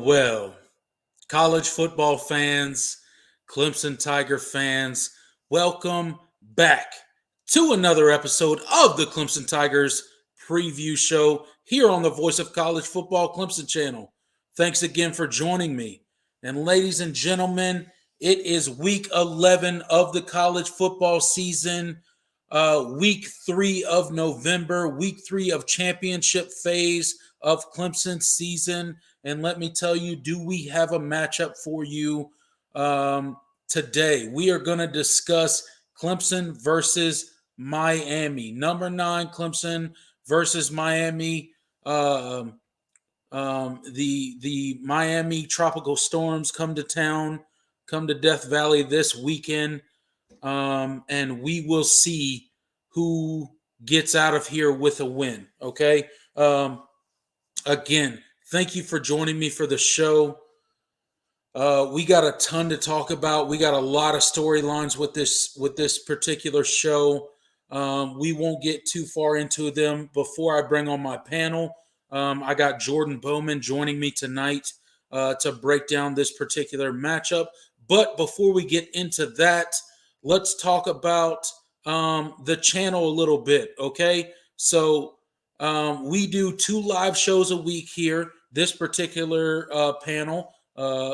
Well, college football fans, Clemson Tiger fans, welcome back to another episode of the Clemson Tigers preview show here on the Voice of College Football Clemson channel. Thanks again for joining me. And ladies and gentlemen, it is week 11 of the college football season, week 3 of November, week 3 of championship phase of Clemson's season. And let me tell you, do we have a matchup for you today? We are going to discuss Clemson versus Miami. Number 9, Clemson versus Miami. The Miami tropical storms come to town, come to Death Valley this weekend, and we will see who gets out of here with a win. Okay. Again, thank you for joining me for the show. We got a ton to talk about. We got a lot of storylines with this particular show. We won't get too far into them before I bring on my panel. I got Jordan Bowman joining me tonight to break down this particular matchup. But before we get into that, let's talk about the channel a little bit, okay? So we do 2 live shows a week here. This particular panel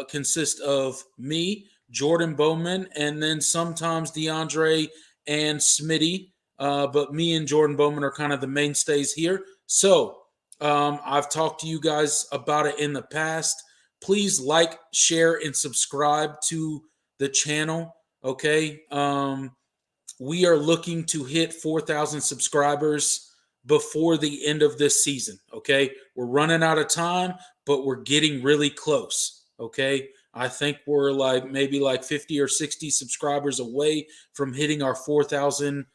consists of me, Jordan Bowman, and then sometimes DeAndre and Smitty. But me and Jordan Bowman are kind of the mainstays here. So I've talked to you guys about it in the past. Please like, share, and subscribe to the channel. Okay. We are looking to hit 4,000 subscribers before the end of this season. Okay. We're running out of time, but we're getting really close. Okay. I think we're maybe 50 or 60 subscribers away from hitting our 4,000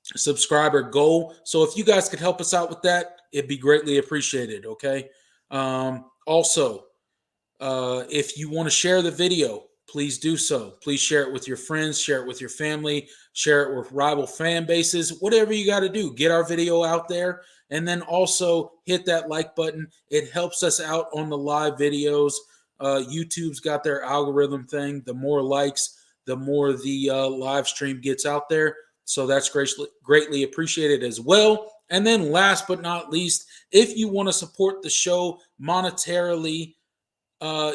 subscriber goal. So if you guys could help us out with that, it'd be greatly appreciated. Okay. Also, if you want to share the video, please do so. Please share it with your friends, share it with your family, share it with rival fan bases, whatever you got to do. Get our video out there. And then also hit that like button. It helps us out on the live videos. YouTube's got their algorithm thing. The more likes, the more the live stream gets out there. So that's greatly appreciated as well. And then last but not least, if you want to support the show monetarily,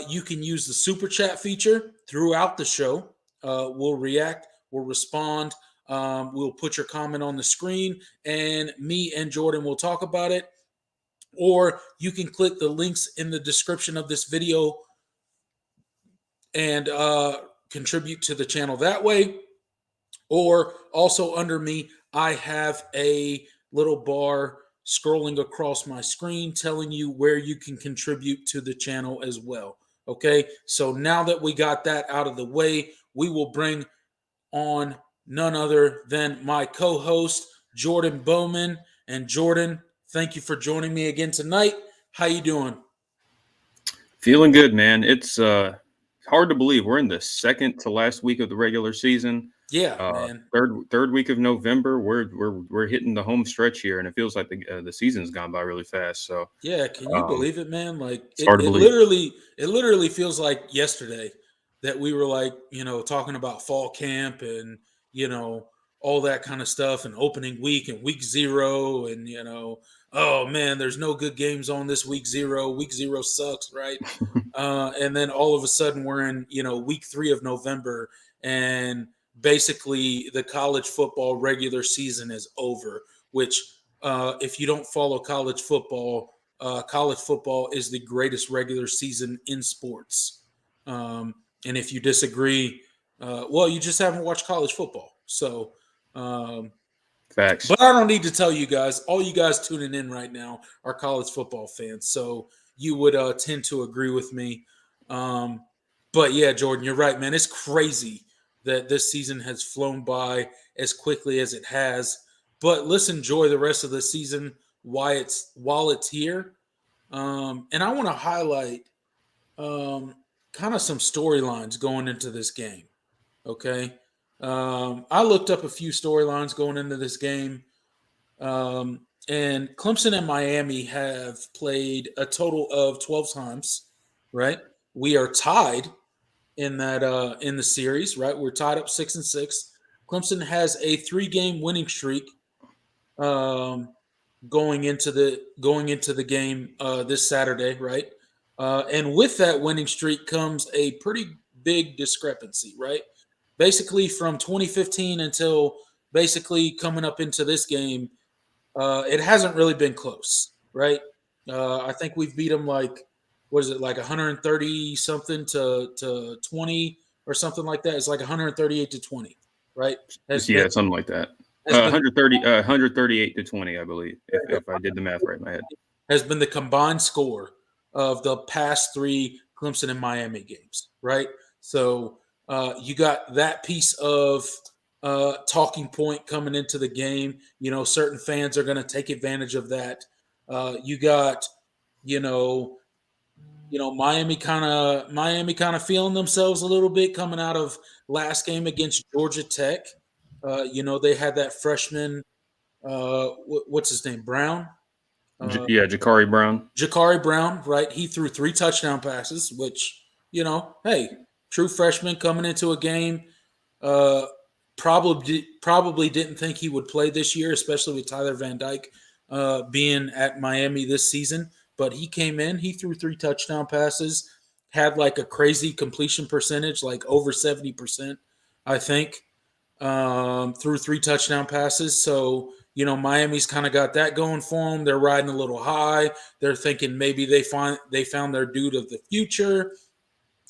you can use the super chat feature throughout the show. We'll react, we'll respond, we'll put your comment on the screen, and me and Jordan will talk about it. Or you can click the links in the description of this video and contribute to the channel that way. Or also under me, I have a little bar scrolling across my screen telling you where you can contribute to the channel as well. Okay, so now that we got that out of the way, we will bring on none other than my co-host, Jordan Bowman. And Jordan, thank you for joining me again tonight. How you doing? Feeling good, man. It's hard to believe we're in the second to last week of the regular season. Yeah, man. Third week of November. We're hitting the home stretch here, and it feels like the season's gone by really fast. So yeah, can you believe it, man? Like it's hard to believe. It literally feels like yesterday that we were talking about fall camp and all that kind of stuff and opening week and week 0 and oh man, there's no good games on this week 0. Week 0 sucks, right? And then all of a sudden we're in week 3 of November, and basically the college football regular season is over, which if you don't follow college football is the greatest regular season in sports. And if you disagree, well, you just haven't watched college football. So facts. But I don't need to tell you guys. All you guys tuning in right now are college football fans, so you would tend to agree with me. But yeah, Jordan, you're right, man. It's crazy that this season has flown by as quickly as it has. But let's enjoy the rest of the season while it's here. And I want to highlight kind of some storylines going into this game. Okay. I looked up a few storylines going into this game. And Clemson and Miami have played a total of 12 times, right? We are tied in the series, right? We're tied up 6-6. Clemson has a 3-game winning streak going into the game this Saturday, right? And with that winning streak comes a pretty big discrepancy, right? Basically, from 2015 until basically coming up into this game, it hasn't really been close, right? I think we've beat them 130 something to 20 or something like that. It's like 138 to 20, right? Something like that. 138 to 20, I believe, if I did the math right in my head. Has been the combined score of the past 3 Clemson and Miami games, right? So you got that piece of talking point coming into the game. Certain fans are going to take advantage of that. You got, Miami kind of feeling themselves a little bit coming out of last game against Georgia Tech. They had that freshman, what's his name, Brown? Ja'Carri Brown. Ja'Carri Brown, right? He threw 3 touchdown passes, which, hey, true freshman coming into a game. Probably didn't think he would play this year, especially with Tyler Van Dyke being at Miami this season. But he came in, he threw 3 touchdown passes, had like a crazy completion percentage, like over 70%, I think, through 3 touchdown passes. So, Miami's kind of got that going for them. They're riding a little high. They're thinking maybe they found their dude of the future.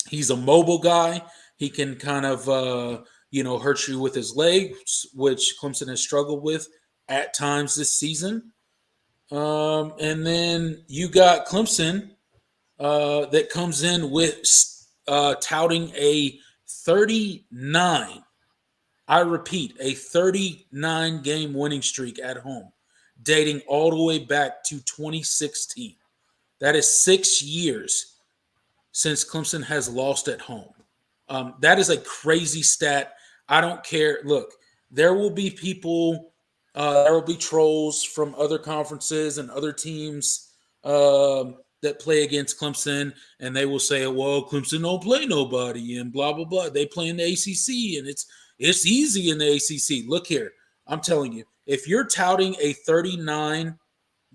He's a mobile guy. He can kind of hurt you with his legs, which Clemson has struggled with at times this season. And then you got Clemson that comes in with touting a 39. I repeat, a 39 game winning streak at home, dating all the way back to 2016. That is 6 years since Clemson has lost at home. That is a crazy stat. I don't care. Look, there will be people, there will be trolls from other conferences and other teams that play against Clemson, and they will say, well, Clemson don't play nobody and blah, blah, blah. They play in the ACC, and it's easy in the ACC. Look here. I'm telling you, if you're touting a 39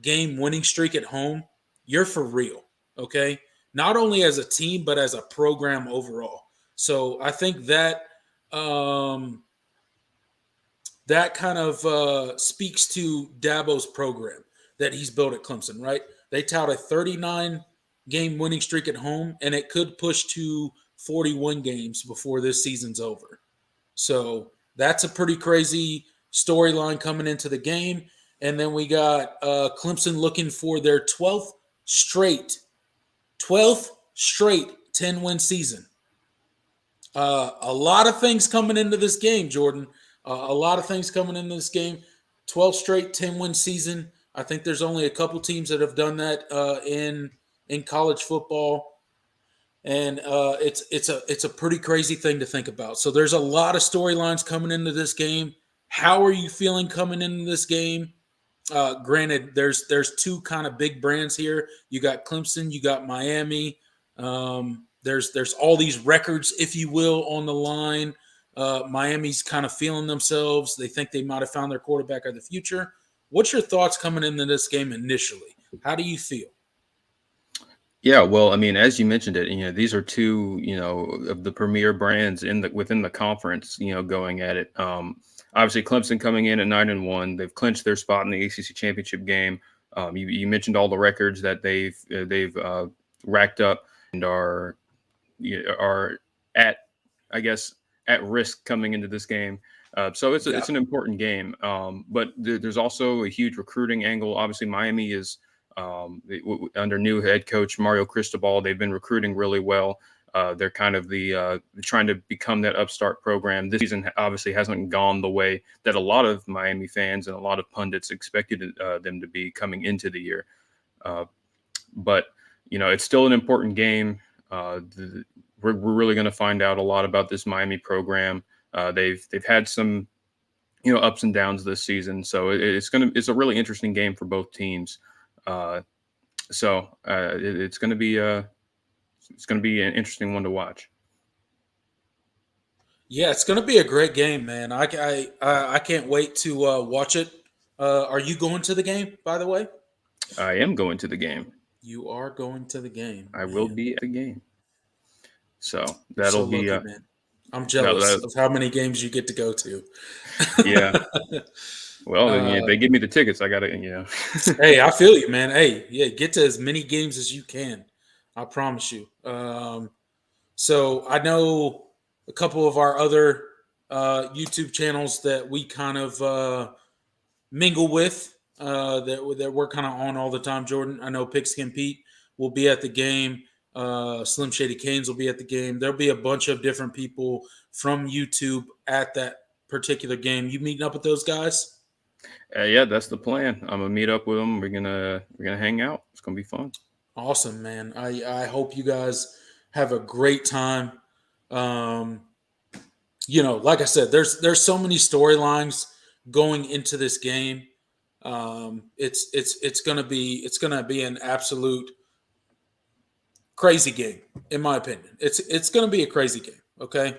game winning streak at home, you're for real, okay? Not only as a team, but as a program overall. So I think that that kind of speaks to Dabo's program that he's built at Clemson, right? They tout a 39 game winning streak at home, and it could push to 41 games before this season's over. So that's a pretty crazy storyline coming into the game. And then we got Clemson looking for their 12th straight 10-win season. A lot of things coming into this game, Jordan. A lot of things coming into this game. 12 straight 10-win season. I think there's only a couple teams that have done that in college football, and it's a pretty crazy thing to think about. So there's a lot of storylines coming into this game. How are you feeling coming into this game? Granted, there's two kind of big brands here. You got Clemson, you got Miami. There's all these records, if you will, on the line. Miami's kind of feeling themselves. They think they might have found their quarterback of the future. What's your thoughts coming into this game initially? How do you feel? Yeah, well, I mean, as you mentioned it, these are two, of the premier brands within the conference, going at it. Obviously, Clemson coming in at 9-1, they've clinched their spot in the ACC championship game. You mentioned all the records that they've racked up and are at, I guess, at risk coming into this game. So it's an important game. But there's also a huge recruiting angle. Obviously, Miami is under new head coach Mario Cristobal. They've been recruiting really well. They're kind of trying to become that upstart program. This season obviously hasn't gone the way that a lot of Miami fans and a lot of pundits expected them to be coming into the year. But it's still an important game. We're really going to find out a lot about this Miami program. They've had some ups and downs this season, so it's a really interesting game for both teams. So it's going to be an interesting one to watch. Yeah, it's going to be a great game, man. I can't wait to watch it. Are you going to the game, by the way? I am going to the game. You are going to the game. I will be at the game. So You're that'll so be lucky, man. I'm jealous of how many games you get to go to. Yeah. Well, if they give me the tickets, I got to, Hey, I feel you, man. Hey, yeah, get to as many games as you can. I promise you. So I know a couple of our other YouTube channels that we kind of mingle with that we're kind of on all the time, Jordan. I know Pigskin Pete will be at the game. Slim Shady Canes will be at the game. There'll be a bunch of different people from YouTube at that particular game. You meeting up with those guys? Yeah, that's the plan. I'm gonna meet up with them. We're gonna hang out. It's gonna be fun. Awesome, man. I hope you guys have a great time. Like I said, there's so many storylines going into this game. It's gonna be an absolute crazy game, in my opinion. It's gonna be a crazy game. Okay.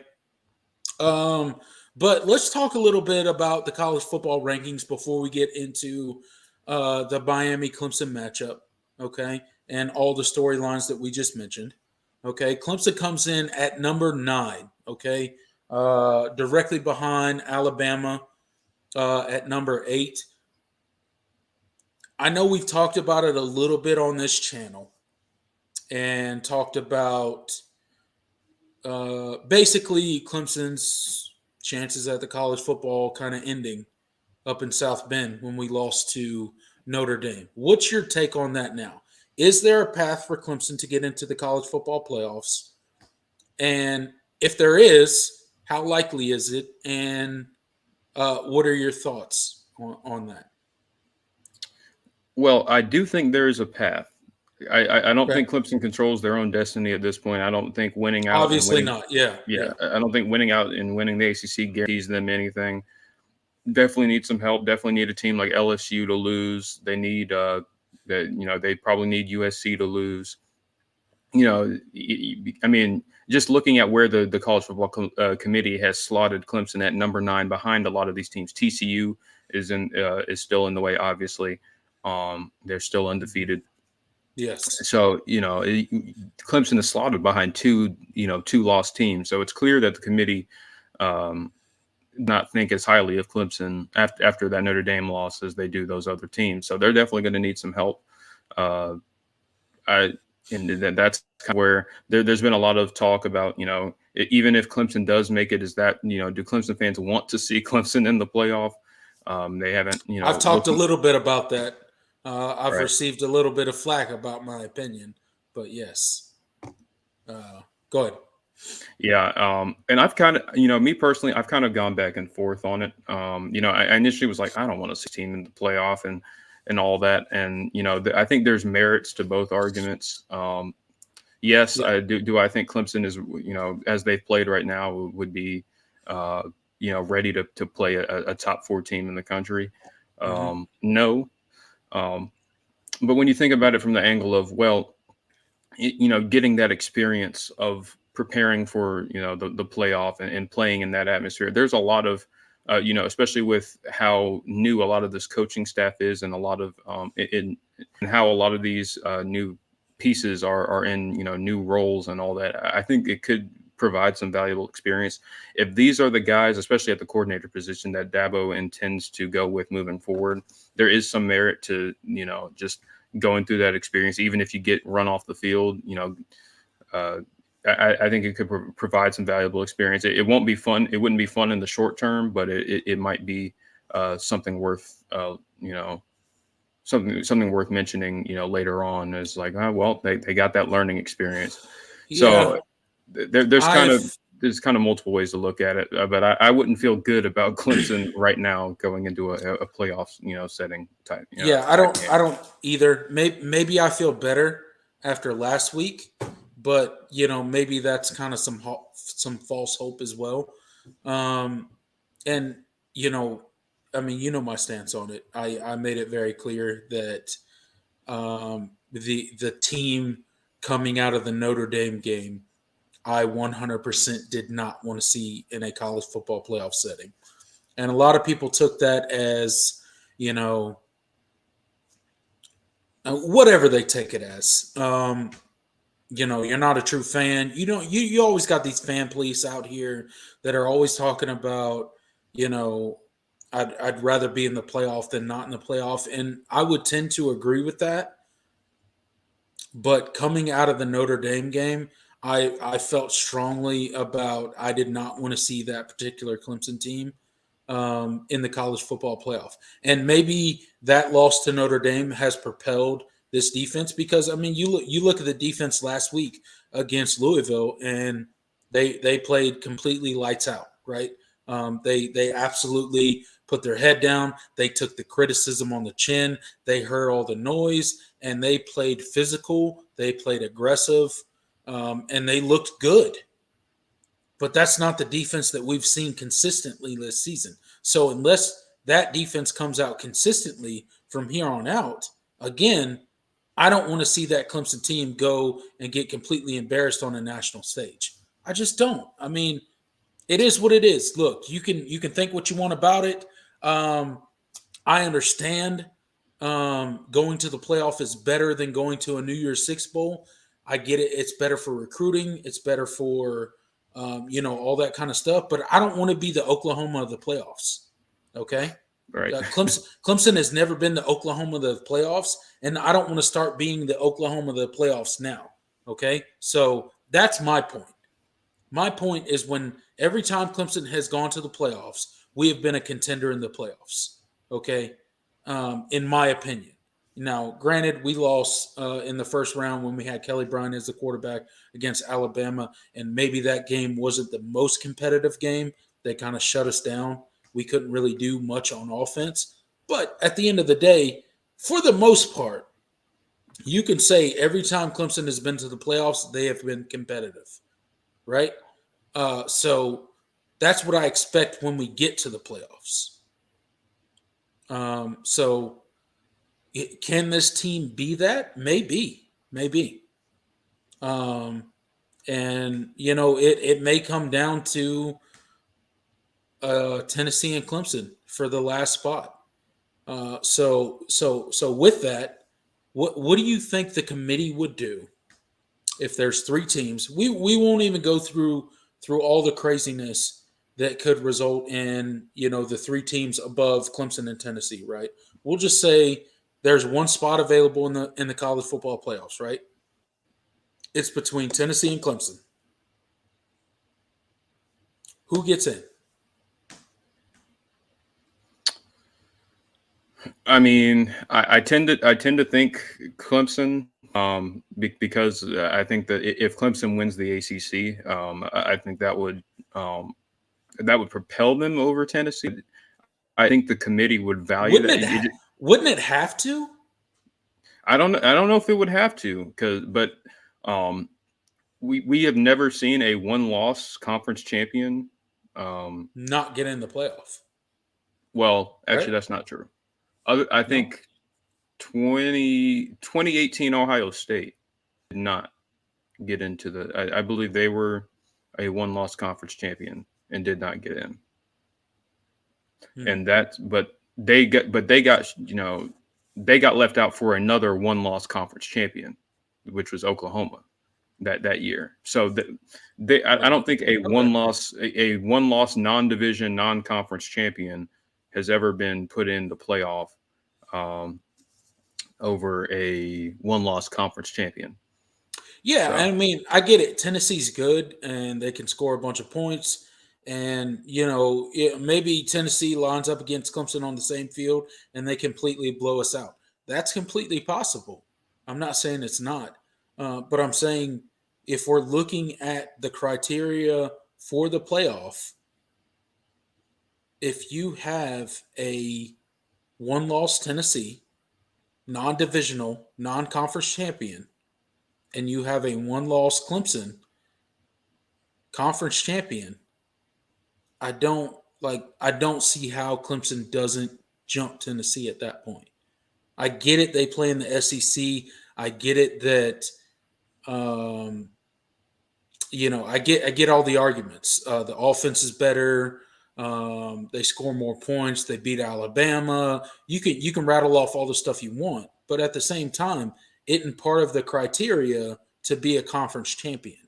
But let's talk a little bit about the college football rankings before we get into the Miami Clemson matchup, okay, and all the storylines that we just mentioned. Okay, Clemson comes in at number 9. Okay, directly behind Alabama at number 8. I know we've talked about it a little bit on this channel and talked about basically Clemson's chances at the college football kind of ending up in South Bend when we lost to Notre Dame. What's your take on that now? Is there a path for Clemson to get into the college football playoffs? And if there is, how likely is it? And what are your thoughts on that? Well, I do think there is a path. I don't Okay. think Clemson controls their own destiny at this point. I don't think winning out and Obviously winning, not. Yeah. yeah, Yeah. I don't think winning out and winning the ACC guarantees them anything. Definitely need some help. Definitely need a team like LSU to lose. They need that they probably need USC to lose. I mean, just looking at where the college football committee has slotted Clemson at number 9 behind a lot of these teams. TCU is still in the way. Obviously, they're still undefeated. Yes. So Clemson is slotted behind two lost teams. So it's clear that the committee um, not think as highly of Clemson after that Notre Dame loss as they do those other teams. So they're definitely going to need some help. Uh, I and that's kind of where there's been a lot of talk about, even if Clemson does make it, is that, do Clemson fans want to see Clemson in the playoff? They haven't, I've talked a looking little bit about that. I've right. received a little bit of flack about my opinion, but yes. Go ahead. Yeah. And I've kind of, me personally, I've kind of gone back and forth on it. I initially was like, I don't want to see a team in the playoff and all that. And, I think there's merits to both arguments. Yes, Yeah. I do. Do I think Clemson is, as they've played right now, would be, ready to play a top 4 team in the country? Mm-hmm. No. But when you think about it from the angle of, well, getting that experience of preparing for, the playoff and playing in that atmosphere, there's a lot of, especially with how new a lot of this coaching staff is, and a lot of and how a lot of these new pieces are in, new roles and all that. I think it could provide some valuable experience if these are the guys, especially at the coordinator position, that Dabo intends to go with moving forward. There is some merit to, just going through that experience, even if you get run off the field. I think it could provide some valuable experience. It won't be fun. It wouldn't be fun in the short term, but it might be something worth, something worth mentioning, later on, is like, oh, well, they got that learning experience. Yeah. So there's kind of I've multiple ways to look at it, but I wouldn't feel good about Clemson right now going into a playoff, setting type, Yeah, type I game. don't either. Maybe I feel better after last week, but maybe that's kind of some false hope as well. Um, and you know, I mean, my stance on it. I made it very clear that the team coming out of the Notre Dame game, I 100% did not want to see in a college football playoff setting, and a lot of people took that as you know whatever they take it as. You're not a true fan. You don't. You always got these fan police out here that are always talking about. You know, I'd rather be in the playoff than not in the playoff, and I would tend to agree with that. But coming out of the Notre Dame game, I felt strongly about I did not want to see that particular Clemson team in the college football playoff. And maybe that loss to Notre Dame has propelled this defense because I mean you look at the defense last week against Louisville and they played completely lights out, right? They absolutely put their head down. They took the criticism on the chin. They heard all the noise and they played physical. They played aggressive, and they looked good. But that's not the defense that we've seen consistently this season. So unless that defense comes out consistently from here on out, again, I don't want to see that Clemson team go and get completely embarrassed on a national stage. I just don't. I mean, it is what it is. Look, you can think what you want about it. Um, I understand going to the playoff is better than going to a New Year's Six bowl. I get it. It's better for recruiting. It's better for, all that kind of stuff. But I don't want to be the Oklahoma of the playoffs. Okay. Right. Clemson has never been the Oklahoma of the playoffs, and I don't want to start being the Oklahoma of the playoffs now. Okay. So that's my point. My point is when every time Clemson has gone to the playoffs, we have been a contender in the playoffs. Okay. In my opinion. Now, granted, we lost in the first round when we had Kelly Bryant as the quarterback against Alabama, and maybe that game wasn't the most competitive game. They kind of shut us down. We couldn't really do much on offense. But at the end of the day, for the most part, you can say every time Clemson has been to the playoffs, they have been competitive, right? So that's what I expect when we get to the playoffs. So can this team be that? Maybe. And it may come down to Tennessee and Clemson for the last spot. So with that, what do you think the committee would do if there's three teams? We won't even go through all the craziness that could result in the three teams above Clemson and Tennessee, right? We'll just say there's one spot available in the college football playoffs, right? It's between Tennessee and Clemson. Who gets in? I mean, I tend to think Clemson, because I think that if Clemson wins the ACC, I think that would propel them over Tennessee. I think the committee would value that. Wouldn't it have to? I don't know if it would have to, but we have never seen a one-loss conference champion not get in the playoff. Well, actually, right? That's not true. I think 2018 Ohio State did not get into the. I believe they were a one-loss conference champion and did not get in. And they got left out for another one-loss conference champion, which was Oklahoma that year. So I don't think a one-loss non-division non-conference champion has ever been put in the playoff over a one-loss conference champion. Yeah, so. I mean, I get it. Tennessee's good, and they can score a bunch of points. And, maybe Tennessee lines up against Clemson on the same field, and they completely blow us out. That's completely possible. I'm not saying it's not. But I'm saying if we're looking at the criteria for the playoff, if you have a one-loss Tennessee, non-divisional, non-conference champion, and you have a one-loss Clemson, conference champion, I don't see how Clemson doesn't jump Tennessee at that point. I get it. They play in the SEC. I get it that, I get all the arguments. The offense is better. They score more points. They beat Alabama. You can rattle off all the stuff you want, but at the same time, isn't part of the criteria to be a conference champion.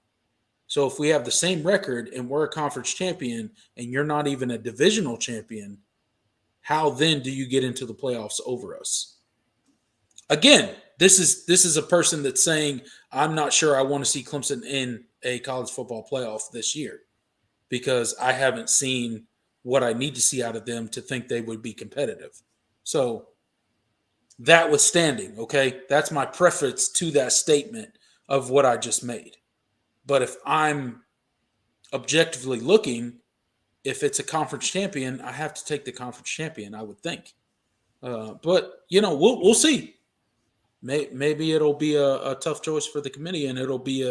So if we have the same record and we're a conference champion and you're not even a divisional champion, how then do you get into the playoffs over us? Again, this is a person that's saying, I'm not sure I want to see Clemson in a college football playoff this year because I haven't seen what I need to see out of them to think they would be competitive. So that withstanding, okay, that's my preface to that statement of what I just made. But if I'm objectively looking, if it's a conference champion, I have to take the conference champion, I would think. But, we'll see. Maybe it'll be a tough choice for the committee, and it'll be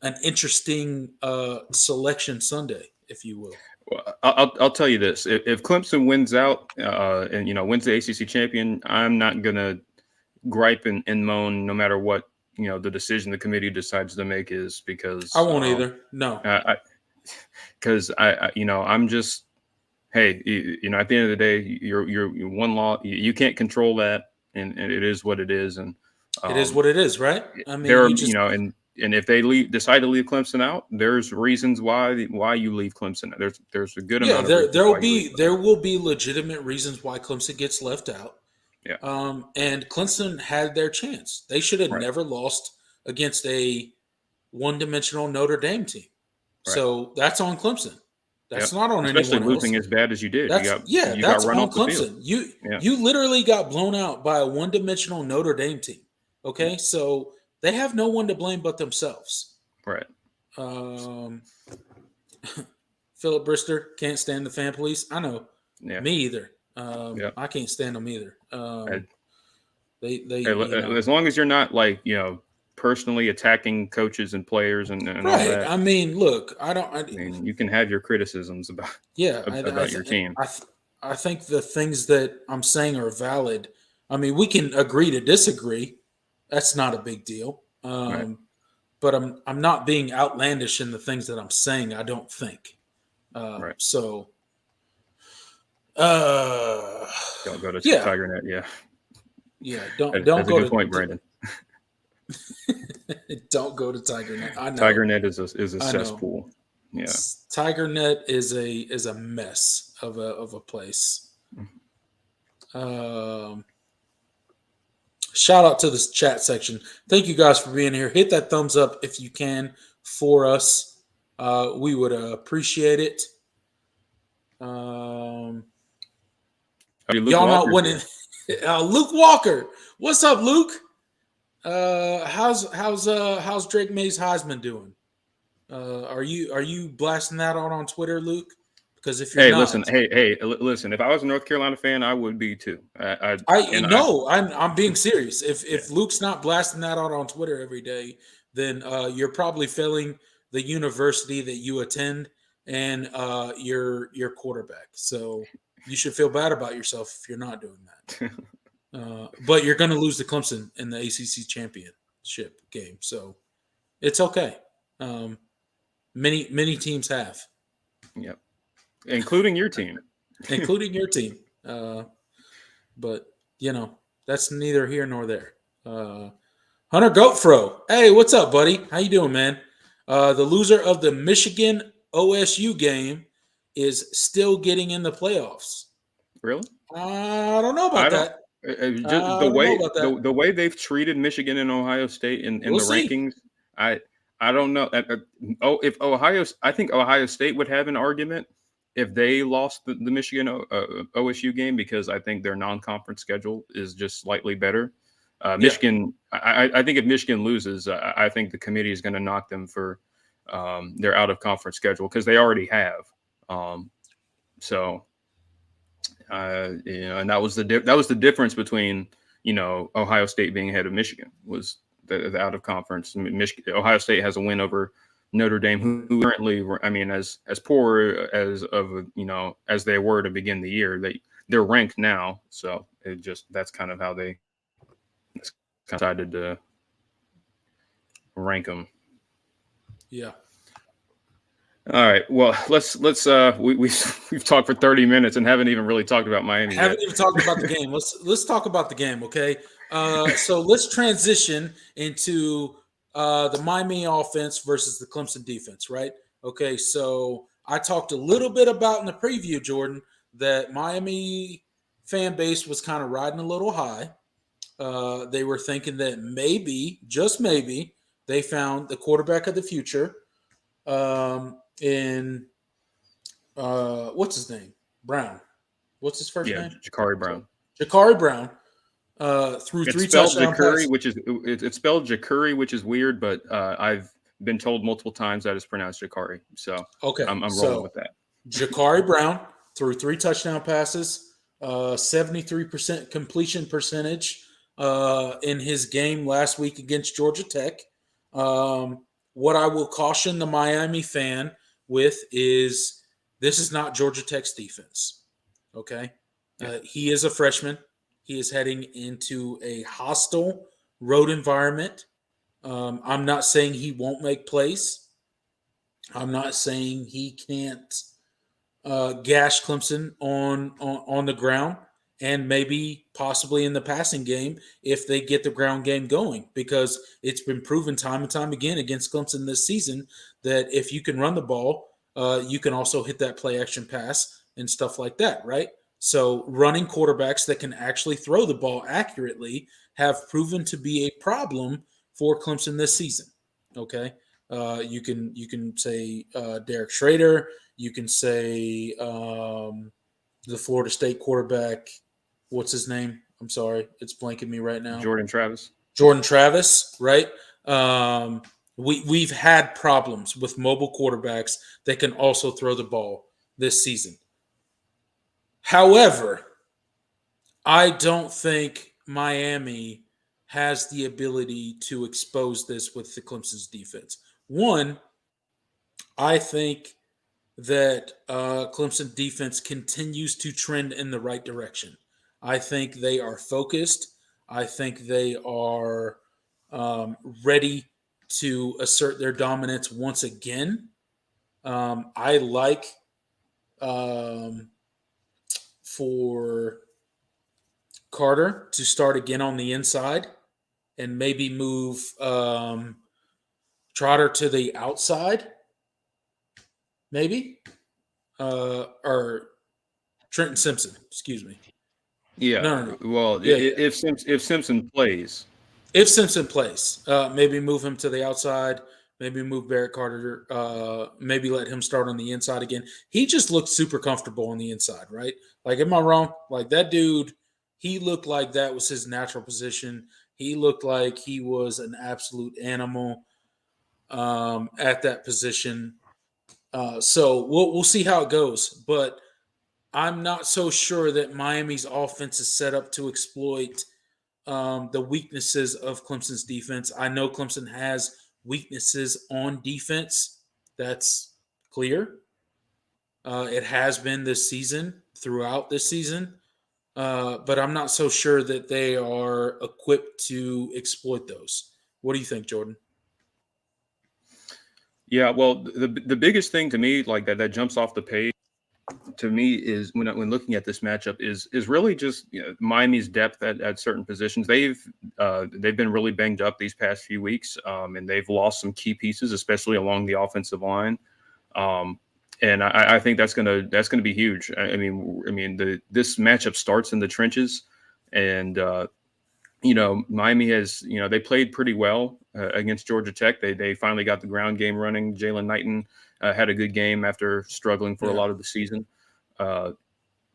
an interesting selection Sunday, if you will. Well, I'll tell you this: if Clemson wins out and wins the ACC champion, I'm not gonna gripe and moan no matter what the decision the committee decides to make is, because I won't either. No, because I'm just, hey, at the end of the day, you're one law. You can't control that, and it is what it is. And it is what it is, right? I mean, and and if they decide to leave Clemson out, there's reasons why you leave Clemson. There's a good Yeah, amount of reasons why you leave there will be legitimate reasons why Clemson gets left out. Yeah. And Clemson had their chance. They should have Right. never lost against a one-dimensional Notre Dame team. Right. So that's on Clemson. That's Yep. not on Especially anyone else. losing as bad as you did. That's You got run on off the field. Clemson. You literally got blown out by a one-dimensional Notre Dame team. Okay, so they have no one to blame but themselves. Right. Philip Brister can't stand the fan police. I know. Yeah. Me either. I can't stand them either. As long as you're not like personally attacking coaches and players and all that. I mean, look, I mean, you can have your criticisms about your team. I think the things that I'm saying are valid. I mean, we can agree to disagree. That's not a big deal. Right. But I'm not being outlandish in the things that I'm saying. I don't think. Right. So. Don't go to TigerNet. Yeah. Yeah. Don't go go to point, Brandon. Don't go to TigerNet. I know. TigerNet is a cesspool. Yeah. TigerNet is a mess of a place. Shout out to this chat section. Thank you guys for being here. Hit that thumbs up if you can for us. We would appreciate it. Y'all not winning. Luke Walker, what's up, Luke? How's Drake May's Heisman doing? Are you blasting that out on Twitter, Luke? Because if you're listen. If I was a North Carolina fan, I would be too. I'm being serious. If Luke's not blasting that out on Twitter every day, then you're probably failing the university that you attend and your quarterback. So you should feel bad about yourself if you're not doing that. But you're going to lose to Clemson in the ACC championship game, so it's okay. Many teams have. Yep. Including your team. Including your team. But, that's neither here nor there. Hunter Goatfro. Hey, what's up, buddy? How you doing, man? The loser of the Michigan OSU game is still getting in the playoffs. Really? I don't know about that. The way they've treated Michigan and Ohio State in the rankings, I don't know. I think Ohio State would have an argument if they lost the Michigan OSU game because I think their non-conference schedule is just slightly better. Michigan, I think if Michigan loses, I think the committee is going to knock them for their out-of-conference schedule because they already have. And that was the difference between Ohio State being ahead of Michigan was the out-of-conference. Ohio State has a win over Notre Dame, who currently, as poor as they were to begin the year, they're ranked now. So that's kind of how they decided to rank them. Yeah. All right. Well, we've talked for 30 minutes and haven't even really talked about Miami. Haven't even talked about the game. Let's talk about the game, okay? So let's transition into the Miami offense versus the Clemson defense, right? Okay, so I talked a little bit about in the preview, Jordan, that Miami fan base was kind of riding a little high. They were thinking that maybe, just maybe, they found the quarterback of the future in what's his name? Brown. What's his first name? Ja'Carri Brown. Ja'Carri Brown. Through it's 3 spelled touchdown Ja'Carri, passes. it's spelled Ja'Carri, which is weird, but I've been told multiple times that it's pronounced Ja'Carri. So okay, I'm rolling with that. Ja'Carri Brown threw 3 touchdown passes, 73% completion percentage in his game last week against Georgia Tech. What I will caution the Miami fan with is this is not Georgia Tech's defense. Okay, he is a freshman. He is heading into a hostile road environment. I'm not saying he won't make plays. I'm not saying he can't gash Clemson on the ground. and maybe possibly in the passing game if they get the ground game going, because it's been proven time and time again against Clemson this season that if you can run the ball, you can also hit that play action pass and stuff like that, right? So running quarterbacks that can actually throw the ball accurately have proven to be a problem for Clemson this season. Okay, you can say Derek Schrader. You can say the Florida State quarterback. What's his name? I'm sorry, it's blanking me right now. Jordan Travis. Jordan Travis, right? Um, we've had problems with mobile quarterbacks that can also throw the ball this season. However, I don't think Miami has the ability to expose this with the Clemson's defense. One, I think that Clemson defense continues to trend in the right direction. I think they are focused. I think they are ready to assert their dominance once again. I like um, for Carter to start again on the inside and maybe move Trotter to the outside, maybe, or Trenton Simpson. Excuse me. Yeah. No, no, no. Well, Yeah, yeah. if Simpson plays, If Simpson plays, maybe move him to the outside. Maybe move Barrett Carter. Maybe let him start on the inside again. He just looked super comfortable on the inside, right? Like, am I wrong? Like that dude, he looked like that was his natural position. He looked like he was an absolute animal at that position. So we'll see how it goes, but I'm not so sure that Miami's offense is set up to exploit the weaknesses of Clemson's defense. I know Clemson has weaknesses on defense. That's clear. It has been this season, throughout this season. But I'm not so sure that they are equipped to exploit those. What do you think, Jordan? yeah. Well, the biggest thing to me, like that jumps off the page to me, is when looking at this matchup is really just, Miami's depth at certain positions. They've been really banged up these past few weeks, and they've lost some key pieces, especially along the offensive line. Um, and I think that's gonna be huge. This matchup starts in the trenches, and Miami has, they played pretty well against Georgia Tech. They finally got the ground game running. Jalen Knighton had a good game after struggling for a Yeah. lot of the season. Uh,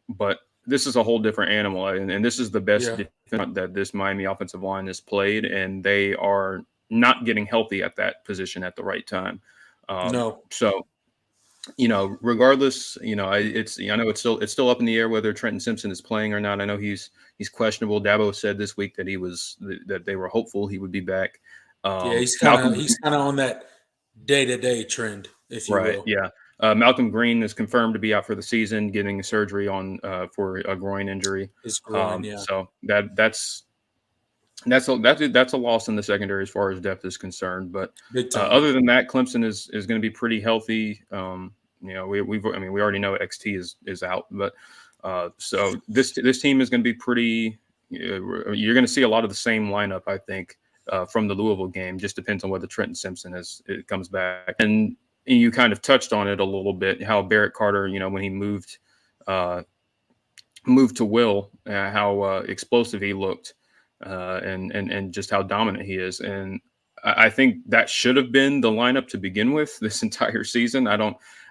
but this is a whole different animal, and this is the best Yeah. defense that this Miami offensive line has played, and they are not getting healthy at that position at the right time. No. So regardless, I know it's still up in the air whether Trenton Simpson is playing or not. I know he's questionable. Dabo said this week that they were hopeful he would be back. Yeah, Malcolm, he's kind of on that day to day trend, if you right? will. Yeah. Malcolm Green is confirmed to be out for the season, getting surgery on for a groin injury. His groin, yeah, So that's a loss in the secondary as far as depth is concerned. But big time. other than that, Clemson is going to be pretty healthy. We already know XT is out, but so this team is going to be pretty. You're going to see a lot of the same lineup, I think, from the Louisville game. Just depends on whether Trenton Simpson it comes back. And you kind of touched on it a little bit, how Barrett Carter, when he moved to Will, how explosive he looked, and just how dominant he is. And I think that should have been the lineup to begin with this entire season.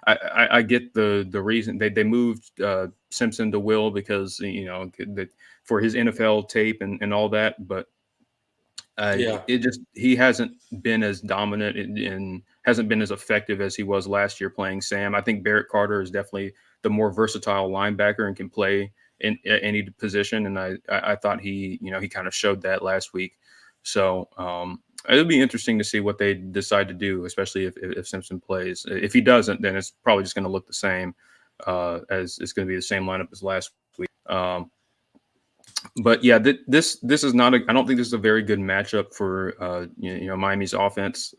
I get the reason they moved Simpson to Will because for his NFL tape and all that, but Yeah, he hasn't been as dominant and hasn't been as effective as he was last year playing Sam. I think Barrett Carter is definitely the more versatile linebacker and can play in any position. And I thought he kind of showed that last week. So it'll be interesting to see what they decide to do, especially if Simpson plays. If he doesn't, then it's probably just going to look the same as it's going to be the same lineup as last week. But yeah, this is not. I don't think this is a very good matchup for Miami's offense.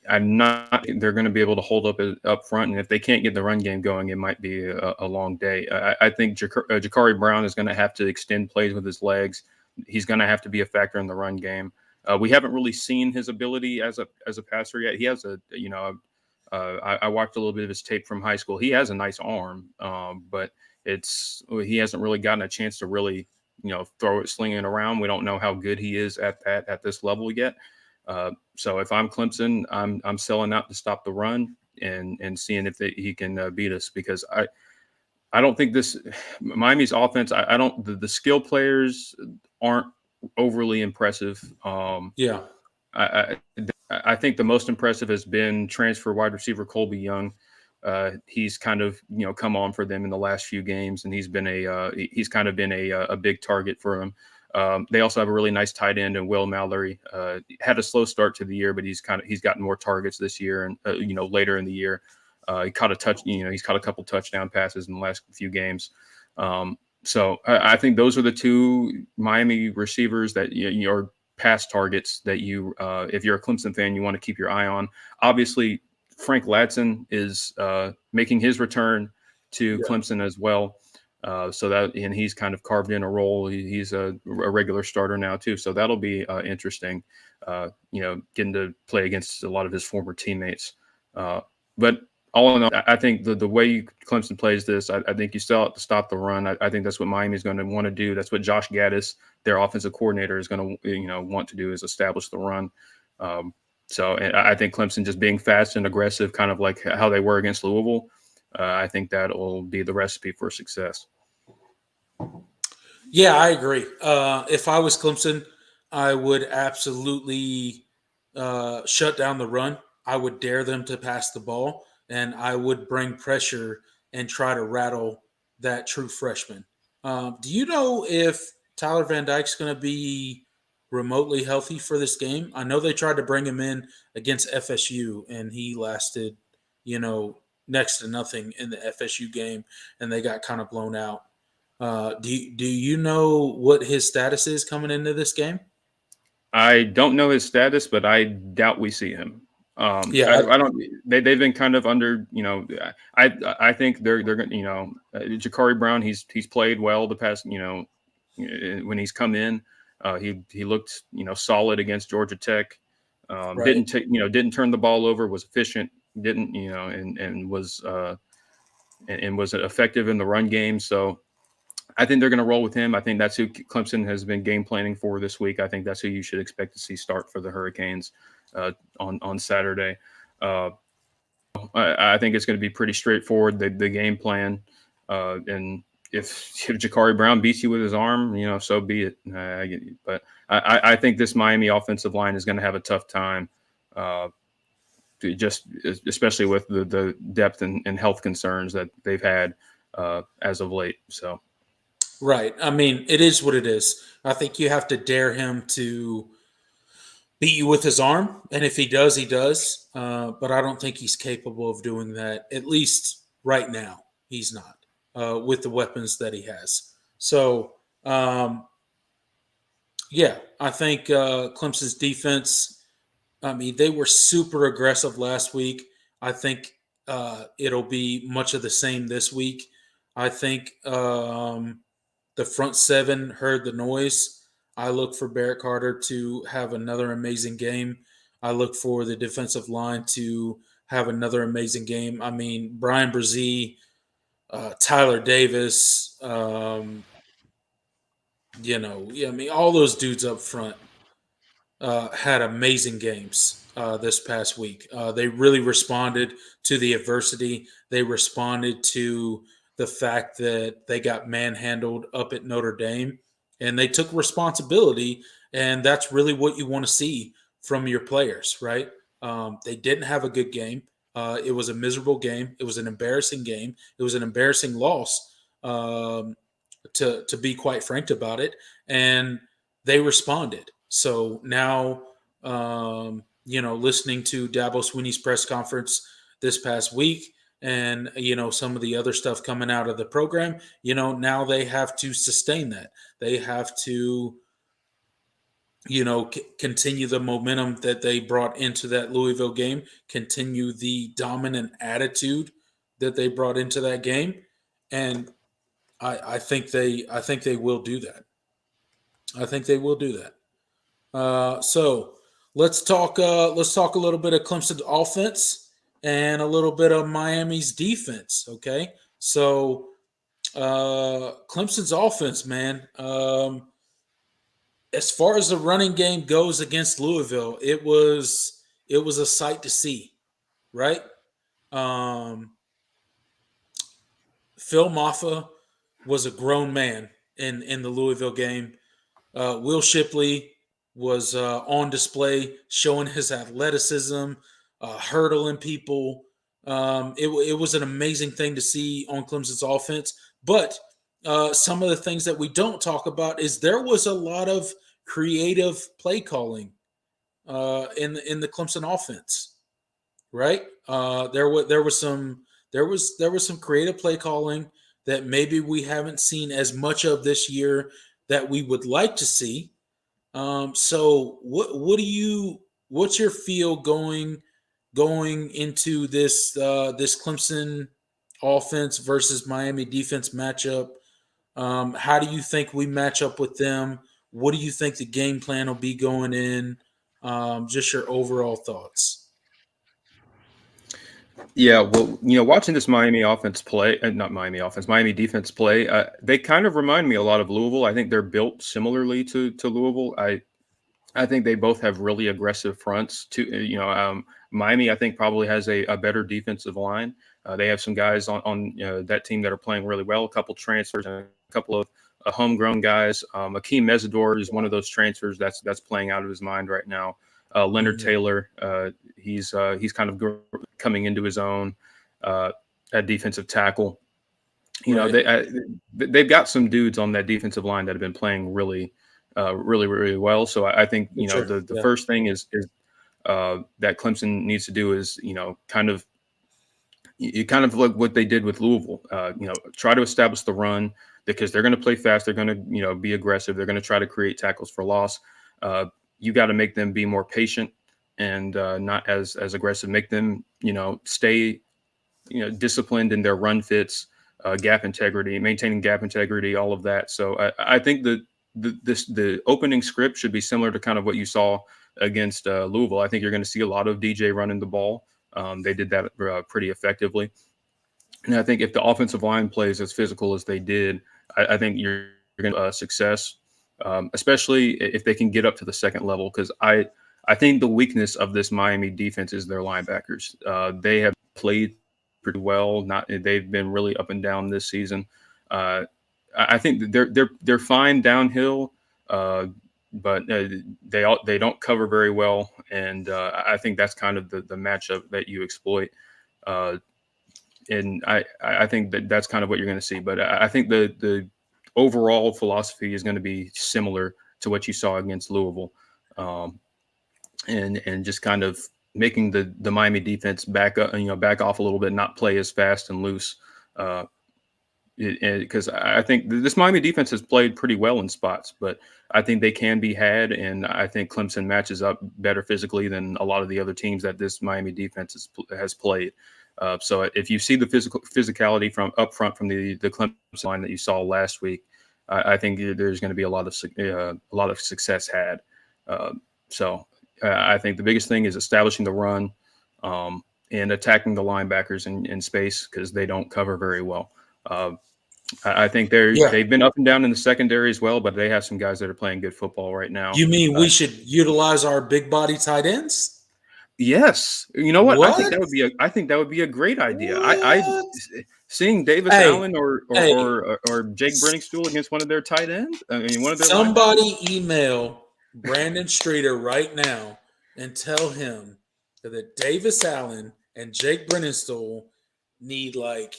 I'm not. They're going to be able to hold up front, and if they can't get the run game going, it might be a long day. I think Jakari Brown is going to have to extend plays with his legs. He's going to have to be a factor in the run game. We haven't really seen his ability as a passer yet. He has I watched a little bit of his tape from high school. He has a nice arm, but he hasn't really gotten a chance to really throw it, sling it around. We don't know how good he is at this level yet. So if I'm Clemson, I'm selling out to stop the run and seeing if he can beat us, because I don't think this Miami's offense. I don't the skill players aren't overly impressive. Yeah. I, I think the most impressive has been transfer wide receiver Colby Young. He's kind of come on for them in the last few games, and he's kind of been a big target for them. They also have a really nice tight end in Will Mallory. Had a slow start to the year, but he's gotten more targets this year, and later in the year, he's caught a couple touchdown passes in the last few games. So I think those are the two Miami receivers that are pass targets that if you're a Clemson fan, you want to keep your eye on. Obviously, Frank Ladson is making his return to Clemson as well. And he's kind of carved in a role. He's a regular starter now too. So that'll be interesting, getting to play against a lot of his former teammates. But all in all, I think the way Clemson plays this, I think you still have to stop the run. I think that's what Miami's going to want to do. That's what Josh Gaddis, their offensive coordinator, is going to want to do, is establish the run. So I think Clemson just being fast and aggressive, kind of like how they were against Louisville, I think that will be the recipe for success. Yeah, I agree. If I was Clemson, I would absolutely shut down the run. I would dare them to pass the ball, and I would bring pressure and try to rattle that true freshman. Do you know if Tyler Van Dyke's going to be remotely healthy for this game? I know they tried to bring him in against FSU, and he lasted, next to nothing in the FSU game, and they got kind of blown out. Do you know what his status is coming into this game? I don't know his status, but I doubt we see him. Yeah, I don't. They've been kind of under. I think they're going. Jakari Brown. He's played well the past. When he's come in, he looked solid against Georgia Tech. right. Didn't turn the ball over. Was efficient. Didn't and was effective in the run game. So I think they're going to roll with him. I think that's who Clemson has been game planning for this week. I think that's who you should expect to see start for the Hurricanes on Saturday. I think it's going to be pretty straightforward, the game plan. And if Jakari Brown beats you with his arm, so be it. But I think this Miami offensive line is going to have a tough time, especially with the depth and health concerns that they've had as of late. So. Right. I mean, it is what it is. I think you have to dare him to beat you with his arm, and if he does, he does. But I don't think he's capable of doing that. At least right now, he's not with the weapons that he has. So, yeah, I think Clemson's defense. I mean, they were super aggressive last week. I think it'll be much of the same this week. I think the front seven heard the noise. I look for Barrett Carter to have another amazing game. I look for the defensive line to have another amazing game. I mean, Brian Brzee, Tyler Davis, I mean, all those dudes up front had amazing games this past week. They really responded to the adversity. They responded to the fact that they got manhandled up at Notre Dame, and they took responsibility. And that's really what you want to see from your players, right? They didn't have a good game. It was a miserable game. It was an embarrassing game. It was an embarrassing loss, to be quite frank about it. And they responded. So now, listening to Dabo Swinney's press conference this past week, and some of the other stuff coming out of the program, now they have to sustain that. They have to continue the momentum that they brought into that Louisville game, continue the dominant attitude that they brought into that game, and I think they will do that. I think they will do that. So let's talk a little bit of Clemson's offense and a little bit of Miami's defense. Okay, so Clemson's offense, man. As far as the running game goes against Louisville, it was a sight to see, right? Um, Phil Maffa was a grown man in the Louisville game. Will Shipley was on display, showing his athleticism, hurdling people. It was an amazing thing to see on Clemson's offense. But some of the things that we don't talk about is there was a lot of creative play calling in the Clemson offense, right? There was some creative play calling that maybe we haven't seen as much of this year that we would like to see. So what's your feel going into this Clemson offense versus Miami defense matchup? How do you think we match up with them? What do you think the game plan will be going in? Just your overall thoughts. Yeah, well, watching this Miami offense play, not Miami offense, Miami defense play, they kind of remind me a lot of Louisville. I think they're built similarly to Louisville. I think they both have really aggressive fronts. Miami, I think, probably has a better defensive line. They have some guys on that team that are playing really well. A couple transfers and a couple of homegrown guys. Akeem Mesidor is one of those transfers that's playing out of his mind right now. Leonard Mhm. Taylor, he's kind of coming into his own at defensive tackle. Right. They've got some dudes on that defensive line that have been playing really well. So I think For sure. the Yeah. first thing is that Clemson needs to do is kind of like what they did with Louisville. Try to establish the run because they're going to play fast. They're going to be aggressive. They're going to try to create tackles for loss. You got to make them be more patient and not as aggressive. Make them stay disciplined in their run fits, gap integrity, maintaining gap integrity, all of that. So I think the opening script should be similar to kind of what you saw against Louisville. I think you're going to see a lot of DJ running the ball. They did that pretty effectively. And I think if the offensive line plays as physical as they did, I think you're going to success, especially if they can get up to the second level. Because I think the weakness of this Miami defense is their linebackers. They have played pretty well. They've been really up and down this season. I think they're fine downhill, but they don't cover very well, and I think that's kind of the matchup that you exploit. And I think that's kind of what you're going to see. But I think the overall philosophy is going to be similar to what you saw against Louisville, and just kind of making the Miami defense back up, back off a little bit, not play as fast and loose. Because I think this Miami defense has played pretty well in spots, but I think they can be had, and I think Clemson matches up better physically than a lot of the other teams that this Miami defense has played. So if you see the physicality from up front from the Clemson line that you saw last week, I think there's going to be a lot of success had. I think the biggest thing is establishing the run and attacking the linebackers in space because they don't cover very well. I think Yeah. they've been up and down in the secondary as well, but they have some guys that are playing good football right now. You mean we should utilize our big body tight ends? Yes, you know what? What? I think that would be a great idea. I What? seeing Davis Hey, Allen or hey, Jake Brenningstool against one of their tight ends. I mean, one of their linebackers. somebody email Brandon Streeter right now and tell him that Davis Allen and Jake Brennenstool need like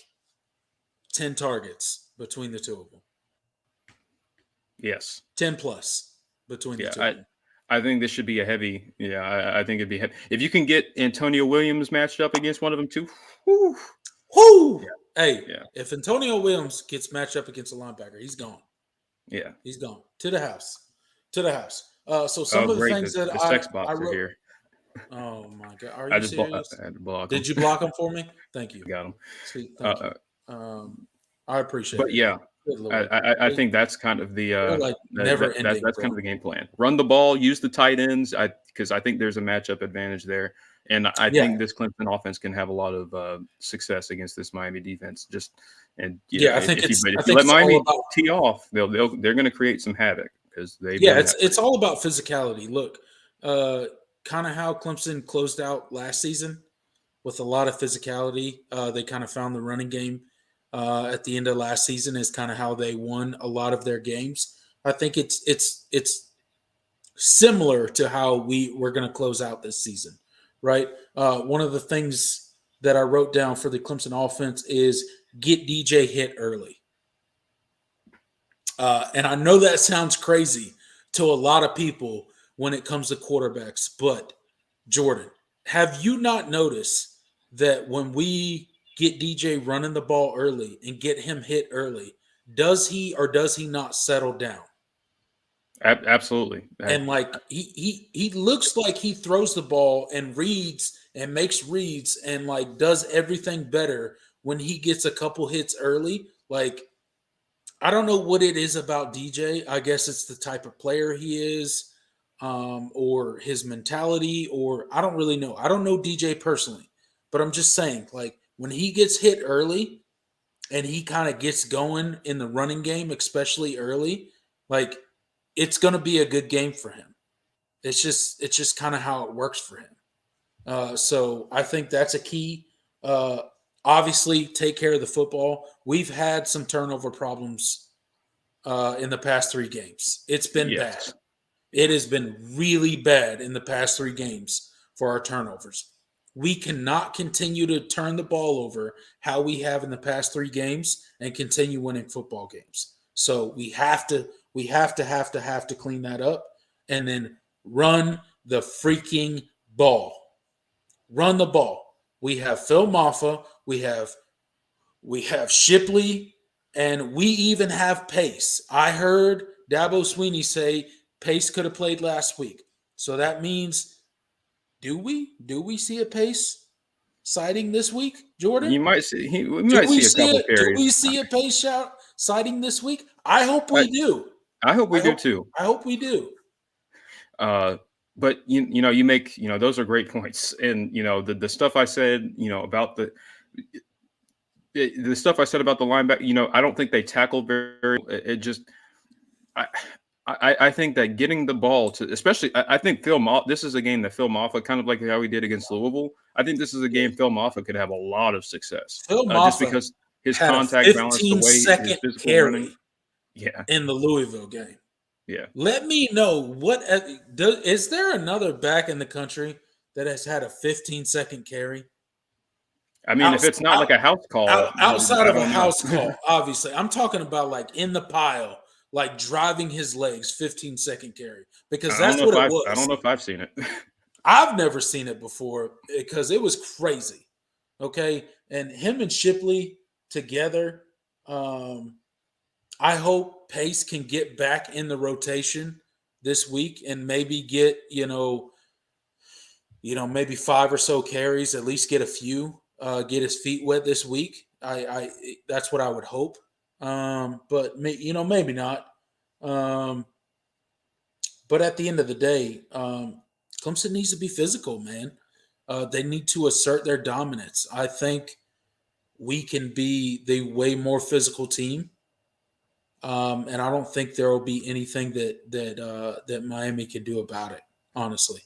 10 targets between the two of them. Yes. 10 plus between the Yeah. two of them. I think this should be a heavy. Yeah, I think it'd be heavy. If you can get Antonio Williams matched up against one of them too. Whew, Whoo! yeah. Hey, Yeah. if Antonio Williams gets matched up against a linebacker, he's gone. Yeah. He's gone to the house. To the house. So some Oh, of the great! things that The I sex I bots are wrote. here. Oh my god, are I you just serious? I had to block them. Did you block them for me? Thank you. I got them. See, Uh, thank you. uh, I appreciate but it, man. yeah, Good lord, I think that's kind of the they're like never ending, that's kind of bro. the game plan. Run the ball, use the tight ends. Because I think there's a matchup advantage there, and I Yeah, think this Clemson offense can have a lot of success against this Miami defense. yeah. I If you think let it's all Miami about. tee off, they're going to create some havoc because they've Yeah, done it's that it's pretty. all about physicality. Look, uh, kind of how Clemson closed out last season with a lot of physicality. They kind of found the running game at the end of last season is kind of how they won a lot of their games. I think it's similar to how we're going to close out this season, right? One of the things that I wrote down for the Clemson offense is get DJ hit early. And I know that sounds crazy to a lot of people when it comes to quarterbacks, but Jordan, have you not noticed that when we get DJ running the ball early and get him hit early, does he or does he not settle down? Absolutely. And like he looks like he throws the ball and reads and makes reads and like does everything better when he gets a couple hits early. Like I don't know what it is about DJ. I guess it's the type of player he is, or his mentality, or I don't really know. I don't know DJ personally, but I'm just saying, like when he gets hit early and he kind of gets going in the running game, especially early, like it's going to be a good game for him. It's just kind of how it works for him. So I think that's a key. Uh, Obviously, take care of the football. We've had some turnover problems in the past 3 games. It's been bad. Yes. It has been really bad in the past 3 games for our turnovers. We cannot continue to turn the ball over how we have in the past 3 games and continue winning football games. So we have to clean that up and then run the freaking ball. Run the ball. We have Phil Maffa. We have Shipley, and we even have Pace. I heard Dabo Sweeney say Pace could have played last week. So that means, do we? Do we see a Pace sighting this week, Jordan? We Do might we see a see couple it? Do carries. we see a Pace shout sighting this week? I hope I, we do. I hope we I do hope. too. I hope we do. But you make those are great points, and the stuff I said about the stuff I said about the linebacker. I don't think they tackled very. It just I. I think that getting the ball to, especially, I think this is a game that Phil Maffa, kind of like how he did against Louisville. I think this is a Yeah. game Phil Maffa could have a lot of success, Phil just Maffa because his had a contact balance, the way his 15-second physical running. carry Yeah, in the Louisville game. yeah. Let me know is there another back in the country that has had a 15-second carry I mean, if out, it's not like a house call, outside I of a don't know. house call? Obviously, I'm talking about like in the pile, like driving his legs, 15-second carry because that's what it I don't was. know if I've seen it. I've never seen it before because it was crazy. Okay, and him and Shipley together. Um, I hope Pace can get back in the rotation this week and maybe get maybe 5 or so carries, at least get a few, get his feet wet this week. I That's what I would hope, but maybe not. Um, but at the end of the day, Clemson needs to be physical, man. They need to assert their dominance. I think we can be the way more physical team. And I don't think there will be anything that Miami can do about it, honestly.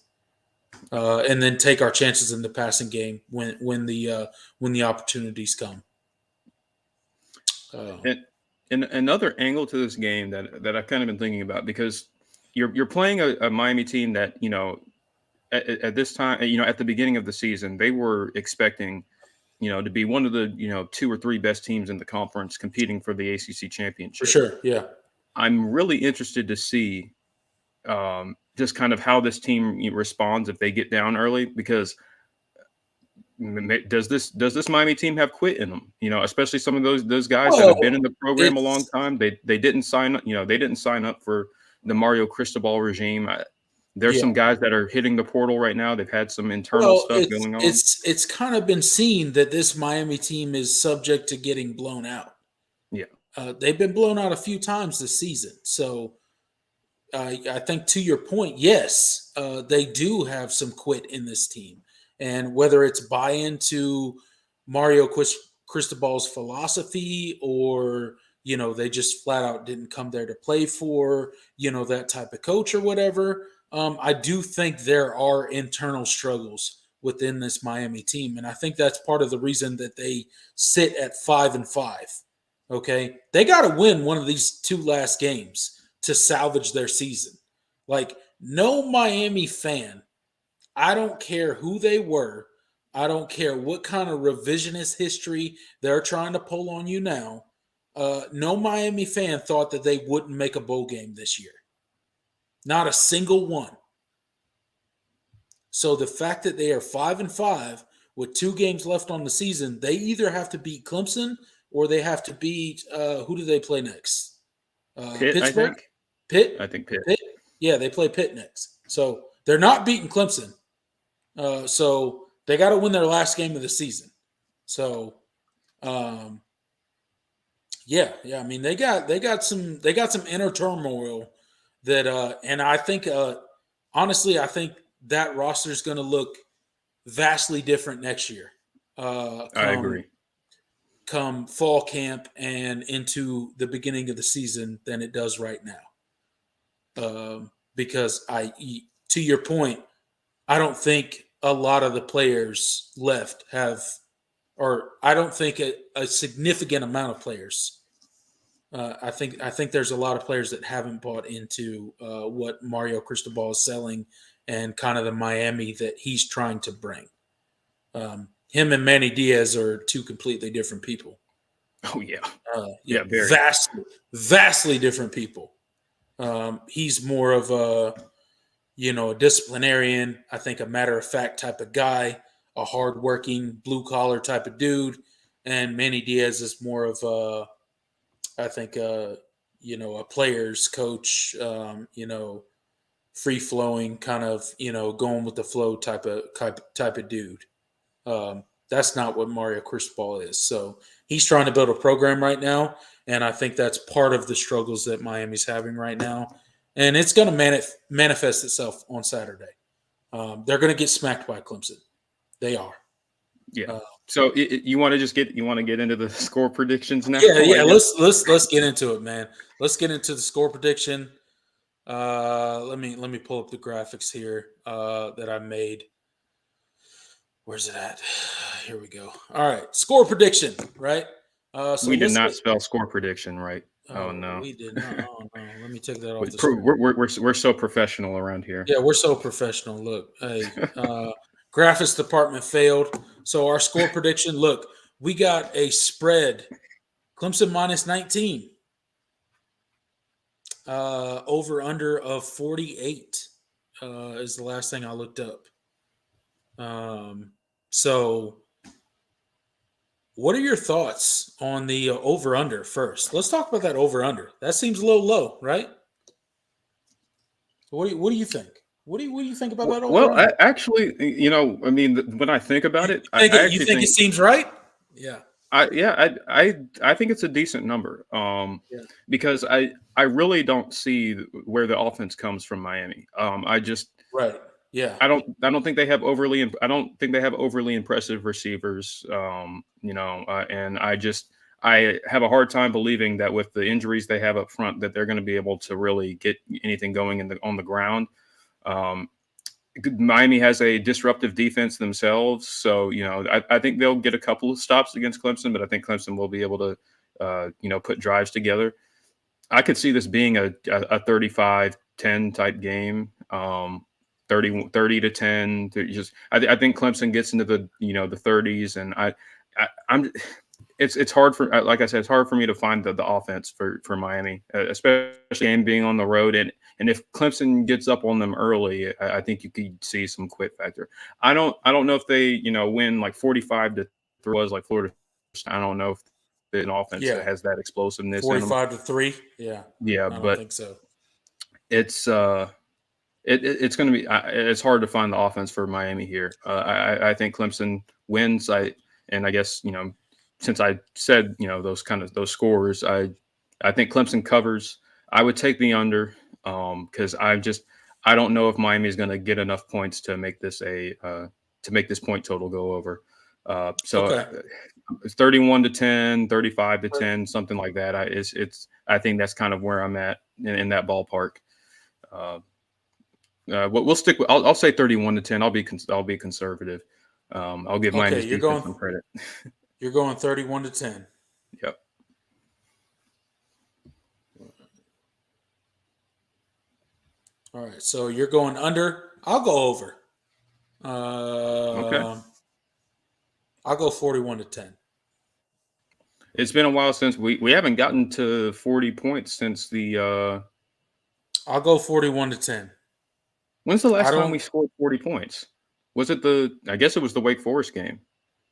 And then take our chances in the passing game when the opportunities come. Uh, And another angle to this game that I've kind of been thinking about, because you're playing a Miami team that at this time, at the beginning of the season, they were expecting to be one of the 2 or 3 best teams in the conference competing for the ACC for championship. sure, yeah. I'm really interested to see just kind of how this team responds if they get down early, because does this Miami team have quit in them? Especially some of those guys that have been Well, in the program a long it's time. They didn't sign up. They didn't sign up for the Mario Cristobal regime. There's Yeah. some guys that are hitting the portal right now. They've had some internal Well, stuff going on. it's kind of been seen that this Miami team is subject to getting blown out. Yeah. They've been blown out a few times this season. So I think to your point, yes, they do have some quit in this team. And whether it's buy into Mario Cristobal's philosophy or, they just flat out didn't come there to play for, that type of coach or whatever, I do think there are internal struggles within this Miami team. And I think that's part of the reason that they sit at 5-5. Okay. They got to win one of these two last games to salvage their season. Like, no Miami fan, I don't care who they were, I don't care what kind of revisionist history they're trying to pull on you now. No Miami fan thought that they wouldn't make a bowl game this year. Not a single one. So the fact that they are 5-5 with 2 games left on the season, they either have to beat Clemson or they have to beat who do they play next? Pitt, Pittsburgh? I think. Pitt? I think Pitt. Pitt? Yeah, they play Pitt next. So they're not beating Clemson. So they got to win their last game of the season. So, yeah. I mean, they got some inner turmoil that, and I think, honestly, I think that roster is going to look vastly different next year. I agree. Come fall camp and into the beginning of the season than it does right now. Because to your point, I don't think a lot of the players left have, or I don't think a significant amount of players. I think there's a lot of players that haven't bought into what Mario Cristobal is selling and kind of the Miami that he's trying to bring. Him and Manny Diaz are 2 completely different people. Oh yeah, very vastly different people. He's more of a disciplinarian, I think a matter of fact type of guy, a hardworking blue collar type of dude, and Manny Diaz is more of I think a player's coach, free flowing kind of going with the flow type of dude. That's not what Mario Cristobal is. So he's trying to build a program right now, and I think that's part of the struggles that Miami's having right now. And it's going to manifest itself on Saturday. They're going to get smacked by Clemson. They are. Yeah. So you want to get into the score predictions now? Yeah. Let's get into it, man. Let's get into the score prediction. Let me pull up the graphics here that I made. Where's it at? Here we go. All right, score prediction. Right. So we did not spell score prediction right. Oh no, we did not. Oh no, let me take that off. We're so professional around here. Yeah, we're so professional. Look, hey, graphics department failed. So our score prediction. Look, we got a spread. Clemson minus 19. Over under of 48 is the last thing I looked up. So what are your thoughts on the over under first? Let's talk about that over under. That seems a little low, right? What do you think? What do you think about that over? Well, actually, I mean, when I think about it, you think it seems right? Yeah. I think it's a decent number. Because I really don't see where the offense comes from Miami. Right. Yeah. I don't think they have overly impressive receivers. And I have a hard time believing that with the injuries they have up front that they're going to be able to really get anything going on the ground. Miami has a disruptive defense themselves, so I think they'll get a couple of stops against Clemson, but I think Clemson will be able to put drives together. I could see this being a 35-10 type game. 30-10. I think Clemson gets into the the 30s, and it's hard for, like I said, it's hard for me to find the offense for Miami, especially game being on the road. And if Clemson gets up on them early, I think you could see some quit factor. I don't know if they win like 45-3 was like Florida. I don't know if an offense that has that explosiveness. 45-3. Yeah. Yeah, I don't but think so. it's it's going to be it's hard to find the offense for Miami here. I think Clemson wins. And I guess since I said those scores, I think Clemson covers. I would take the under because I don't know if Miami is going to get enough points to make this to make this point total go over. So Okay. it's 31-10, 35-10, something like that. I think that's kind of where I'm at in that ballpark. We'll stick with. I'll say 31-10. I'll be conservative. I'll give Okay, Miami's defense some credit. You're going 31-10. Yep. All right, so you're going under. I'll go over. Okay. I'll go 41-10. It's been a while since we haven't gotten to 40 points since the. I'll go 41-10. When's the last I time we don't. scored 40 points? Was it I guess it was the Wake Forest game.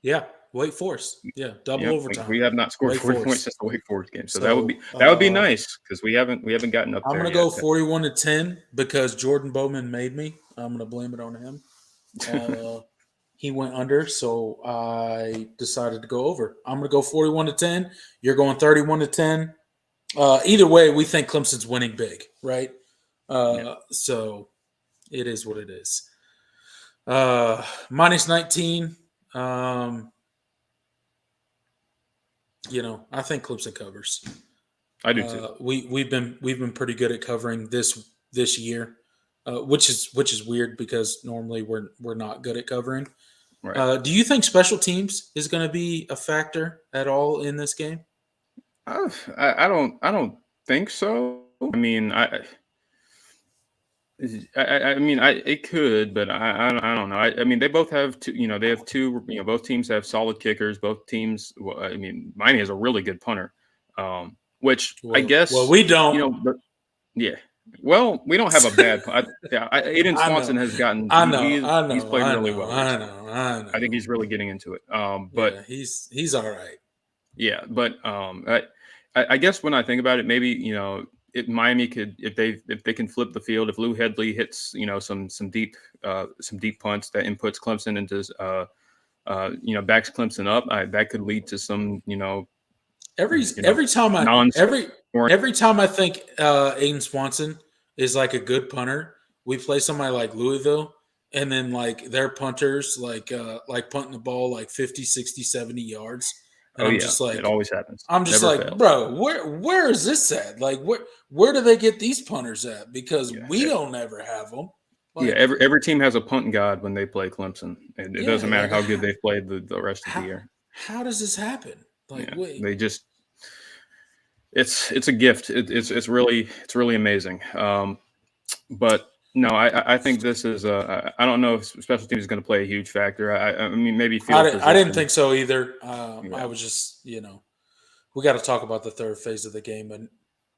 Yeah, Wake Forest. Yeah, double Yep. overtime. We have not scored Wake 40 Forest. points since the Wake Forest game, so So that would be nice because we haven't gotten up I'm there gonna yet. go 41-10 because Jordan Bowman made me. I'm gonna blame it on him. He went under, so I decided to go over. I'm gonna go 41-10. You're going 31-10. Either way, we think Clemson's winning big, right? So it is what it is. Minus 19. I think Clemson covers. I do too. We've been pretty good at covering this year, which is weird because normally we're not good at covering. Right. Do you think special teams is going to be a factor at all in this game? I don't think so. I mean, it could, but I don't know. I mean, they both have two. They have two. Both teams have solid kickers. Both teams. Well, I mean, Miami has a really good punter, which I guess we don't. Yeah. Well, we don't have a bad. Aiden Swanson has gotten. He's played really well. I know. I think he's really getting into it. But he's all right. Yeah, but I guess when I think about it, maybe Miami could if they can flip the field. If Lou Headley hits some deep punts that inputs Clemson into backs Clemson up, that could lead to some every time I think Aiden Swanson is like a good punter, we play somebody like Louisville, and then like their punters like punting the ball like 50, 60, 70 yards. And just like, it always happens. I'm just Never like, fails. Bro, where is this at? Like, where do they get these punters at? Because we don't ever have them. Like, every team has a punt god when they play Clemson. It doesn't matter how good they've played the rest of the year. How does this happen? Like, they just it's a gift. It's really amazing. But no, I think this is I don't know if special teams is going to play a huge factor. I mean, maybe field position. I didn't think so either. I was just we got to talk about the third phase of the game and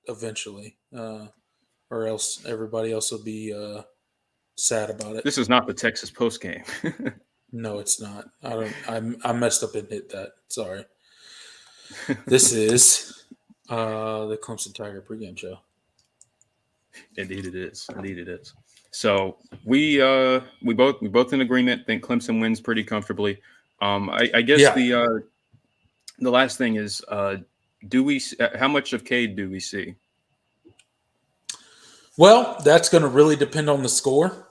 eventually, or else everybody else will be sad about it. This is not the Texas post game. No, it's not. I messed up and hit that. Sorry. This is the Clemson Tiger pregame show. Indeed it is. So we both in agreement think Clemson wins pretty comfortably. I guess the last thing is how much of Cade do we see? Well, that's going to really depend on the score.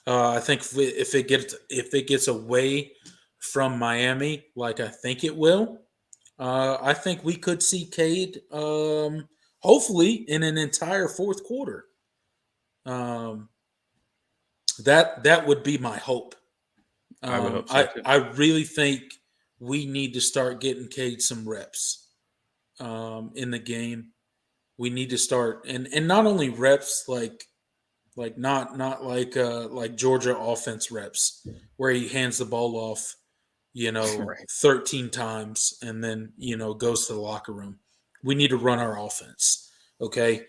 I think if it gets away from Miami, like I think it will, I think we could see Cade hopefully in an entire fourth quarter. That would be my hope. I would hope so too. I really think we need to start getting Cade some reps in the game. We need to start and not only reps like not like Georgia offense reps where he hands the ball off, right. 13 times and then goes to the locker room. We need to run our offense, okay?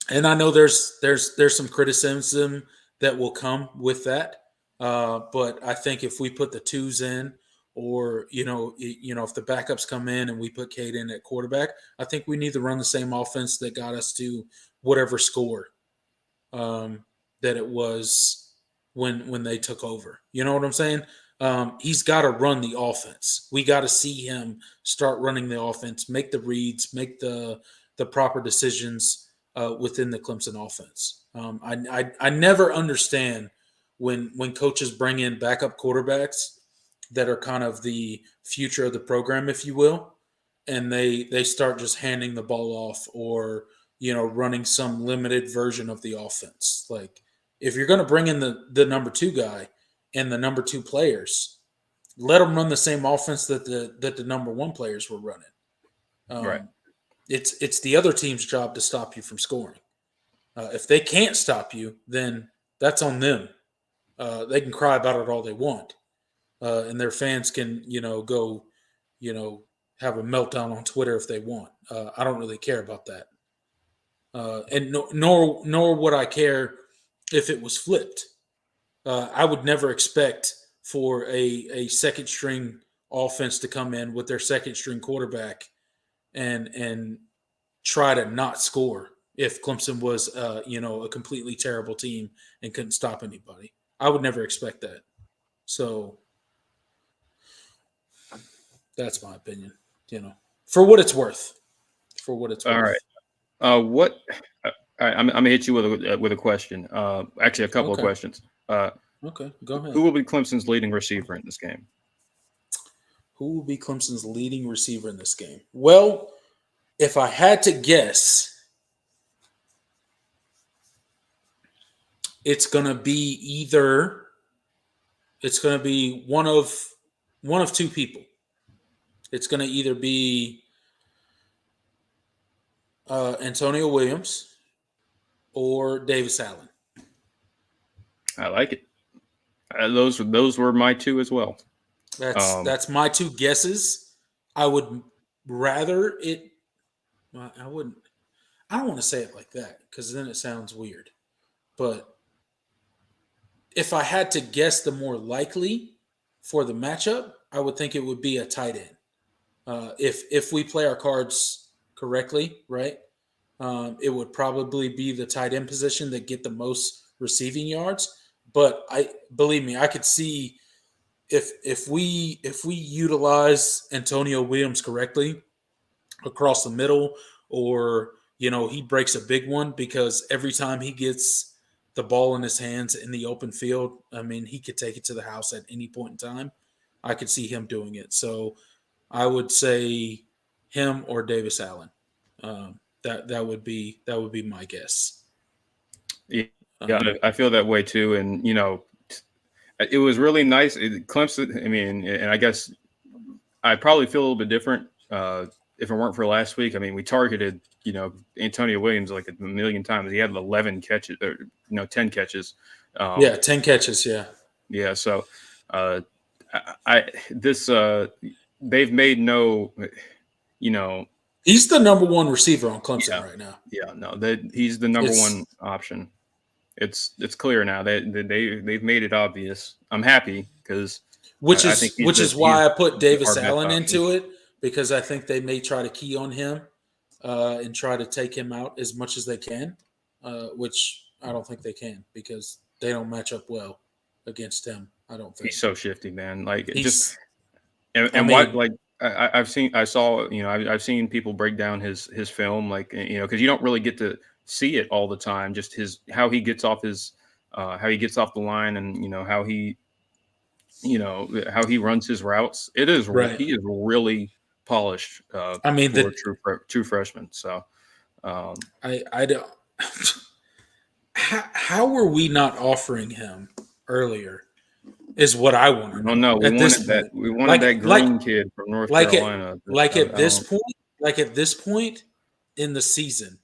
And I know there's some criticism that will come with that, but I think if we put the twos in or if the backups come in and we put Cade in at quarterback, I think we need to run the same offense that got us to whatever score that it was when they took over. You know what I'm saying? He's got to run the offense. We got to see him start running the offense, make the reads, make the proper decisions within the Clemson offense. I never understand when coaches bring in backup quarterbacks that are kind of the future of the program, if you will, and they start just handing the ball off or running some limited version of the offense. Like if you're going to bring in the number two guy and the number two players, let them run the same offense that the number one players were running. Right. It's the other team's job to stop you from scoring. If they can't stop you, then that's on them. They can cry about it all they want, and their fans can go have a meltdown on Twitter if they want. I don't really care about that. And nor would I care if it was flipped. I would never expect for a second string offense to come in with their second string quarterback and try to not score if Clemson was a completely terrible team and couldn't stop anybody. I would never expect that. So that's my opinion. For what it's worth. For what it's All worth. right. What? I'm gonna hit you with a question. Actually, a couple of Okay. questions. Okay, go ahead. Who will be Clemson's leading receiver in this game? Who will be Clemson's leading receiver in this game? Well, if I had to guess, it's going to be one of two people. It's going to either be Antonio Williams or Davis Allen. I like it. Those were my two as well. That's my two guesses. I would rather it. Well, I wouldn't. I don't want to say it like that because then it sounds weird. But if I had to guess the more likely for the matchup, I would think it would be a tight end. If we play our cards correctly, right, it would probably be the tight end position that get the most receiving yards. But believe me, I could see if we utilize Antonio Williams correctly across the middle, or he breaks a big one, because every time he gets the ball in his hands in the open field, I mean, he could take it to the house at any point in time. I could see him doing it. So I would say him or Davis Allen. That would be my guess. Yeah, I feel that way too. And it was really nice. Clemson. I mean, and I guess I'd probably feel a little bit different if it weren't for last week. I mean, we targeted Antonio Williams like a million times. He had 11 catches, or 10 catches. 10 catches. Yeah. So they've made no. He's the number one receiver on Clemson right now. Yeah, no, he's the number one option. It's clear now. They've made it obvious. I'm happy because which is why I put Davis Allen into it, because I think they may try to key on him and try to take him out as much as they can, which I don't think they can because they don't match up well against him. I don't think he's so shifty, man. Like I've seen people break down his film, like because you don't really get to see it all the time. Just how he gets off the line, and how he runs his routes. It is right. He is really polished. I mean, for a true freshman. So I don't. How were we not offering him earlier? Is what I want to know. No, we wanted that green kid from North Carolina. At this point in the season,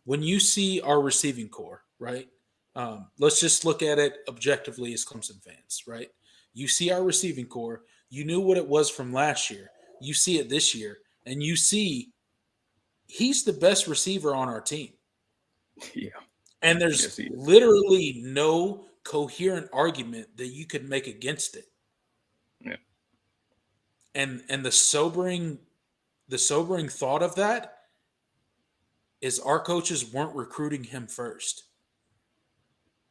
when you see our receiving core, right? Let's just look at it objectively as Clemson fans, right? You see our receiving core. You knew what it was from last year. You see it this year, and you see he's the best receiver on our team. Yeah. And there's literally no coherent argument that you could make against it. Yeah. And the sobering thought of that is our coaches weren't recruiting him first.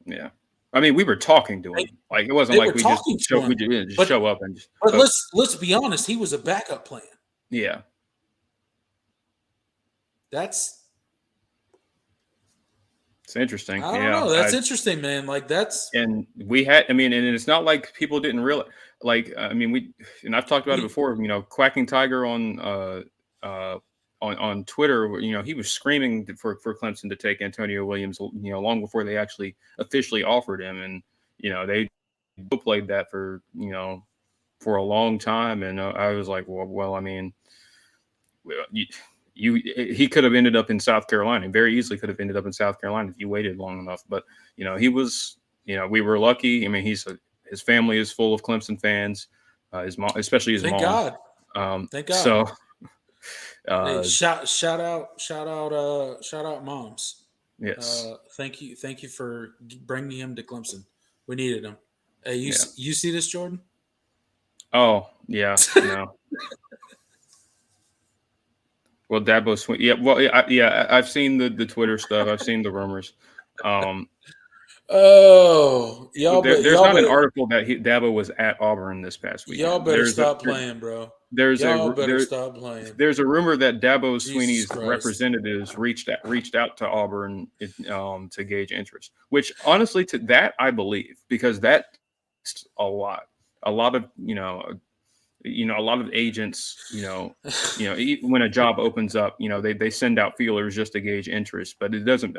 Yeah. I mean, we were talking to They, him. Like it wasn't they like were talking to we him, didn't just but show up and just. but But let's be honest, he was a backup plan. yeah, That's it's interesting. I don't Yeah, know. That's interesting, man. Like that's and we had. I mean, and it's not like people didn't realize. Like I mean, we and I've talked about it we before. You know, Quacking Tiger uh on Twitter. You know, he was screaming for Clemson to take Antonio Williams. You know, long before they actually officially offered him, and you know they played that for for a long time, and I was like, well, I mean, well, he could have ended up in South Carolina. Very easily could have ended up in South Carolina if you waited long enough. But he was. We were lucky. I mean, his family is full of Clemson fans. His mom, especially his thank mom. God. Thank God. So, Hey, shout out moms. yes, Thank you for bringing him to Clemson. We needed him. Hey, yeah. you see this, Jordan? Oh, yeah, no. Well, Dabo Sweeney. Yeah, well, yeah. I've seen the Twitter stuff. I've seen the rumors. Um, Oh, there's not an article that Dabo was at Auburn this past y'all weekend. better stop playing, bro. There's Y'all a better stop playing. there's a rumor that Dabo Jesus Sweeney's Christ. representatives reached out to Auburn to gauge interest. Which honestly, to that I believe, because that's a lot of a lot of agents, when a job opens up, they send out feelers just to gauge interest, but it doesn't.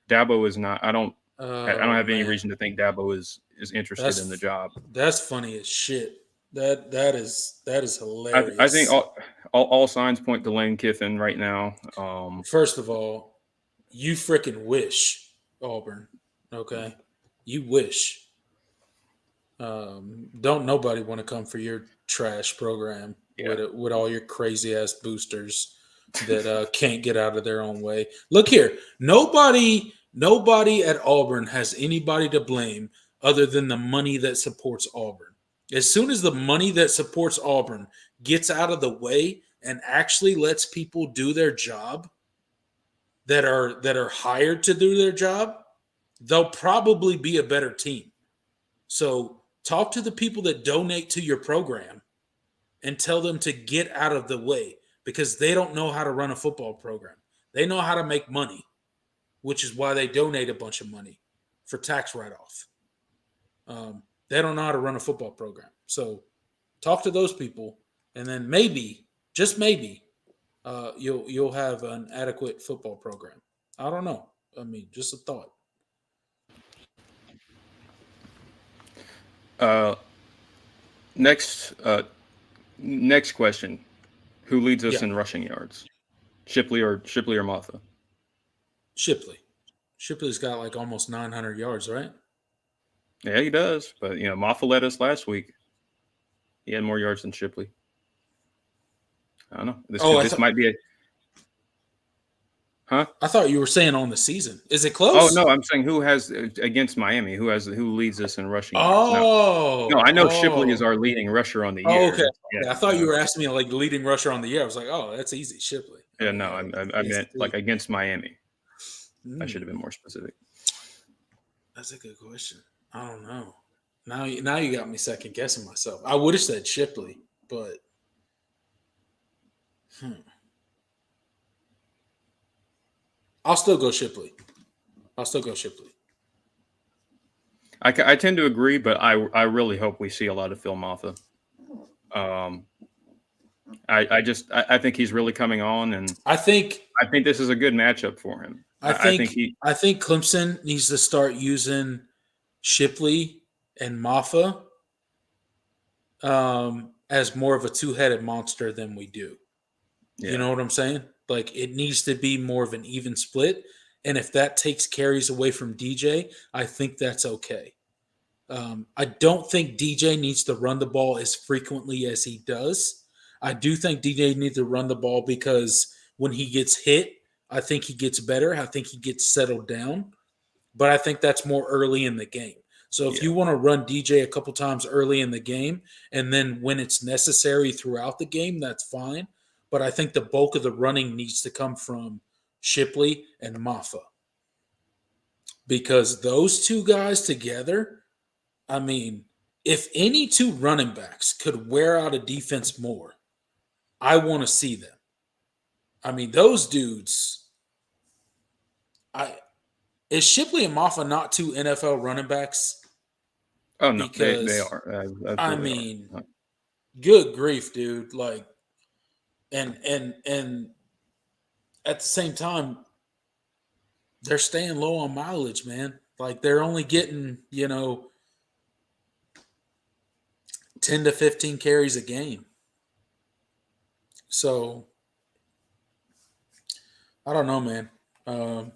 Dabo is not. I don't Oh have any man, reason to think Dabo is interested in the job. that's funny as shit. That is I think hilarious. all signs point to Lane Kiffin right now. First of all, you freaking wish, Auburn. Okay, you wish. Don't nobody want to come for your trash program Yeah, with all your crazy ass boosters that can't get out of their own way. Look here, nobody at Auburn has anybody to blame other than the money that supports Auburn. As soon as the money that supports Auburn gets out of the way and actually lets people do their job that are hired to do their job, they'll probably be a better team. So talk to the people that donate to your program and tell them to get out of the way because they don't know how to run a football program. They know how to make money, which is why they donate a bunch of money for tax write-off. They don't know how to run a football program. So talk to those people, and then maybe, just maybe, you'll have an adequate football program. I don't know. I mean, just a thought. Next next question: who leads us Yeah, in rushing yards? Shipley or Maffa? Shipley. Shipley's got like almost 900 yards, right? Yeah, he does. But Maffa led us last week. He had more yards than Shipley. I don't know. This might be a huh? I thought you were saying on the season. Is it Oh close? no, I'm saying who has against Miami? Who leads us in rushing yards? No, Oh, I know Shipley is our leading rusher on the oh, year. okay. Yeah, Okay. I thought you were asking me like the leading rusher on the year. I was like, oh, that's easy, Shipley. yeah. Oh No, yeah, I he's meant like against Miami. I should have been Hmm, more specific. that's a good question. I don't know. Now you got me second guessing myself. I would have said Shipley, but hmm. I'll still go Shipley. I'll still go Shipley. I tend to agree, but I really hope we see a lot of Phil Maffa. Um, I think he's really coming on, and I think I think this is a good matchup for him. I I think think he I think Clemson needs to start using Shipley and Maffa as more of a two-headed monster than we do. You yeah know what I'm saying? Like it needs to be more of an even split. And if that takes carries away from DJ, I think that's okay. I don't think DJ needs to run the ball as frequently as he does. I do think DJ needs to run the ball because when he gets hit, I think he gets better. I think he gets settled down. But I think that's more early in the game. So if Yeah. you want to run DJ a couple times early in the game, and then when it's necessary throughout the game, that's fine. But I think the bulk of the running needs to come from Shipley and Maffa, because those two guys together, I mean, if any two running backs could wear out a defense more, I want to see them. I mean, those dudes. I Is Shipley and Maffa not two NFL running backs? Oh no, they Because are I absolutely are. mean, good grief, dude! Like, and at the same time, they're staying low on mileage, man. Like they're only getting 10 to 15 carries a game. So I don't know, man. Um,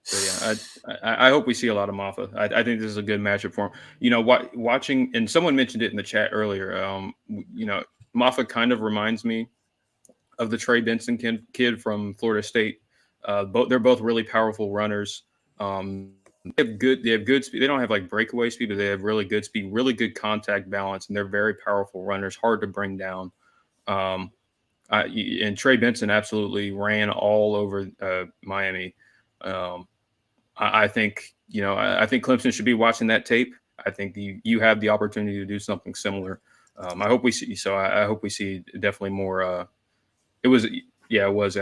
So yeah, I hope we see a lot of Maffa. I think this is a good matchup for him. Watching, and someone mentioned it in the chat earlier. Maffa kind of reminds me of the Trey Benson kid from Florida State. They're both really powerful runners. They have good speed. They don't have like breakaway speed, but they have really good speed, really good contact balance, and they're very powerful runners, hard to bring down. Um, and Trey Benson absolutely ran all over Miami. Um, I think I think Clemson should be watching that tape. I think you have the opportunity to do something similar. I hope we see. So I hope we see definitely more. It was it was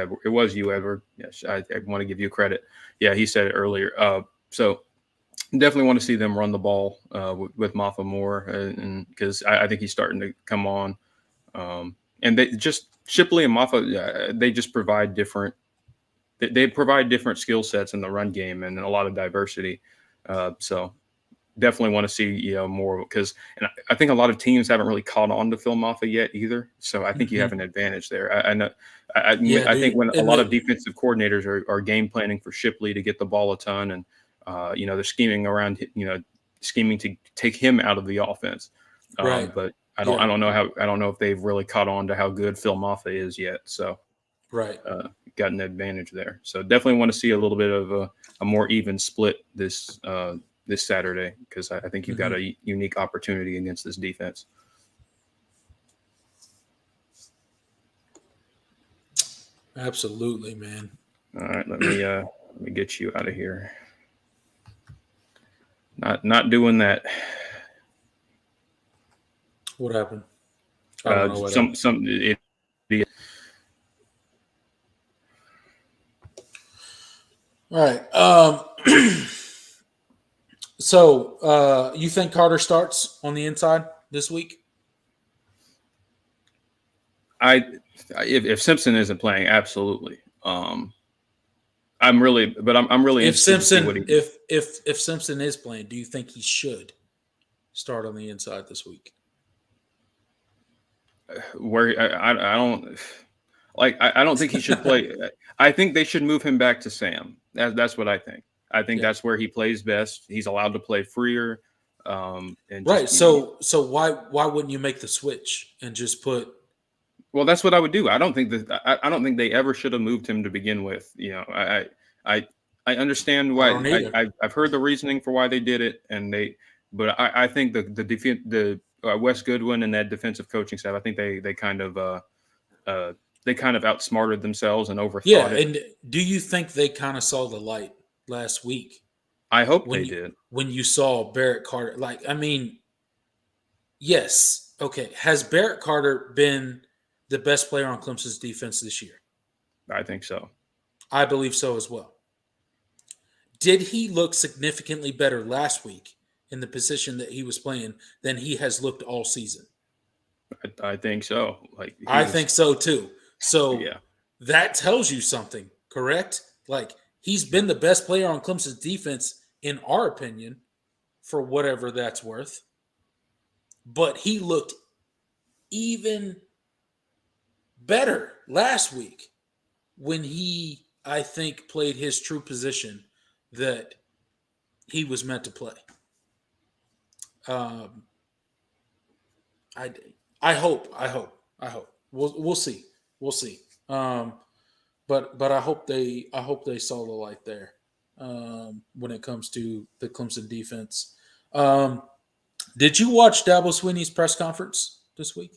you, Edward. Yes, I want to give you credit. Yeah, he said it earlier. So definitely want to see them run the ball with Maffa more, and because I think he's starting to come on. And they just Shipley and Maffa, they just provide different. They provide different skill sets in the run game and a lot of diversity. So definitely want to see more because, and I think a lot of teams haven't really caught on to Phil Maffa yet either. So I think you have an advantage there. I know. yeah, I think dude. when a lot of defensive coordinators are game planning for Shipley to get the ball a ton, and they're scheming around, scheming to take him out of the offense. Right. But Yeah. I don't know if they've really caught on to how good Phil Maffa is yet. So Right. got an advantage there. So definitely want to see a little bit of a more even split this Saturday because I think you've got a unique opportunity against this defense. Absolutely, man. All right, let me get you out of here. Not doing that. What happened? I don't know what happened. All right. So you think Carter starts on the inside this week? If Simpson isn't playing, absolutely. I'm really If interested to see what Simpson, he. if Simpson is playing, do you think he should start on the inside this week? Where I don't like. I don't think he should play. I think they should move him back to Sam. That's what I think. I think that's where he plays best. He's allowed to play freer. And right. So why wouldn't you make the switch and just put? Well, that's what I would do. I don't think they ever should have moved him to begin with. I understand why. I've heard the reasoning for why they did it, but I think the Wes Goodwin and that defensive coaching staff. I think they kind of outsmarted themselves and overthought it. And do you think they kind of saw the light last week? I hope they did. When you saw Barrett Carter, yes, okay. Has Barrett Carter been the best player on Clemson's defense this year? I think so. I believe so as well. Did he look significantly better last week in the position that he was playing than he has looked all season? I think so. I think so too. So yeah, that tells you something, correct? Like he's been the best player on Clemson's defense, in our opinion, for whatever that's worth. But he looked even better last week when he, I think, played his true position that he was meant to play. I hope. We'll see. But I hope they saw the light there. when it comes to the Clemson defense. Um, did you watch Dabo Swinney's press conference this week?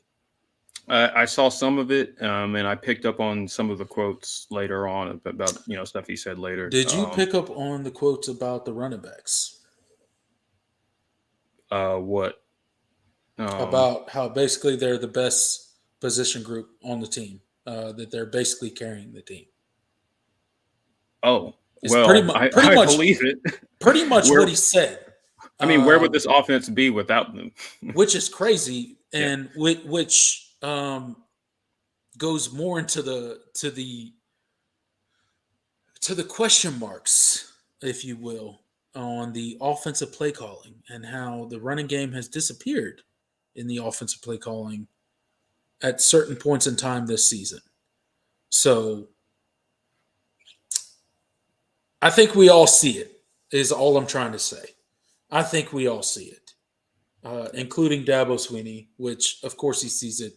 I saw some of it, and I picked up on some of the quotes later on about stuff he said later. Did you pick up on the quotes about the running backs? What? About how basically they're the best position group on the team, that they're basically carrying the team. Oh, It's pretty well, much I believe it. pretty much Where what he said. I mean, where would this offense be without them? Which is crazy, Yeah. and which goes more into the question marks, if you will, on the offensive play calling and how the running game has disappeared in the offensive play calling at certain points in time this season. So I think we all see it, is all I'm trying to say. I think we all see it, including Dabo Swinney, which of course he sees it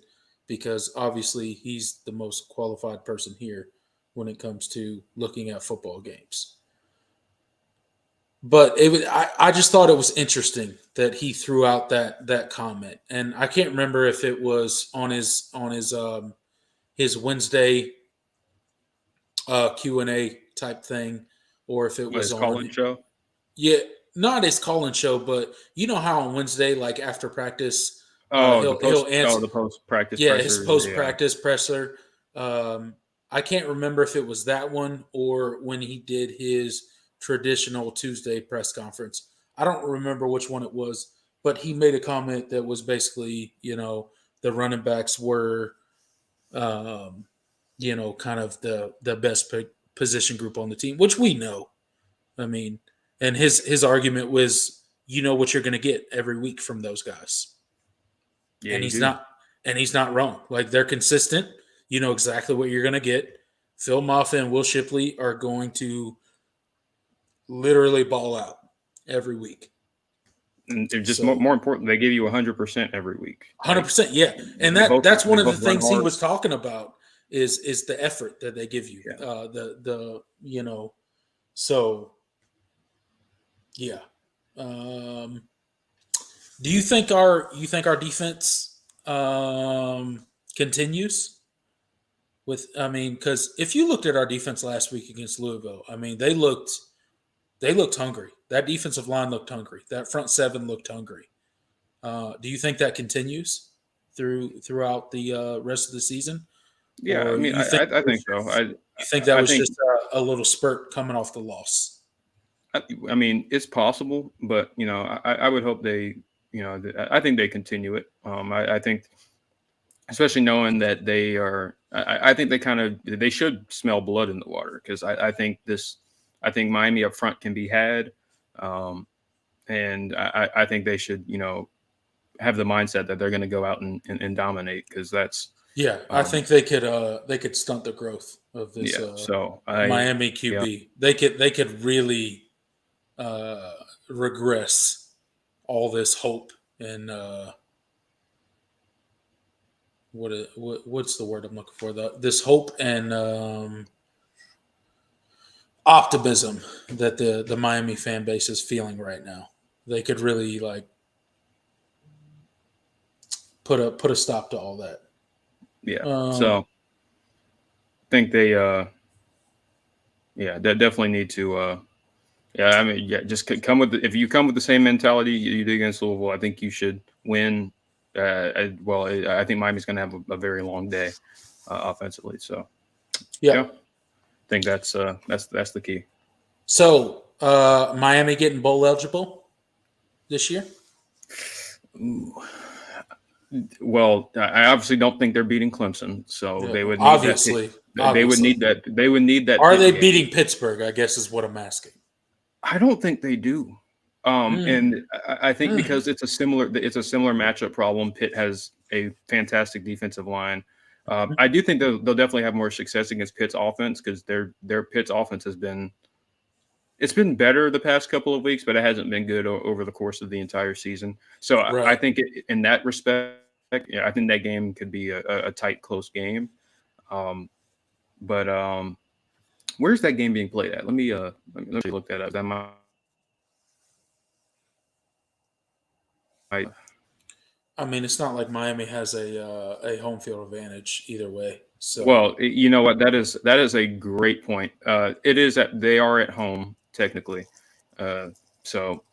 because obviously he's the most qualified person here when it comes to looking at football games. But I just thought it was interesting that he threw out that comment, and I can't remember if it was on his Wednesday Q&A type thing, or if it was His call-in on, show. yeah, not his call-in show, but you know how on Wednesday, like after practice, Oh, he'll answer, the post practice yeah, his presser. post Yeah. practice presser. I can't remember if it was that one or when he did his traditional Tuesday press conference. I don't remember which one it was, but he made a comment that was basically, the running backs were, um, kind of the best position group on the team, which we know. I mean, and his argument was, what you're going to get every week from those guys, Yeah, and you he's do. not, and he's not wrong. Like they're consistent. You know exactly what you're going to get. Phil Maffa and Will Shipley are going to literally ball out every week. And they're just So more important. They give you 100% every week. 100%, yeah, and They both that's they one of the both run things he hard. was talking about is the effort that they give you. Yeah. So yeah. Um, do you think our defense continues with? I mean, because if you looked at our defense last week against Louisville, I mean they looked hungry. That defensive line looked hungry. That front seven looked hungry. Do you think that continues throughout the rest of the season, Yeah, I or mean, you think I think so. you think that I was think just a little spurt coming off the loss? I mean it's possible, but I would hope they I think they continue it. I think especially knowing that they are I think they should smell blood in the water because I think Miami up front can be had, um, and I think they should have the mindset that they're going to go out and dominate because that's Yeah, I um, think they could stunt the growth of this yeah. So Miami yeah. QB. They could really uh, regress all this hope and what's the word I'm looking for? This hope and optimism that the Miami fan base is feeling right now. They could really like put a stop to all that. Yeah. Um, So I think they they definitely need to yeah, I mean, yeah, just come with if you come with the same mentality you did against Louisville, I think you should win. I think Miami's going to have a very long day offensively. So yeah. yeah, I think that's the key. So Miami getting bowl eligible this year? Ooh. Well, I obviously don't think they're beating Clemson, so Yeah, they would need that. obviously, They would obviously. need that. They would need that Are Pitt they game. beating Pittsburgh? I guess is what I'm asking. I don't think they do. Mm, And I think mm. because it's a similar matchup problem. Pitt has a fantastic defensive line. I do think they'll definitely have more success against Pitt's offense because their Pitt's offense it's been better the past couple of weeks, but it hasn't been good over the course of the entire season. So I Right. think in that respect, yeah, I think that game could be a tight, close game. Um, but Where's that game being played at? Let me look that up. That might I mean, it's not like Miami has a home field advantage either way. So well, you know what? That is a great point. It is that they are at home technically. Uh, so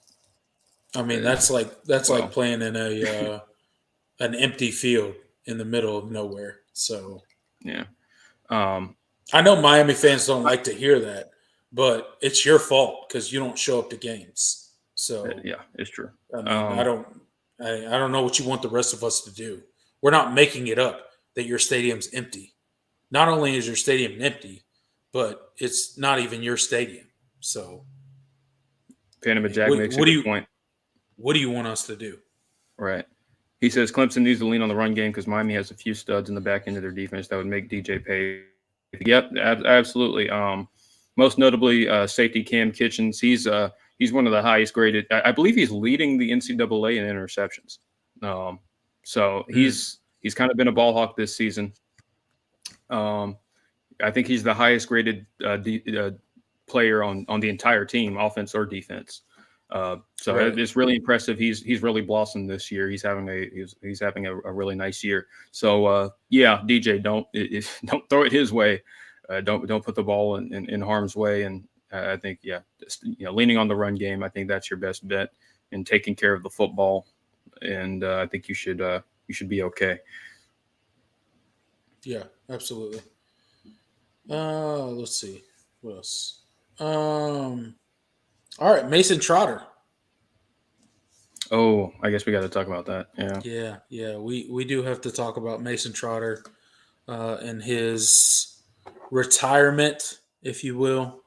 I mean, uh, that's like well, playing in a an empty field in the middle of nowhere. So yeah. Um, I know Miami fans don't like to hear that, but it's your fault because you don't show up to games. So yeah, it's true. I mean, Um, I don't know what you want the rest of us to do. We're not making it up that your stadium's empty. Not only is your stadium empty, but it's not even your stadium. So I Panama mean, Jack makes a good point. what do you want us to do? Right. He says Clemson needs to lean on the run game because Miami has a few studs in the back end of their defense that would make DJ pay. Yep, absolutely. Most notably, safety Cam Kitchens. He's one of the highest graded. I believe he's leading the NCAA in interceptions. Um, so Mm, he's kind of been a ball hawk this season. Um, I think he's the highest graded player on the entire team, offense or defense. So right. it's really impressive. He's really blossomed this year. He's having a really nice year. So yeah, DJ, don't throw it his way. Don't put the ball in harm's way. And I think just, leaning on the run game. I think that's your best bet in taking care of the football. And I think you should be okay. Yeah, absolutely. Let's see. What else? Um, all right, Mason Trotter. Oh, I guess we got to talk about that. Yeah. Yeah, we do have to talk about Mason Trotter and his retirement, if you will,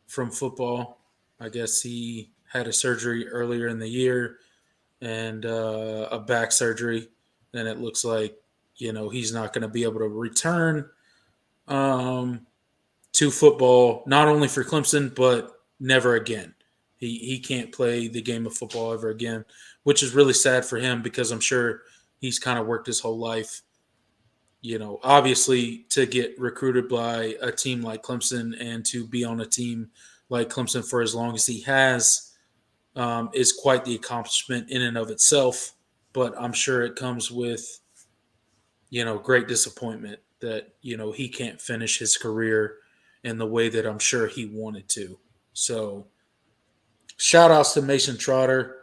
from football. I guess he had a surgery earlier in the year and a back surgery. Then it looks like he's not going to be able to return um, to football, not only for Clemson but never again. He can't play the game of football ever again, which is really sad for him because I'm sure he's kind of worked his whole life, obviously to get recruited by a team like Clemson and to be on a team like Clemson for as long as he has is quite the accomplishment in and of itself. But I'm sure it comes with, great disappointment that, he can't finish his career in the way that I'm sure he wanted to. So shout outs to Mason Trotter.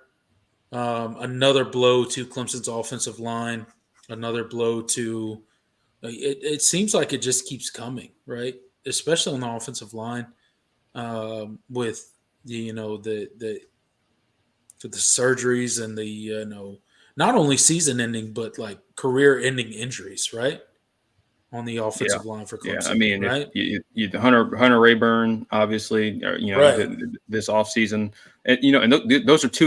Another blow to Clemson's offensive line. Another blow to it seems like it just keeps coming, right? Especially on the offensive line, with the surgeries and the not only season ending but like career ending injuries, right? On the Yeah. offensive line for Yeah, I Clemson, mean, if right? Hunter Rayburn, obviously, Right. this offseason, and those are two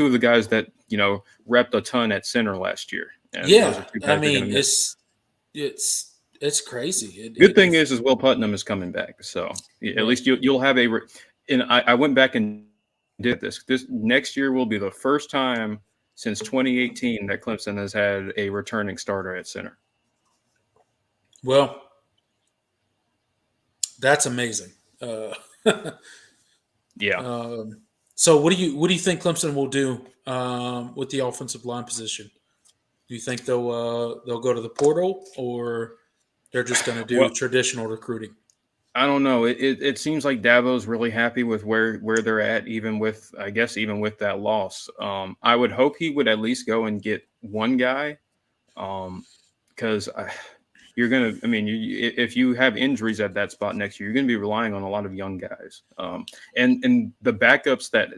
of the guys that repped a ton at center last year, and those Yeah. are two I guys they're going mean, to miss. it's crazy. Good thing is Will Putnam is coming back, so at Right. least you'll have and I went back and did this. This next year will be the first time since 2018 that Clemson has had a returning starter at center. Well, that's amazing. Uh, Yeah. um, so what do you think Clemson will do with the offensive line position? Do you think they'll go to the portal or they're just going to do Well, traditional recruiting? I don't know. It seems like Dabo's really happy with where they're at, even with I guess even with that loss. I would hope he would at least go and get one guy, because you're gonna. I mean, if you have injuries at that spot next year, you're gonna be relying on a lot of young guys. And the backups that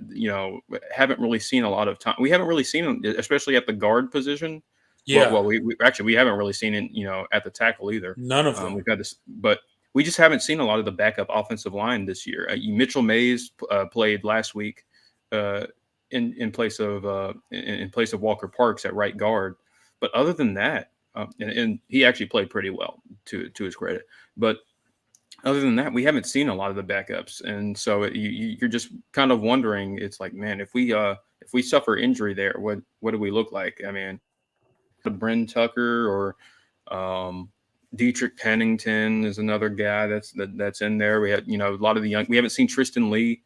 haven't really seen a lot of time. We haven't really seen them, especially at the guard position. Yeah, We actually we haven't really seen it, at the tackle either. none of them. We've got this, but we just haven't seen a lot of the backup offensive line this year. Mitchell Mays played last week uh, in place of Walker Parks at right guard, but other than that, and he actually played pretty well to his credit. But other than that, we haven't seen a lot of the backups, and so you're just kind of wondering. It's like, man, if we suffer injury there, what do we look like? I mean, Bryn Tucker or Dietrich Pennington is another guy that's in there. We had, a lot of the young. We haven't seen Tristan Lee.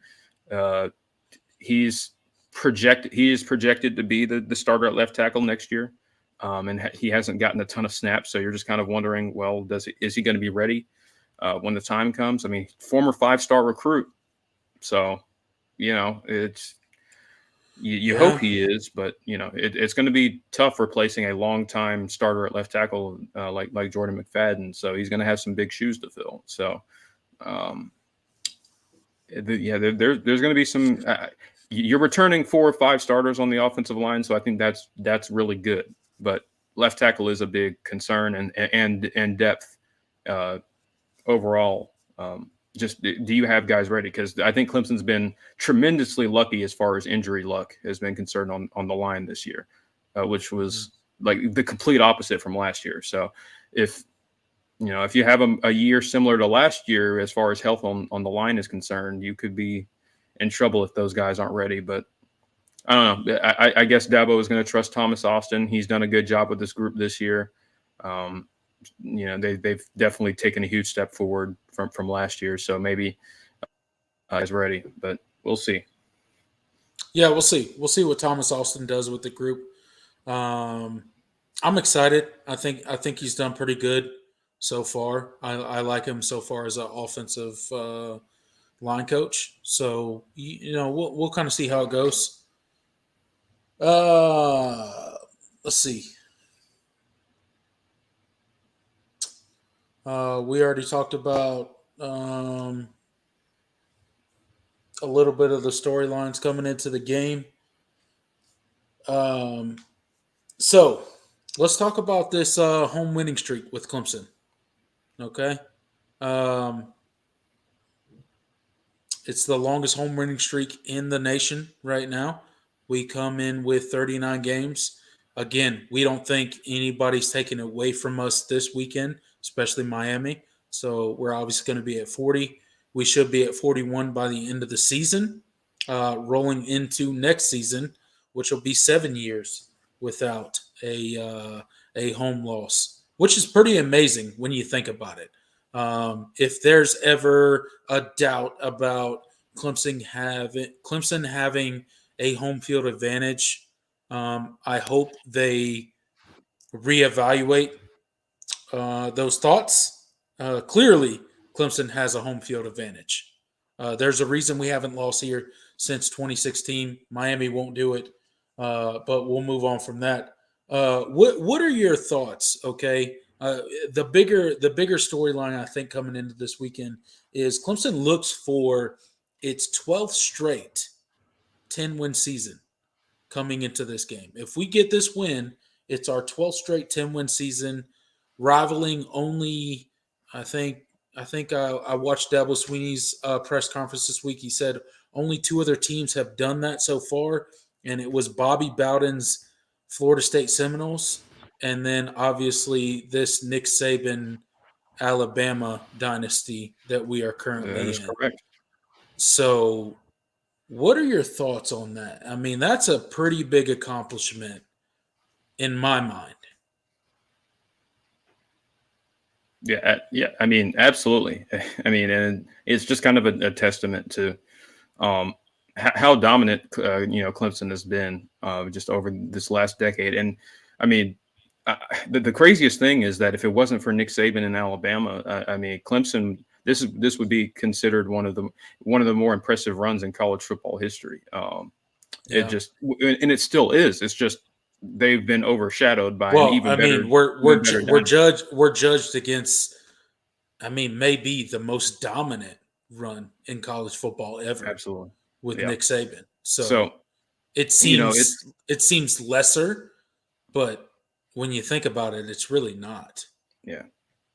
Uh, he's He is projected to be the starter at left tackle next year, and he hasn't gotten a ton of snaps. So you're just kind of wondering, well, is he going to be ready when the time comes? I mean, former 5-star recruit. So, it's you hope Yeah. he is, but it's going to be tough replacing a longtime starter at left tackle like Jordan McFadden. So he's going to have some big shoes to fill. So, um, there's going to be some. You're returning 4 or 5 starters on the offensive line, so I think that's really good. But left tackle is a big concern, and depth overall. Just do you have guys ready? Because I think Clemson's been tremendously lucky as far as injury luck has been concerned on the line this year, which was like the complete opposite from last year. So if you have a year similar to last year as far as health on the line is concerned, you could be in trouble if those guys aren't ready. But I don't know. I guess Dabo is going to trust Thomas Austin. He's done a good job with this group this year. They've definitely taken a huge step forward from last year. So maybe is ready, but we'll see. Yeah, we'll see. We'll see what Thomas Austin does with the group. Um, I'm excited. I think he's done pretty good so far. I like him so far as an offensive line coach. So we'll kind of see how it goes. Uh, let's see. We already talked about a little bit of the storylines coming into the game. Um, so let's talk about this home winning streak with Clemson. Okay. Um, it's the longest home winning streak in the nation right now. We come in with 39 games. Again, we don't think anybody's taking it away from us this weekend, especially Miami. So we're obviously going to be at 40. We should be at 41 by the end of the season, rolling into next season, which will be 7 years without a home loss, which is pretty amazing when you think about it. If there's ever a doubt about Clemson having a home field advantage, I hope they reevaluate those thoughts. Clearly, Clemson has a home field advantage. There's a reason we haven't lost here since 2016. Miami won't do it, but we'll move on from that. What are your thoughts? Okay, the bigger storyline I think coming into this weekend is Clemson looks for its 12th straight 10-win season coming into this game. If we get this win, it's our 12th straight 10-win season, rivaling only, I think, I watched Dabo Sweeney's press conference this week. He said only 2 other teams have done that so far, and it was Bobby Bowden's Florida State Seminoles, and then obviously this Nick Saban Alabama dynasty that we are That currently is in. correct. So, what are your thoughts on that? I mean, that's a pretty big accomplishment in my mind. Yeah. I mean, absolutely. I mean, and it's just kind of a testament to um, how dominant Clemson has been just over this last decade. And I mean, the craziest thing is that if it wasn't for Nick Saban in Alabama, I mean, Clemson. This would be considered one of the more impressive runs in college football history. It Yeah. just and it still is. It's just they've been overshadowed by an Well, I mean, we're even we're better ju- we're dynasty. judged against. I mean, maybe the most dominant run in college football ever Absolutely, with yeah. Nick Saban. So So it it's seems it seems lesser, but when you think about it, it's really not. yeah.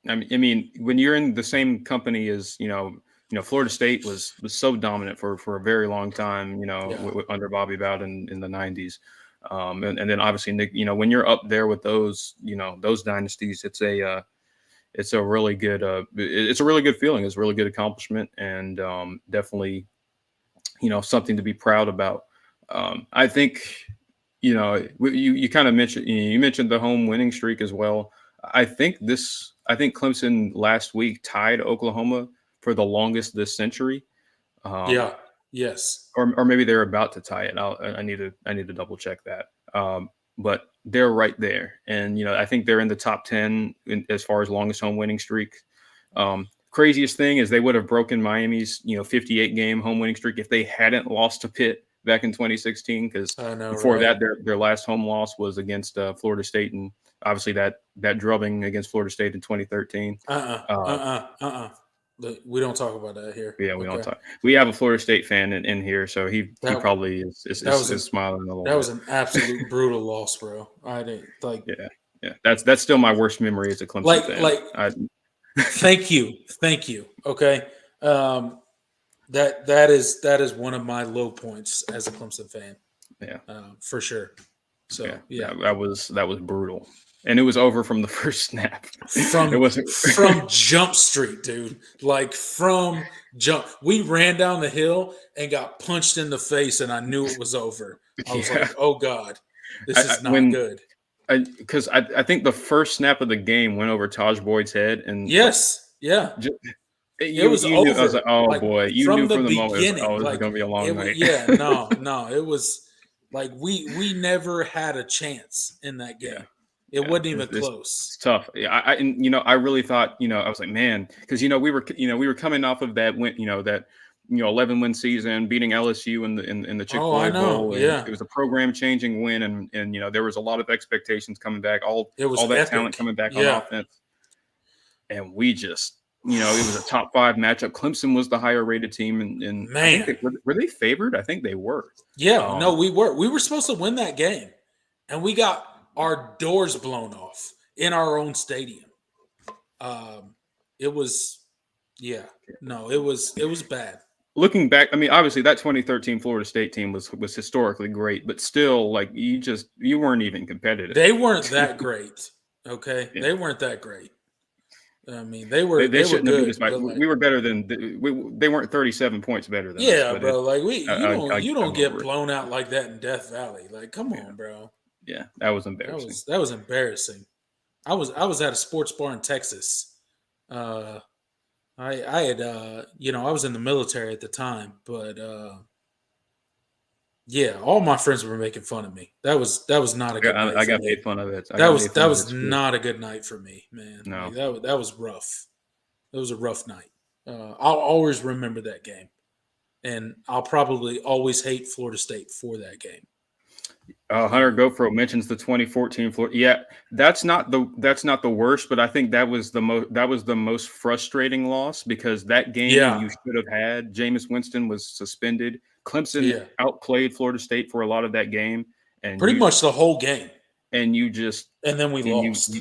I mean, when you're in the same company as Florida State was so dominant for a very long time. Yeah. Under Bobby Bowden in the '90s, and then obviously Nick. When you're up there with those dynasties, it's a really good it's a really good feeling. It's a really good accomplishment, and definitely something to be proud about. I think you kind of mentioned the home winning streak as well. I think I think Clemson last week tied Oklahoma for the longest this century. Yeah. Yes. Or maybe they're about to tie it. I need to double check that. But they're right there, and I think they're in the top 10 as far as longest home winning streak. Craziest thing is they would have broken Miami's 58 game home winning streak if they hadn't lost to Pitt back in 2016. Because before that, their last home loss was against Florida State, and obviously that drubbing against Florida State in 2013. We don't talk about that here. Yeah, we don't talk. We have a Florida State fan in here, so he probably is smiling a little. That was an absolute brutal loss, bro. I didn't like. Yeah. That's still my worst memory as a Clemson fan. Thank you. Okay, that is one of my low points as a Clemson fan. Yeah, for sure. So yeah, that was brutal. And it was over from the first snap. From Jump Street, dude. Like from jump. We ran down the hill and got punched in the face, and I knew it was over. I was like, oh, God, this is not good. Because I think the first snap of the game went over Taj Boyd's head. And yes, yeah. It was over. I was like, oh, boy. You knew from the moment, it was going to be a long night. Yeah, no. It was like we never had a chance in that game. Yeah. It wasn't even close. It's tough. Yeah, I really thought, I was like, man, because we were coming off of that win, that 11-win season, beating LSU in the Chick-fil-A Bowl. Yeah, it was a program-changing win, and there was a lot of expectations coming back. All that epic talent coming back on offense, and we just, it was a top 5 matchup. Clemson was the higher-rated team, and man, I think were they favored? I think they were. Yeah, no, we were. We were supposed to win that game, and we got our doors blown off in our own stadium. It was bad. Looking back, I mean, obviously that 2013 Florida State team was historically great, but still, like, you weren't even competitive. They weren't that great. Okay, yeah. They weren't that great. I mean, they were. They shouldn't were have beat us. Like, we were better than they weren't 37 points better than us. Yeah, bro. Like you don't get blown out like that in Death Valley. Like, come on, bro. Yeah, that was embarrassing. That was embarrassing. I was at a sports bar in Texas. I had I was in the military at the time, but all my friends were making fun of me. That was not a good night. I got made fun of it. That was not a good night for me, man. No, like, that was rough. It was a rough night. I'll always remember that game, and I'll probably always hate Florida State for that game. Hunter GoPro mentions the 2014 Florida. Yeah, that's not the worst, but I think that was the most frustrating loss because that game you should have had. Jameis Winston was suspended. Clemson outplayed Florida State for a lot of that game, and pretty much the whole game. And then we lost.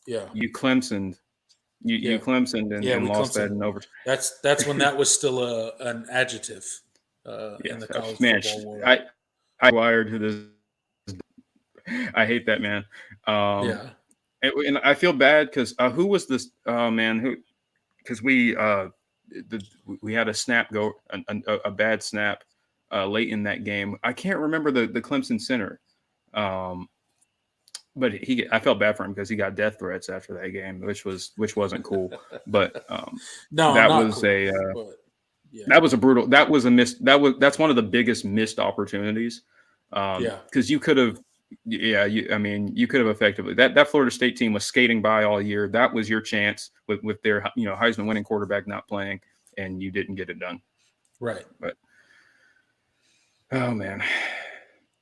You Clemsoned. You Clemsoned and lost that in overtime. That's when that was still an adjective in the college football world. I wired to this. I hate that, man. And I feel bad because who was this man? Who? Because we had a snap go a bad snap late in that game. I can't remember the Clemson center, but I felt bad for him because he got death threats after that game, which wasn't cool. But that was a brutal. That was a miss. That's one of the biggest missed opportunities. Because you could have. You could have effectively that Florida State team was skating by all year. That was your chance with their Heisman winning quarterback not playing, and you didn't get it done. Right. But oh man,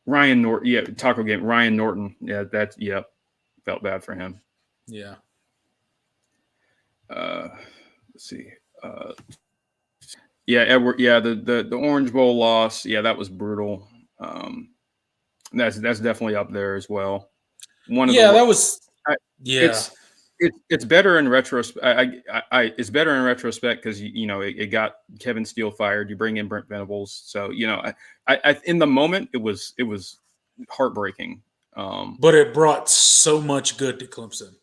Ryan Norton. Taco game. Ryan Norton. Felt bad for him. Yeah. Let's see. Edward. Yeah, the Orange Bowl loss. Yeah, that was brutal. That's definitely up there as well. It's better in retrospect. It's better in retrospect because it got Kevin Steele fired. You bring in Brent Venables, so I in the moment it was heartbreaking. But it brought so much good to Clemson.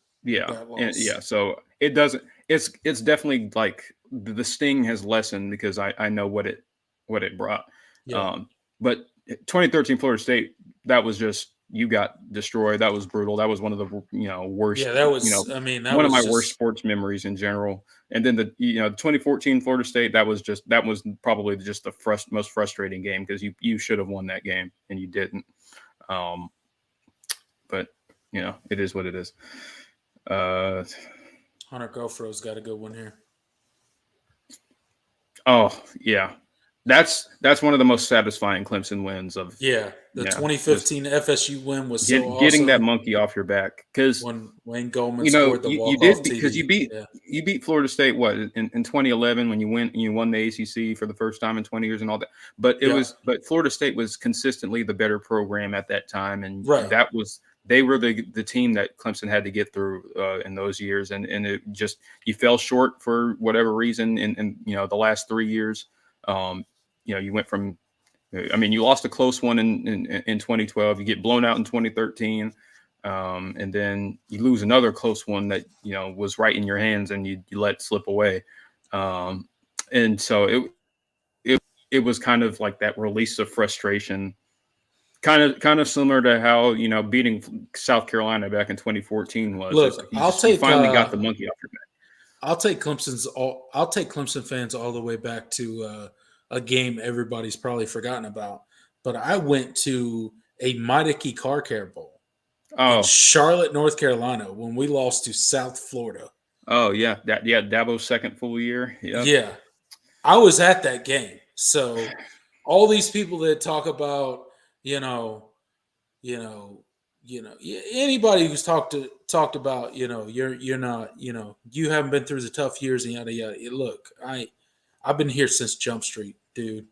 So it doesn't. It's definitely like the sting has lessened because I know what it brought. Yeah. But 2013 Florida State, that was just you got destroyed. That was brutal. That was one of the worst. Yeah, that was. I mean, that one of was my worst just sports memories in general. And then the 2014 Florida State, that was probably just the most frustrating game because you should have won that game and you didn't. But it is what it is. Hunter Gofro's got a good one here. Oh yeah, that's one of the most satisfying Clemson wins of. Yeah, the 2015 FSU win was so awesome. Getting that monkey off your back because when Wayne Goldman scored the walk-off did because you beat Florida State in 2011 when you won the ACC for the first time in 20 years and all that. But but Florida State was consistently the better program at that time, and they were the team that Clemson had to get through in those years, and it just you fell short for whatever reason in the last 3 years. You went from, I mean, you lost a close one in 2012. You get blown out in 2013, and then you lose another close one that was right in your hands, and you let slip away. And so it was kind of like that release of frustration. Kind of similar to how beating South Carolina back in 2014 was. Look, you finally got the monkey off your back. I'll take Clemson fans all the way back to a game everybody's probably forgotten about. But I went to a Mighty Car Care Bowl in Charlotte, North Carolina, when we lost to South Florida. Oh yeah, Dabo's second full year. Yep. Yeah, I was at that game. So all these people that talk about anybody who's talked about you're not you haven't been through the tough years and yada yada. Look, I've been here since Jump Street, dude.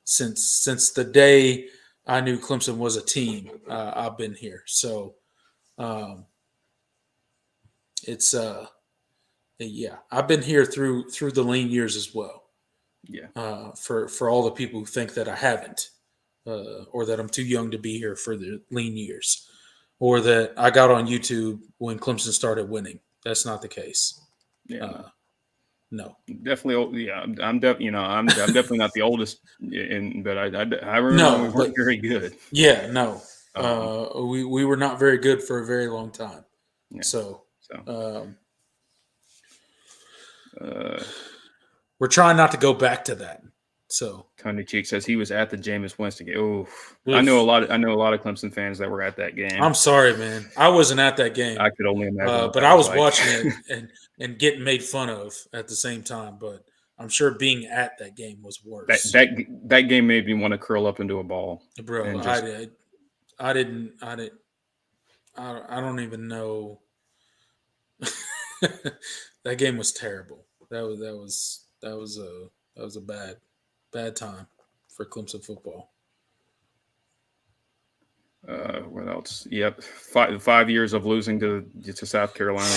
Since the day I knew Clemson was a team, I've been here. So it's I've been here through the lean years as well. Yeah. For all the people who think that I haven't. Or that I'm too young to be here for the lean years, or that I got on YouTube when Clemson started winning. That's not the case. Yeah, no, definitely. Yeah, I'm definitely not the oldest, but I remember we weren't very good. Yeah, no, we were not very good for a very long time. Yeah, so. We're trying not to go back to that. So Tony Cheek says he was at the Jameis Winston game. Oh, I know a lot of Clemson fans that were at that game. I'm sorry, man. I wasn't at that game. I could only imagine. But I was watching it and getting made fun of at the same time. But I'm sure being at that game was worse. That game made me want to curl up into a ball, bro. I don't even know. That game was terrible. That was a bad time for Clemson football. What else? Yep, 5 years of losing to South Carolina.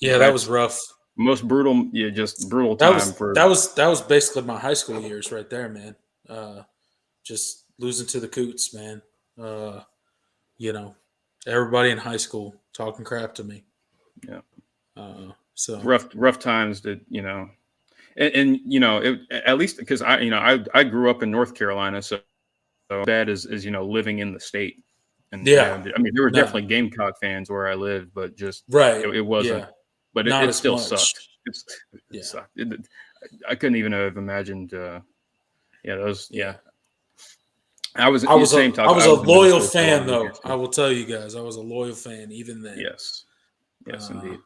Yeah, that was rough. Most brutal. Yeah, just brutal time. That was basically my high school years right there, man. Just losing to the Coots, man. Everybody in high school talking crap to me. Yeah. So rough times that And at least because I grew up in North Carolina, so that is living in the state. And I mean, there were definitely Gamecock fans where I lived, but just it wasn't. Yeah. But it still sucked. It sucked. I couldn't even have imagined. Those. Yeah. I was a loyal fan, though. I will tell you guys, I was a loyal fan even then. Yes, indeed.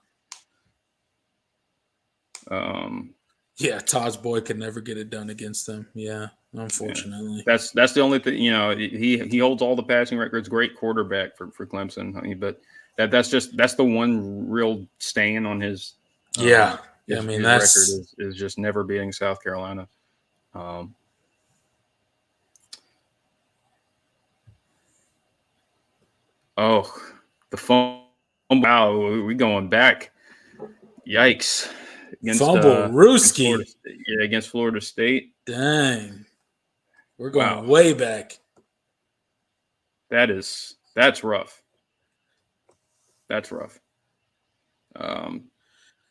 Yeah, Todd's boy could never get it done against them. Yeah, unfortunately. Yeah. That's the only thing. He holds all the passing records. Great quarterback for Clemson. I mean, but that's the one real stain on his. His record is just never beating South Carolina. The phone. Wow, we going back. Yikes. Against Florida State. Dang. We're going way back. That's rough. That's rough.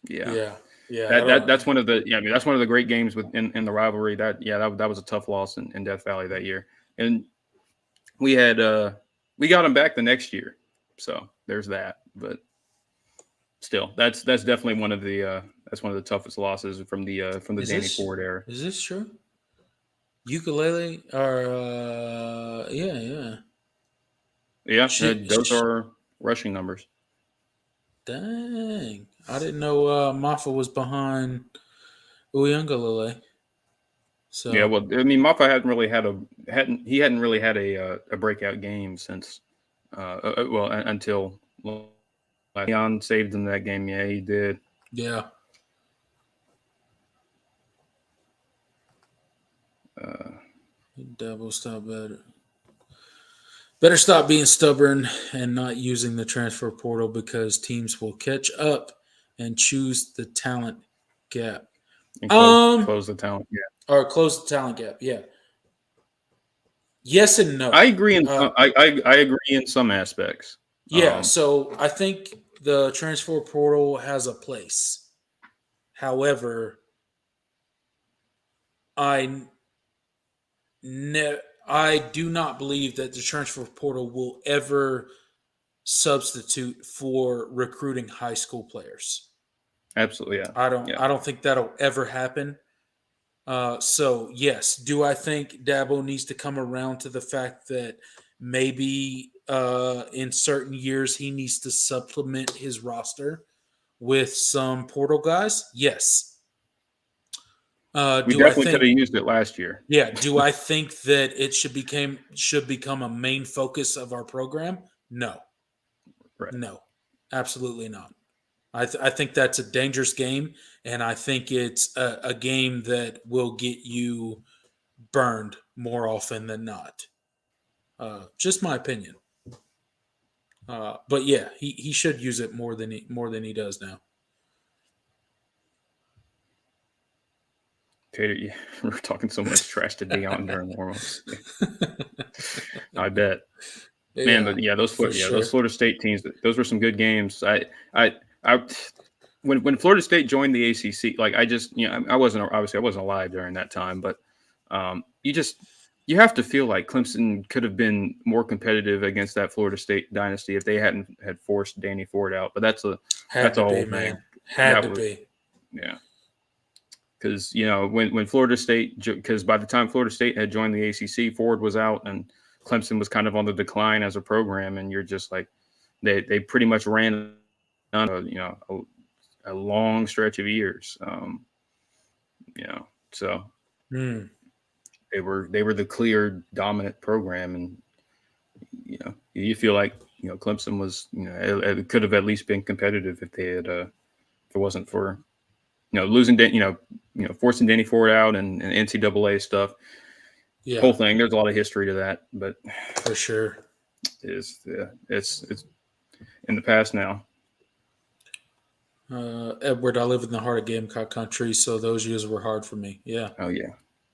Yeah. That's one of the great games in the rivalry. That was a tough loss in Death Valley that year. And we had we got him back the next year, so there's that. But still, that's definitely one of the toughest losses from the Is Danny this Ford era. is this true? Ukulele or yeah. Yeah, Shit, those are rushing numbers. dang. I didn't know Maffa was behind Uyunglele. Yeah, So well, I mean, Maffa hadn't really had a breakout game since until Leon saved him that game. Yeah, he did. yeah. Uh, Double stop better. Better stop being stubborn and not using the transfer portal because teams will catch up and choose the talent gap. and Um, close the talent. Yeah, or close the talent gap. Yeah. Yes and I no. agree in Uh, I agree in some aspects. yeah. So I think the transfer portal has a place. However, I I do not believe that the transfer portal will ever substitute for recruiting high school players. Absolutely, yeah, yeah. I don't think that'll ever happen. So yes, do I think Dabo needs to come around to the fact that maybe in certain years he needs to supplement his roster with some portal guys? Yes. We Do I definitely could think have used it last year. Yeah, do I think that it should become a main focus of our program? No. Right. No. Absolutely not. I think that's a dangerous game, and I think it's a game that will get you burned more often than not. Just my opinion. But yeah, he should use it more than he does now. Tater, yeah, we were talking so much trash to Dion during warmups. I bet. Man, Yeah, but yeah, for those sure. Florida State teams, those were some good games. I when Florida State joined the ACC, like I just, I wasn't alive during that time, but you have to feel like Clemson could have been more competitive against that Florida State dynasty if they hadn't had forced Danny Ford out. But Had that's a to be, whole thing. man. Had That to was be. yeah. Because when Florida State, because by the time Florida State had joined the ACC, Ford was out and Clemson was kind of on the decline as a program, and you're just like they pretty much ran on a long stretch of years. So Mm, they were the clear dominant program, and you feel like Clemson was it could have at least been competitive if they had if it wasn't for losing forcing Danny Ford out and NCAA stuff. yeah, Whole thing. There's a lot of history to that, but for sure. it's in the past now. Edward, I live in the heart of Gamecock country, so those years were hard for me. Yeah, Oh yeah,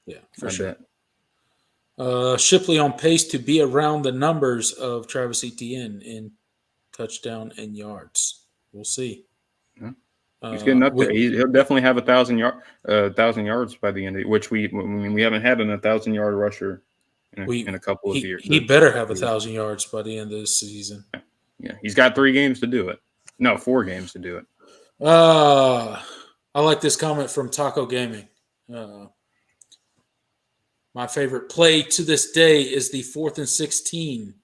yeah, for I sure. bet. Shipley on pace to be around the numbers of Travis Etienne in touchdown and yards. We'll see. Yeah. He's getting up there. He'll definitely have 1,000 yards by the end of which we haven't had an 1,000-yard rusher in a couple of years. He better have 1,000 yards by the end of this season. Yeah, he's got 3 games to do it. No, 4 games to do it. I like this comment from Taco Gaming. My favorite play to this day is the 4th and 16.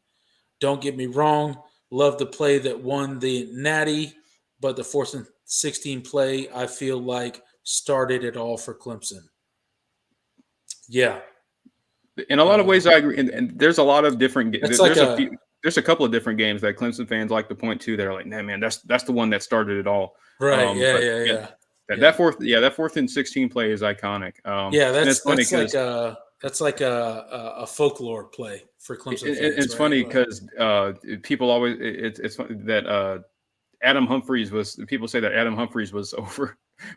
Don't get me wrong, love the play that won the Natty, but the 4th and 16 play I feel like started it all for Clemson. Yeah, In a lot of ways, I agree. And there's a lot of different. There's a couple of different games that Clemson fans like to point to that are like, nah, man, that's the one that started it all. right. That 4th and 16 play is iconic. Yeah, and it's funny because that's like a folklore play for Clemson fans. it's funny because people always it's funny that Adam Humphries people say that Adam Humphries was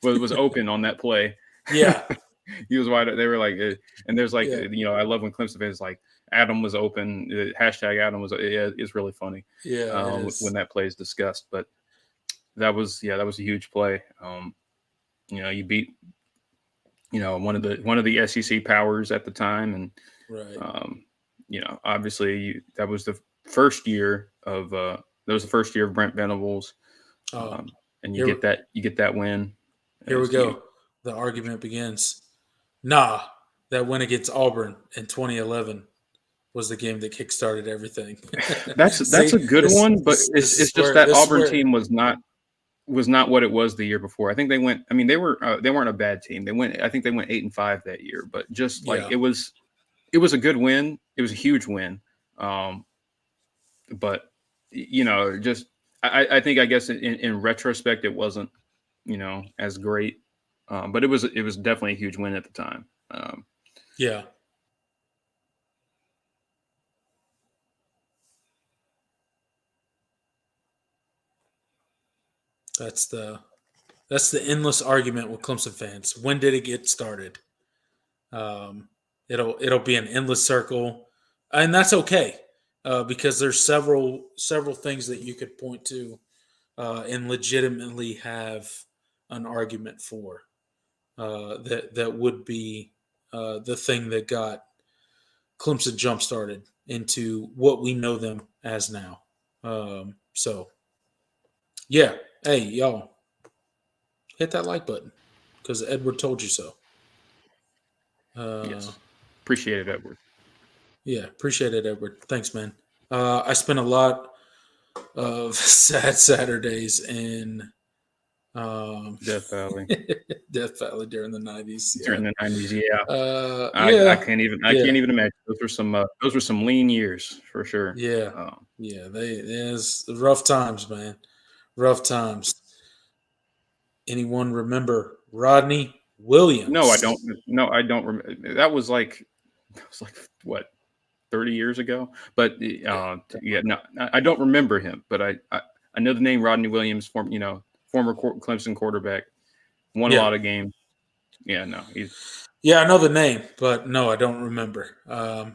was open on that play. Yeah. He was wide. They were like, and there's like, I love when Clemson fans like Adam was open. Hashtag Adam was. Yeah, it's really funny. Yeah, when that play is discussed, but that was a huge play. You beat one of the SEC powers at the time, and right. obviously that was first year of that was the first year of Brent Venables, Oh, and here, you get that win. here we It's huge. go. The argument begins. Nah, that win against Auburn in 2011 was the game that kickstarted everything. That's See, a good this one, but this this it's is just where that this is Auburn where team was not what it was the year before. I think they went. I mean, they weren't a bad team. They went. I think they went 8-5 that year. But just like yeah. it was a good win. It was a huge win. Um, but just I think I guess in retrospect it wasn't as great. But it was definitely a huge win at the time. Yeah. That's the endless argument with Clemson fans. When did it get started? Um, it'll be an endless circle, and that's okay because there's several things that you could point to and legitimately have an argument for that would be the thing that got Clemson jump started into what we know them as now. So yeah, hey y'all, hit that like button because Edward told you so. Yes, appreciate it, Edward. Yeah, appreciate it, Edward. Thanks, man. I spent a lot of sad Saturdays in Death Valley Death Valley during the '90s. Yeah, during the '90s. Yeah, I yeah, I yeah, can't even imagine. Those were some lean years for sure. yeah, yeah. There's rough times, man. Rough times. Anyone remember Rodney No, I Williams? don't. No, I don't remember. That was like what 30 years ago. But yeah, no, I don't remember him. But I know the name Rodney Williams, former Clemson quarterback, won a Yeah, lot of games. Yeah, no, he's yeah. I know the name, but no, I don't remember. yeah,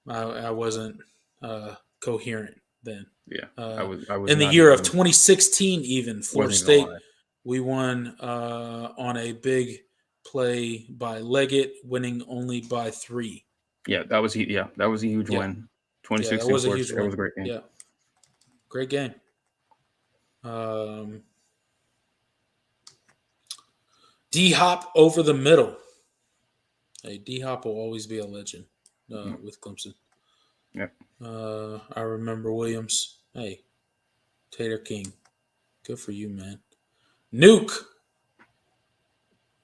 I wasn't coherent then. yeah. Uh, I was in the not year of even 2016, even Florida wasn't even State, alive. we won on a big play by Leggett, winning only by 3. Yeah, that was a huge Yeah, win. yeah, that 2016 was a Florida huge State. That win. was a great game. Yeah, great game. Um, D Hop over the middle. Hey, D Hop will always be a legend with Clemson. Yep. I remember Williams. Hey, Tater King. Good for you, man. Nuke.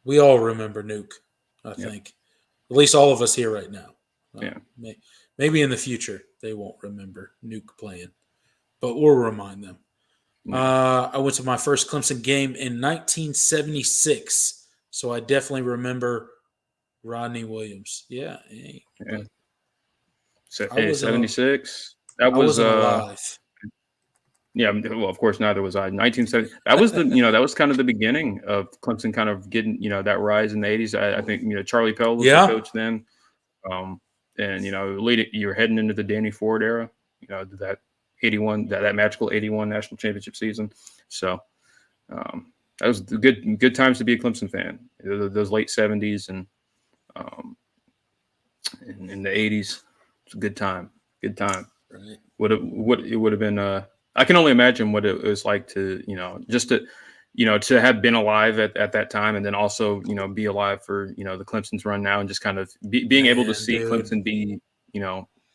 We all remember Nuke, I Yep. think. At least all of us here right now. Yeah. Maybe in the future they won't remember Nuke playing, but we'll remind them. Yeah. I went to my first Clemson game in 1976, so I definitely remember Rodney Williams. Yeah, hey, Yeah. but So, I hey, wasn't 76. That I was wasn't alive. yeah, well, of course, neither was I. 1970. That was that was kind of the beginning of Clemson kind of getting, that rise in the 80s. I think, Charlie Pell was the Yeah, coach then. And, you're heading into the Danny Ford era, that 81, that magical 81 national championship season. So that was good times to be a Clemson fan. Those late 70s and um, in the 80s. It's a good time. Good time. right. It would have been I can only imagine what it was like to just to have been alive at that time, and then also be alive for the Clemson's run now, and just kind of being able to Man, see dude. Clemson be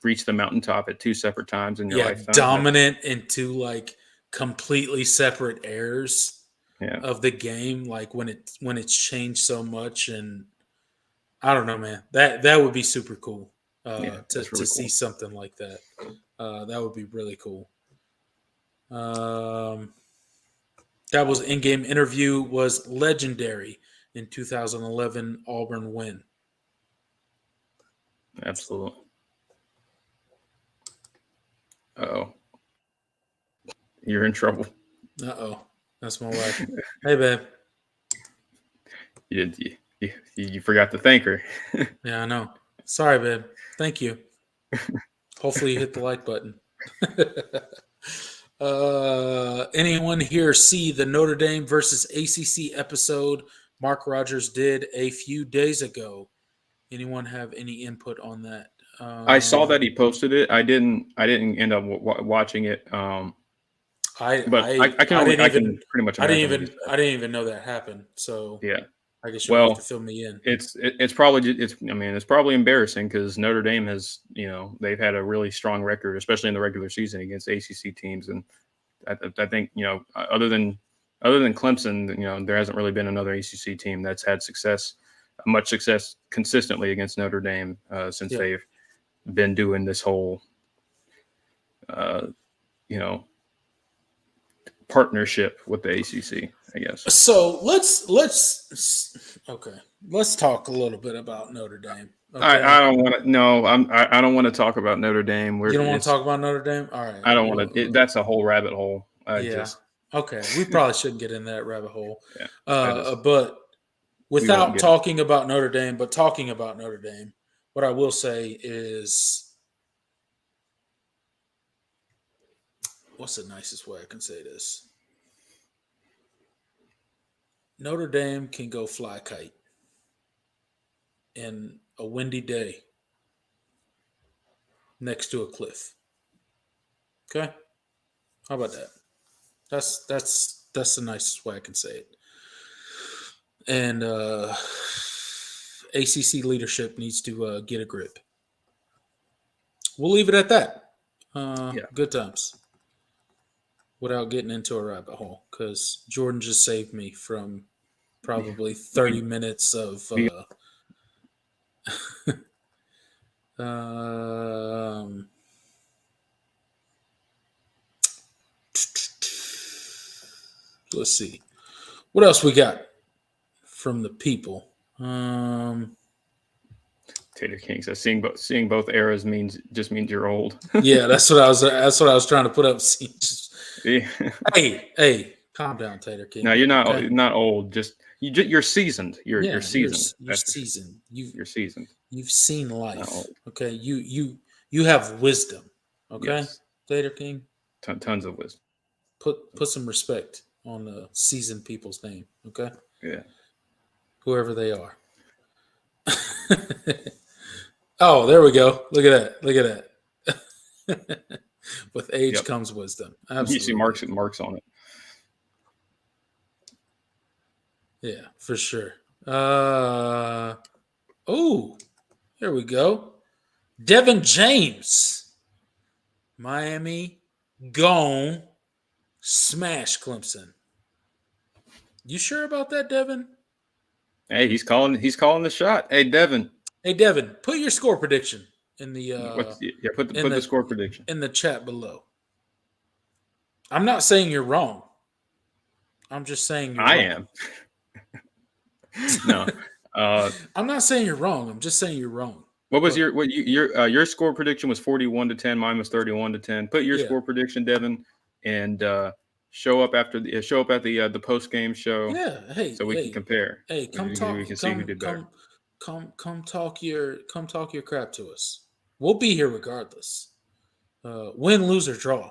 reach the mountaintop at two separate times in your Yeah, lifetime. dominant into like completely separate eras Yeah, of the game, like when it's changed so much. And I don't know, man. That would be super cool yeah, that's to really see cool. something like that. That would be really cool. Um, that was in-game interview was legendary in 2011 Auburn win. Absolutely. Oh, you're in trouble. Uh-oh. That's my wife. Hey, babe. You forgot to thank her. Yeah, I know. Sorry, babe. Thank you. Hopefully you hit the like button. Anyone here see the Notre Dame versus ACC episode Mark Rogers did a few days ago? Anyone have any input on that? I saw that he posted it. I didn't end up watching it. But I can pretty much imagine what he said. I didn't even know that happened. So Yeah. I guess you'll have to Well, fill me in. it's probably it's probably embarrassing because Notre Dame has they've had a really strong record, especially in the regular season against ACC teams, and I think other than Clemson, there hasn't really been another ACC team that's had much success consistently against Notre Dame since Yeah. they've been doing this whole you know partnership with the ACC, I guess. So let's talk a little bit about Notre Dame. Okay. I don't want to. No, I don't want to talk about Notre Dame. You don't want to talk about Notre Dame? All right. I don't want to. That's a whole rabbit hole. Yeah. Okay. We probably shouldn't get in that rabbit hole. Yeah. But without talking about Notre Dame, but talking about Notre Dame, what I will say is, what's the nicest way I can say this? Notre Dame can go fly kite in a windy day next to a cliff. Okay? How about that? That's the nicest way I can say it. And ACC leadership needs to get a grip. We'll leave it at that. Good times. Without getting into a rabbit hole, because Jordan just saved me from probably 30 minutes of let's see. What else we got from the people? Tater King says seeing both eras means you're old. Yeah, that's what I was trying to put up. Hey, calm down, Tater King. No, you're not old. Just you're seasoned. You're seasoned. You're seasoned. You're seasoned. You've seen life. Okay, you have wisdom. Okay, yes. Tater King. Tons of wisdom. Put some respect on the seasoned people's name. Okay. Yeah. Whoever they are. Oh, there we go. Look at that. With age comes wisdom. Absolutely. You see marks on it. Yeah, for sure. Here we go. Devin James. Miami gone smash Clemson. You sure about that, Devin? Hey, he's calling the shot. Hey, Devin, put your score prediction in the put the score prediction in the chat below. I'm not saying you're wrong. I'm just saying you're wrong. am. No. I'm not saying you're wrong. I'm just saying you're wrong. What was your score prediction was 41-10, mine was 31-10. Put your score prediction, Devin, and show up at the post game show. Yeah, hey, so we can compare. Hey, come talk. We can see who did better. Come talk your crap to us. We'll be here regardless. Win, lose, or draw.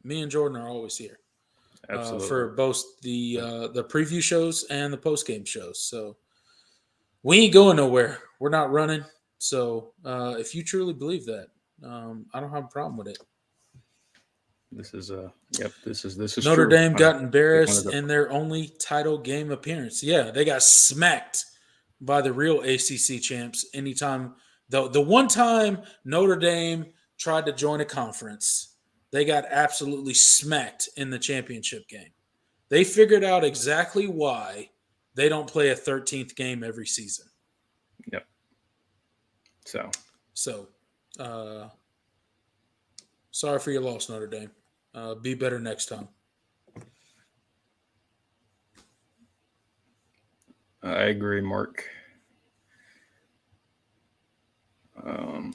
Me and Jordan are always here. Absolutely. For both the preview shows and the post game shows. So we ain't going nowhere. We're not running. So if you truly believe that, I don't have a problem with it. This is Notre true. Dame got embarrassed in their only title game appearance. Yeah, they got smacked by the real ACC champs. Anytime the one time Notre Dame tried to join a conference, they got absolutely smacked in the championship game. They figured out exactly why they don't play a 13th game every season. Yep. So, sorry for your loss, Notre Dame. Be better next time. I agree, Mark.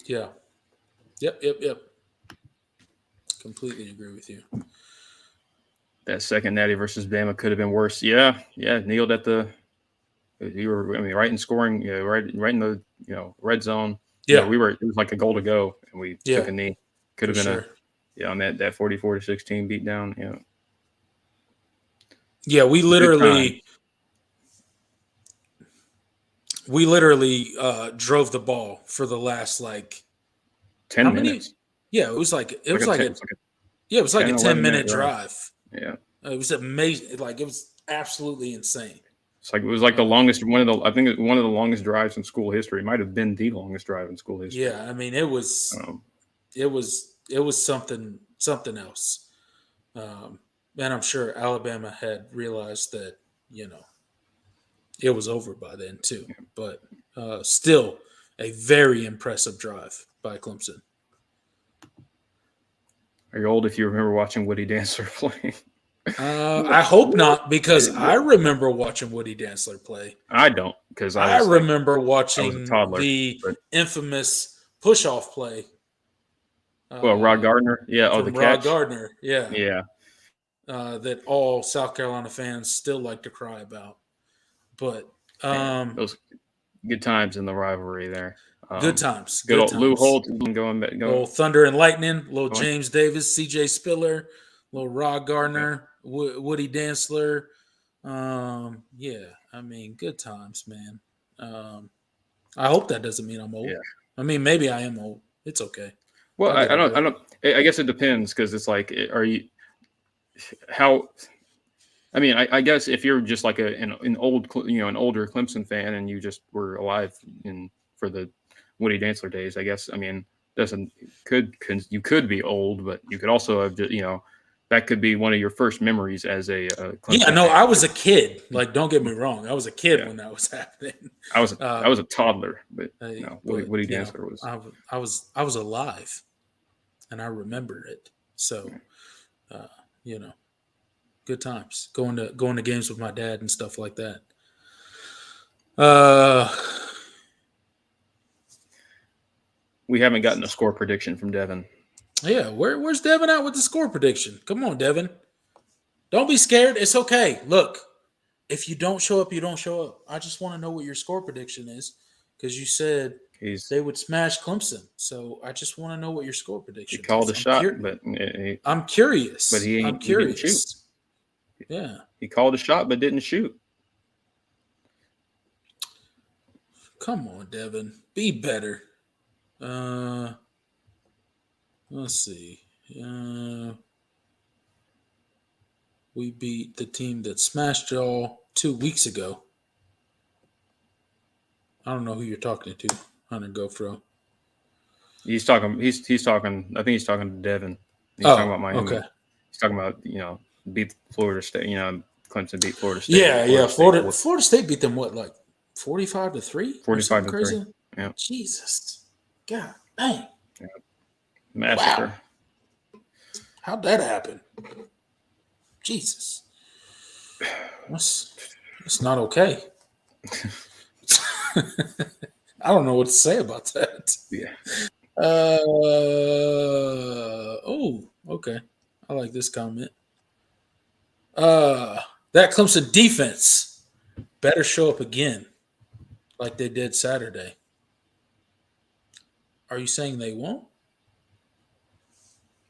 Yeah. Yep. Completely agree with you. That second Natty versus Bama could have been worse. Yeah. Kneeled at the. You were, right in scoring. Yeah, right in the red zone. Yeah, it was like a goal to go, and we took a knee. Could have been on that 44-16 beat down. Yeah. Yeah, we literally drove the ball for the last 10 How many? minutes. Yeah, it was like It's like a 10-minute 11-minute drive. drive. Yeah. It was amazing. Like it was absolutely insane. It was like the longest one of the longest drives in school history. It might have been the longest drive in school history. Yeah, I mean it was something else. And I'm sure Alabama had realized that, it was over by then too. But still a very impressive drive by Clemson. Are you old if you remember watching Woody Dancer play? I hope not, because I remember watching Woody Dantzler play. I don't, because I remember I was a watching toddler. the But, infamous push-off play. Rod Gardner, yeah, from the Rod catch, Gardner, yeah, yeah, that all South Carolina fans still like to cry about. But those good times in the rivalry there. Good times. Good old times. Lou Holt going. Little Thunder and Lightning, little James Davis, C.J. Spiller, little Rod Gardner, Woody Dantzler. Yeah, I mean, good times, man. I hope that doesn't mean I'm old. Yeah. I mean, maybe I am old. It's okay. Well, I don't. I guess it depends, because it's like, are you? How? I mean, I guess if you're just like an older Clemson fan, and you just were alive for the Woody Dantzler days, I guess. I mean, you could be old, but you could also have that could be one of your first memories as a Clemson fan. I was a kid. Like, don't get me wrong, I was a kid when that was happening. I was a toddler, but Woody Dantzler was. I was alive, and I remember it. So, good times going to games with my dad and stuff like that. We haven't gotten a score prediction from Devin. Yeah, where's Devin at with the score prediction? Come on, Devin. Don't be scared. It's okay. Look, if you don't show up, you don't show up. I just want to know what your score prediction is, because you said they would smash Clemson. So I just want to know what your score prediction is. He called a shot, but I'm curious. But I'm curious. He didn't shoot. Yeah. He called a shot but didn't shoot. Come on, Devin. Be better. Let's see. We beat the team that smashed y'all 2 weeks ago. I don't know who you're talking to, Hunter GoPro. He's talking. He's talking. I think he's talking to Devin. He's talking about Miami. Okay. He's talking about beat Florida State. Clemson beat Florida State. Yeah. Florida State beat them what, like 45-3? 45-3. Yeah. Jesus. God dang. Yeah. Massacre. Wow. How'd that happen? Jesus. That's not okay. I don't know what to say about that. Yeah. Okay. I like this comment. That Clemson defense better show up again like they did Saturday. Are you saying they won't?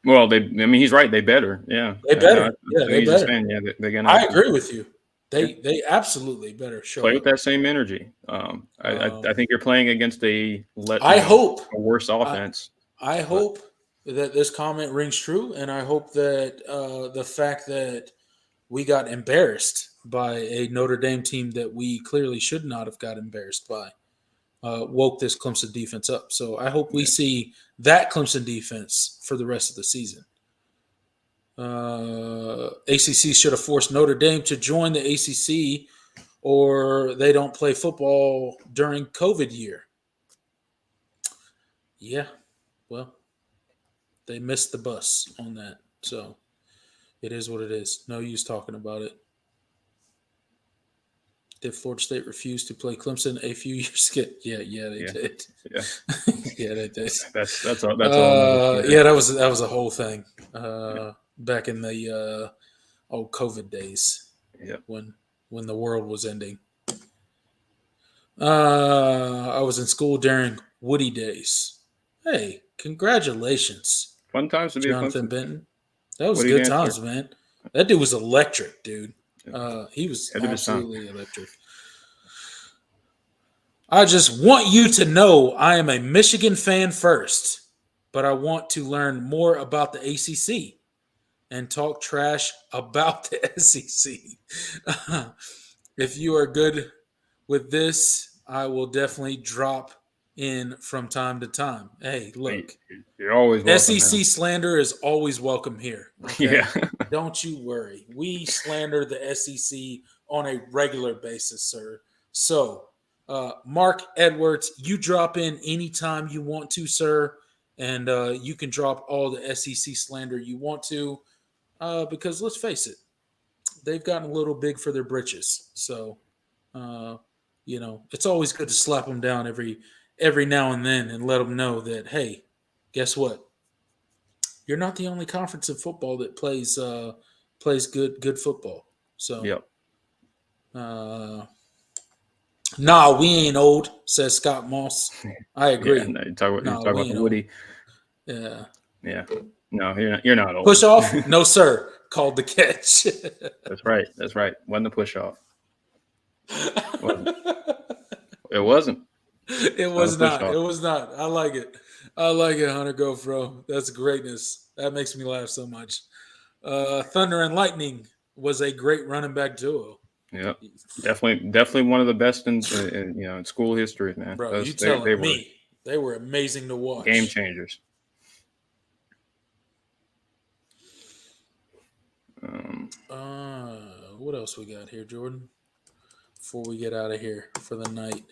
Well, he's right. They better. Yeah. They better. They better. Saying, they're gonna. I agree with you. They absolutely better show play up. with that same energy. I think you're playing against a worse offense. I hope that this comment rings true, and I hope that the fact that we got embarrassed by a Notre Dame team that we clearly should not have got embarrassed by woke this Clemson defense up. So I hope we see that Clemson defense for the rest of the season. ACC should have forced Notre Dame to join the ACC, or they don't play football during COVID year. Yeah, well, they missed the bus on that. So it is what it is. No use talking about it. Did Florida State refuse to play Clemson a few years ago? Yeah, they did. Yeah, yeah, they did. That's all. Yeah, that was a whole thing. Back in the old COVID days, when the world was ending. I was in school during Woody days. Hey, congratulations! Fun times to be Jonathan a Clemson. Benton. That was Woody good Dancer. times, man. That dude was electric, dude. He was absolutely electric. I just want you to know I am a Michigan fan first. but I want to learn more about the ACC and talk trash about the SEC. If you are good with this, I will definitely drop in from time to time. Hey, look, You're always welcome, man. SEC slander is always welcome here. Okay. Yeah. Don't you worry. We slander the SEC on a regular basis, sir. So, Mark Edwards, you drop in anytime you want to, sir. And you can drop all the SEC slander you want to. Because let's face it, they've gotten a little big for their britches. So, uh, it's always good to slap them down every now and then and let them know that, hey, guess what? You're not the only conference in football that plays good football. So, Yep. Nah, we ain't old, says Scott Moss. I agree. Yeah, no, you talk Nah, about we the ain't Woody. old. Yeah. Yeah. No, you're not old. Push off? No, sir. Called the catch. That's right. That's right. Wasn't a push off. Wasn't. It wasn't. It Not a was push not. off. It was not. I like it. I like it, Hunter GoPro. That's greatness. That makes me laugh so much. Thunder and Lightning was a great running back duo. Yep. Definitely one of the best in school history, man. Bro, Those, you they telling were me they were amazing to watch. game changers. What else we got here, Jordan? Before we get out of here for the night.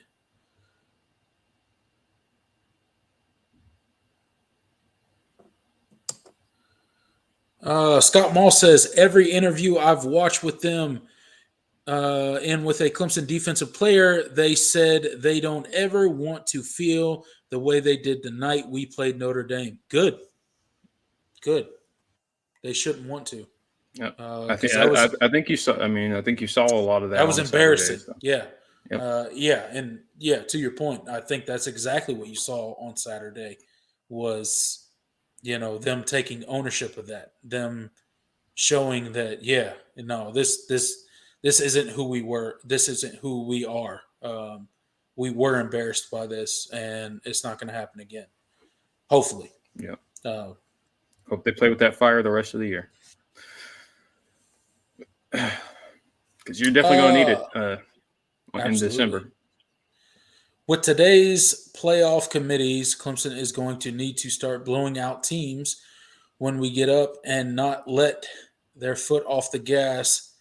Scott Mall says every interview I've watched with them and with a Clemson defensive player, they said they don't ever want to feel the way they did the night we played Notre Dame. Good. They shouldn't want to. Yeah. I think you saw. I mean, I think you saw a lot of that. That was on embarrassing. Saturday, so. Yeah. Yep. To your point, I think that's exactly what you saw on Saturday was, them taking ownership of that, them showing that, this isn't who we were. This isn't who we are. We were embarrassed by this, and it's not going to happen again. Hopefully. Yeah. Hope they play with that fire the rest of the year. Because you're definitely going to need it in December. With today's playoff committees, Clemson is going to need to start blowing out teams when we get up and not let their foot off the gas.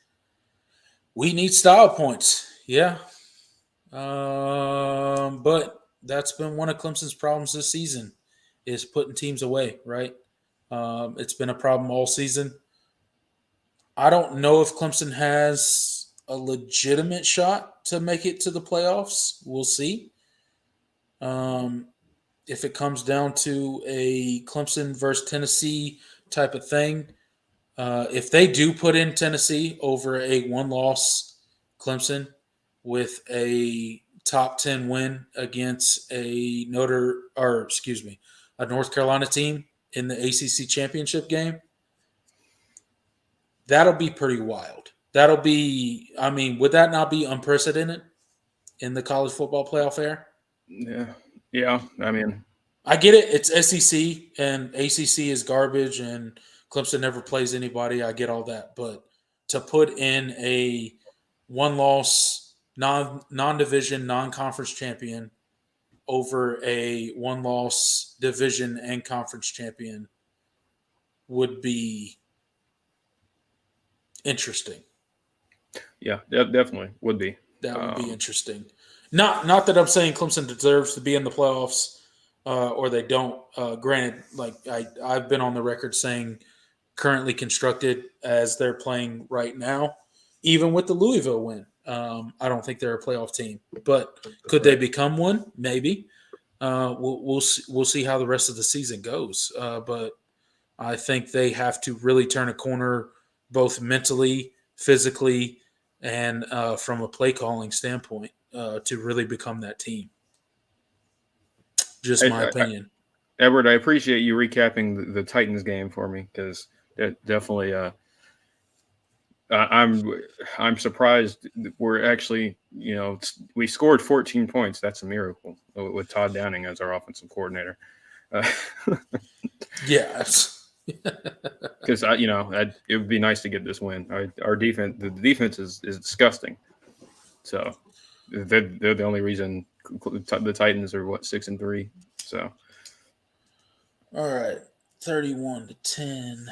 We need style points. Yeah. But that's been one of Clemson's problems this season is putting teams away, right? It's been a problem all season. I don't know if Clemson has a legitimate shot to make it to the playoffs. We'll see. If it comes down to a Clemson versus Tennessee type of thing, if they do put in Tennessee over a one-loss Clemson with a top 10 win against a North Carolina team in the ACC championship game, that'll be pretty wild. Would that not be unprecedented in the college football playoff era? Yeah. I mean, I get it. It's SEC and ACC is garbage and Clemson never plays anybody. I get all that. But to put in a one-loss, non-division, non-conference champion over a one-loss division and conference champion would be interesting. Yeah, definitely would be. That would be interesting. Not that I'm saying Clemson deserves to be in the playoffs or they don't. Granted, like I've been on the record saying currently constructed as they're playing right now, even with the Louisville win, I don't think they're a playoff team. But could they become one? Maybe. We'll see how the rest of the season goes. But I think they have to really turn a corner both mentally, physically, and from a play calling standpoint to really become that team. Just my opinion. Edward, I appreciate you recapping the Titans game for me because that definitely I'm surprised we're actually, we scored 14 points. That's a miracle with Todd Downing as our offensive coordinator. Yeah. Because it would be nice to get this win. Our defense, the defense is disgusting. So they're the only reason the Titans are 6-3. So All right. 31-10.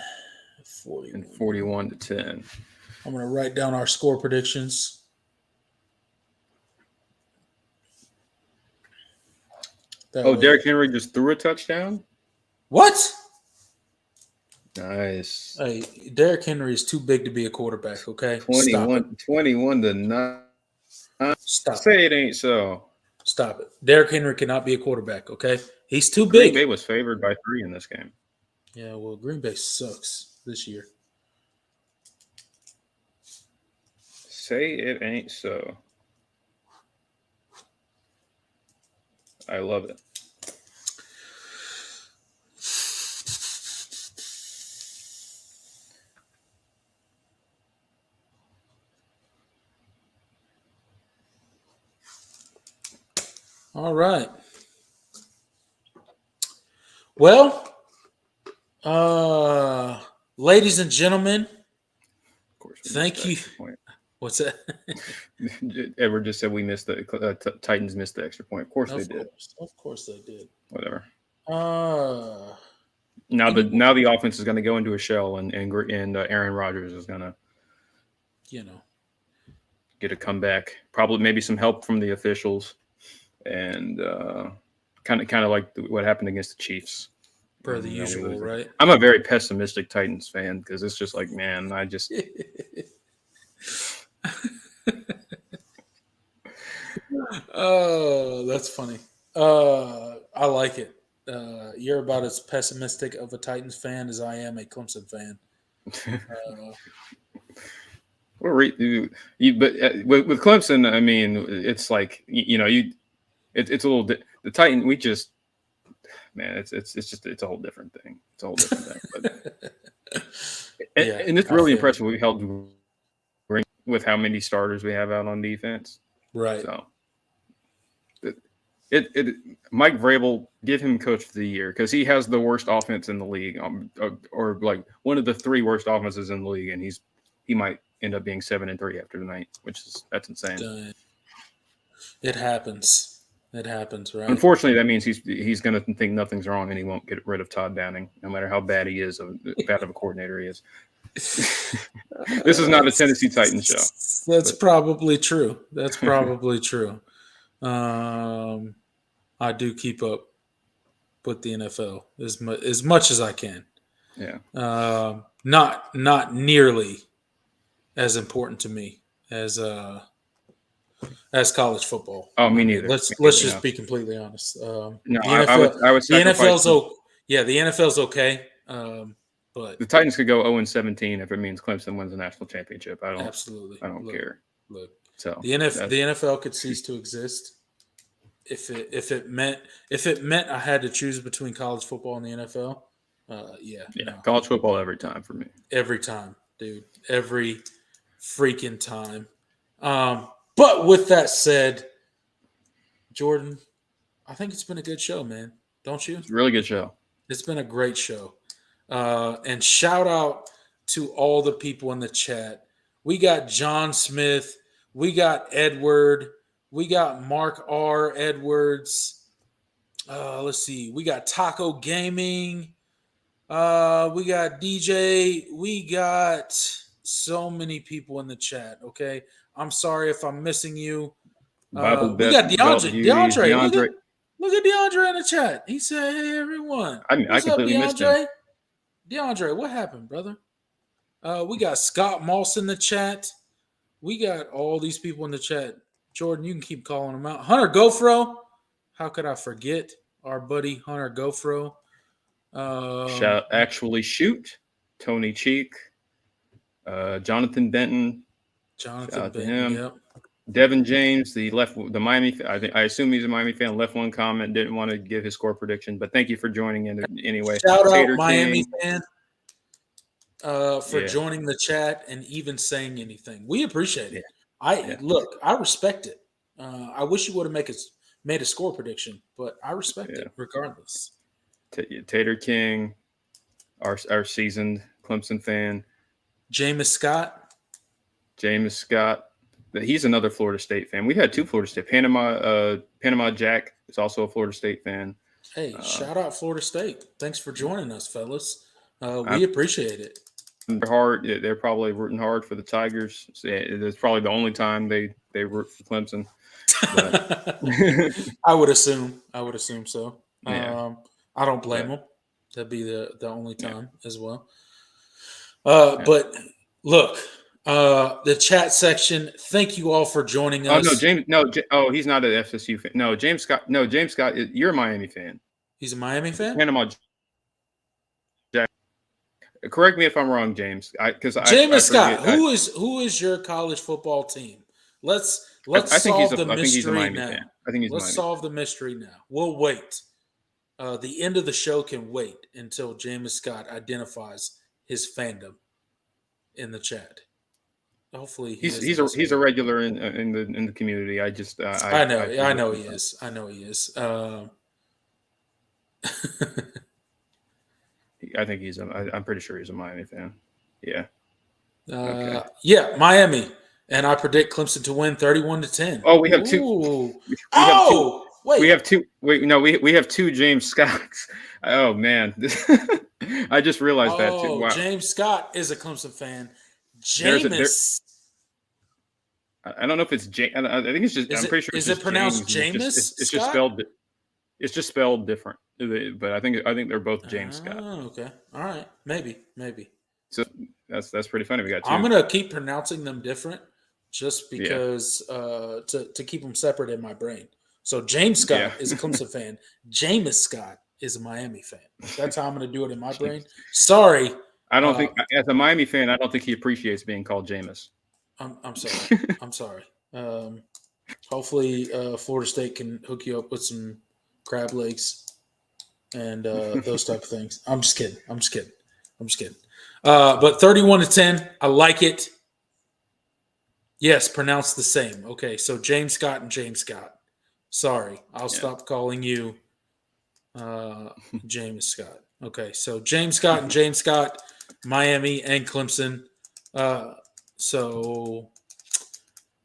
41. and 41-10. I'm going to write down our score predictions. Derrick Henry just threw a touchdown? What? Nice. Hey, Derrick Henry is too big to be a quarterback, okay? 21-9. Stop Say it ain't so. Stop it. Derrick Henry cannot be a quarterback, okay? He's too Green big. Bay was favored by 3 in this game. Yeah, well, Green Bay sucks this year. Say it ain't so. I love it. All right. Well, ladies and gentlemen, Of course, thank you. What's that? Edward just said we missed the Titans missed the extra point. Of course they did. Of course they did. Whatever. Now the offense is going to go into a shell, and Aaron Rodgers is going to, get a comeback. Probably maybe some help from the officials, and kind of like what happened against the Chiefs. Per the usual, right? I'm a very pessimistic Titans fan because it's just like, man, I just. Oh, that's funny. I like it. You're about as pessimistic of a Titans fan as I am a Clemson fan. But with Clemson, I mean, it's like it's a little. The Titan, we just, man, it's a whole different thing. It's a whole different thing. But, and it's really impressive. We held with how many starters we have out on defense. Right. So Mike Vrabel, give him coach of the year because he has the worst offense in the league, or like one of the 3 worst offenses in the league, and he might end up being 7-3 after tonight, that's insane. It happens. It happens, right? Unfortunately, that means he's going to think nothing's wrong, and he won't get rid of Todd Downing, no matter how bad he is, bad of a coordinator he is. This is not a Tennessee Titans show. That's probably true. That's probably true. I do keep up with the NFL as much as I can. Yeah. Not nearly as important to me as college football. Oh, me neither. Let's just be completely honest. No, I would the NFL's okay. But the Titans could go 0-17 if it means Clemson wins a national championship. I don't care. Look, so the NFL could cease to exist if it meant I had to choose between college football and the NFL. College football every time for me. Every time, dude. Every freaking time. But with that said, Jordan, I think it's been a good show, man. Don't you? It's a really good show. It's been a great show. And shout out to all the people in the chat. We got John Smith. We got Edward. We got Mark R. Edwards. Let's see. We got Taco Gaming. We got DJ. We got so many people in the chat, okay? I'm sorry if I'm missing you. We got DeAndre. Look at DeAndre in the chat. He said, hey, everyone. I completely missed him. DeAndre, what happened, brother? We got Scott Moss in the chat. We got all these people in the chat. Jordan, you can keep calling them out. Hunter Gofro. How could I forget our buddy Hunter Gofro? Actually shoot. Tony Cheek. Jonathan Benton. Jonathan Benton, yep. Devin James, the Miami. I assume he's a Miami fan. Left one comment, didn't want to give his score prediction, but thank you for joining in anyway. Shout out Miami fan for joining the chat and even saying anything. We appreciate it. Look, I respect it. I wish you would have made a score prediction, but I respect it regardless. Tater King, our seasoned Clemson fan, Jameis Scott. James Scott. He's another Florida State fan. We had two Florida State. Panama Jack is also a Florida State fan. Hey, shout out Florida State. Thanks for joining us, fellas. I'm We appreciate it. They're probably rooting hard for the Tigers. It's probably the only time they root for Clemson. But I would assume so. Yeah. I don't blame Yeah. them. That'd be the only time as well. Yeah. But look, the chat section. Thank you all for joining us. Oh no, James. No. He's not an FSU fan. No, James Scott. No, James Scott. You're a Miami fan. He's a Miami fan. Panama Jack. Correct me if I'm wrong, James. Jameis Scott. Who is your college football team? Let's solve the mystery now. I think he's Let's solve the mystery now. We'll wait. The end of the show can wait until Jameis Scott identifies his fandom in the chat. Hopefully, he's a regular in the community. I know he is. I think I'm pretty sure he's a Miami fan. Yeah. Okay. Yeah, Miami, and I predict Clemson to win 31-10. Oh, we have two. We have two. Wait, no, we have two James Scotts. Oh man, I just realized that too. Wow. James Scott is a Clemson fan. Jameis. I don't know if it's James. I think it's just. I'm pretty sure. Is it pronounced Jameis? It's just spelled. It's just spelled different. But I think they're both James Scott. Oh, okay. All right. Maybe. So that's pretty funny. We got two. I'm gonna keep pronouncing them different, just because to keep them separate in my brain. So James Scott is a Clemson fan. Jameis Scott is a Miami fan. That's how I'm going to do it in my brain. Sorry. I don't think, as a Miami fan, I don't think he appreciates being called Jameis. I'm sorry. I'm sorry. Hopefully, Florida State can hook you up with some crab legs and those type of things. I'm just kidding. But 31-10, I like it. Yes, pronounced the same. Okay, so James Scott and James Scott. Sorry, I'll stop calling you James Scott. Okay, so James Scott and James Scott, Miami and Clemson. So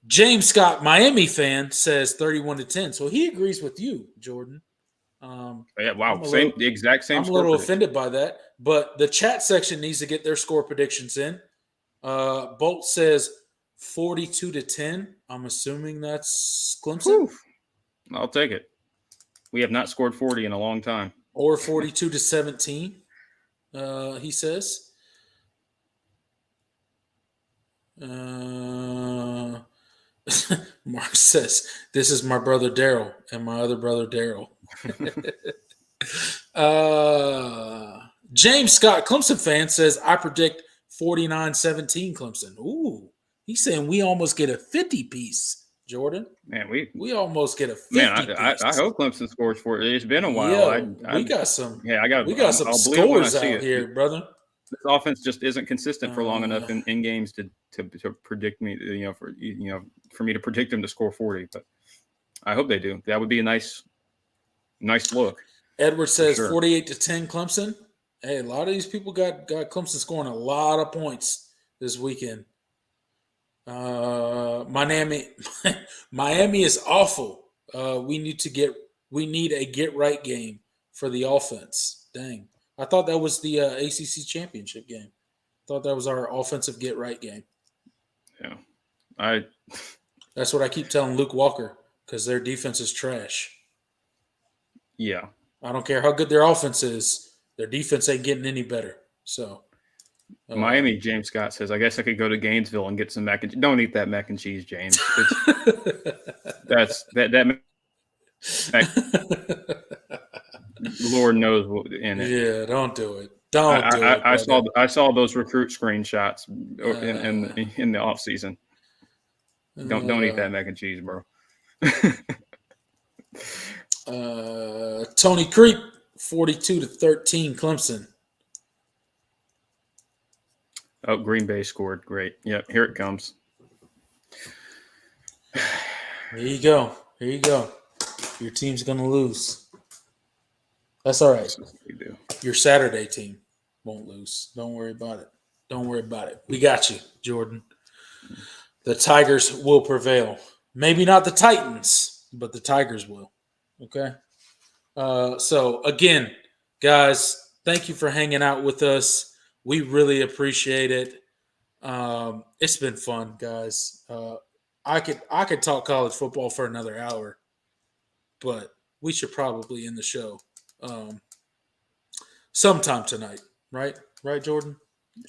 James Scott, Miami fan, says 31-10. So he agrees with you, Jordan. Wow, the exact same. I'm a little offended by that, but the chat section needs to get their score predictions in. Bolt says 42-10. I'm assuming that's Clemson. Whew. I'll take it. We have not scored 40 in a long time. Or 42-17, he says. Mark says, this is my brother Daryl and my other brother Daryl. James Scott, Clemson fan, says, I predict 49-17 Clemson. Ooh, he's saying we almost get a 50-piece. Jordan, man, we almost get a 50. Man, I hope Clemson scores for it. It's been a while. We got some. Yeah, we got some scores out here, brother. This offense just isn't consistent for long enough in games to predict me. For me to predict them to score 40. But I hope they do. That would be a nice look. Edward says 48-10 Clemson. Hey, a lot of these people got Clemson scoring a lot of points this weekend. Miami is awful. We need a get right game for the offense. Dang. I thought that was the ACC championship game. I thought that was our offensive get right game. Yeah. That's what I keep telling Luke Walker, because their defense is trash. Yeah. I don't care how good their offense is. Their defense ain't getting any better. So Miami, James Scott says, I guess I could go to Gainesville and get some mac and cheese. Don't eat that mac and cheese, James. Lord knows what in it. Yeah, don't do it. Don't do it. I saw those recruit screenshots in the off season. Don't eat that mac and cheese, bro. Tony Creep, 42-13 Clemson. Oh, Green Bay scored. Great. Yep, here it comes. Here you go. Your team's going to lose. That's all right. That's what we do. Your Saturday team won't lose. Don't worry about it. Don't worry about it. We got you, Jordan. The Tigers will prevail. Maybe not the Titans, but the Tigers will. Okay. So again, guys, thank you for hanging out with us. We really appreciate it. It's been fun, guys. I could talk college football for another hour, but we should probably end the show sometime tonight, right? Right, Jordan?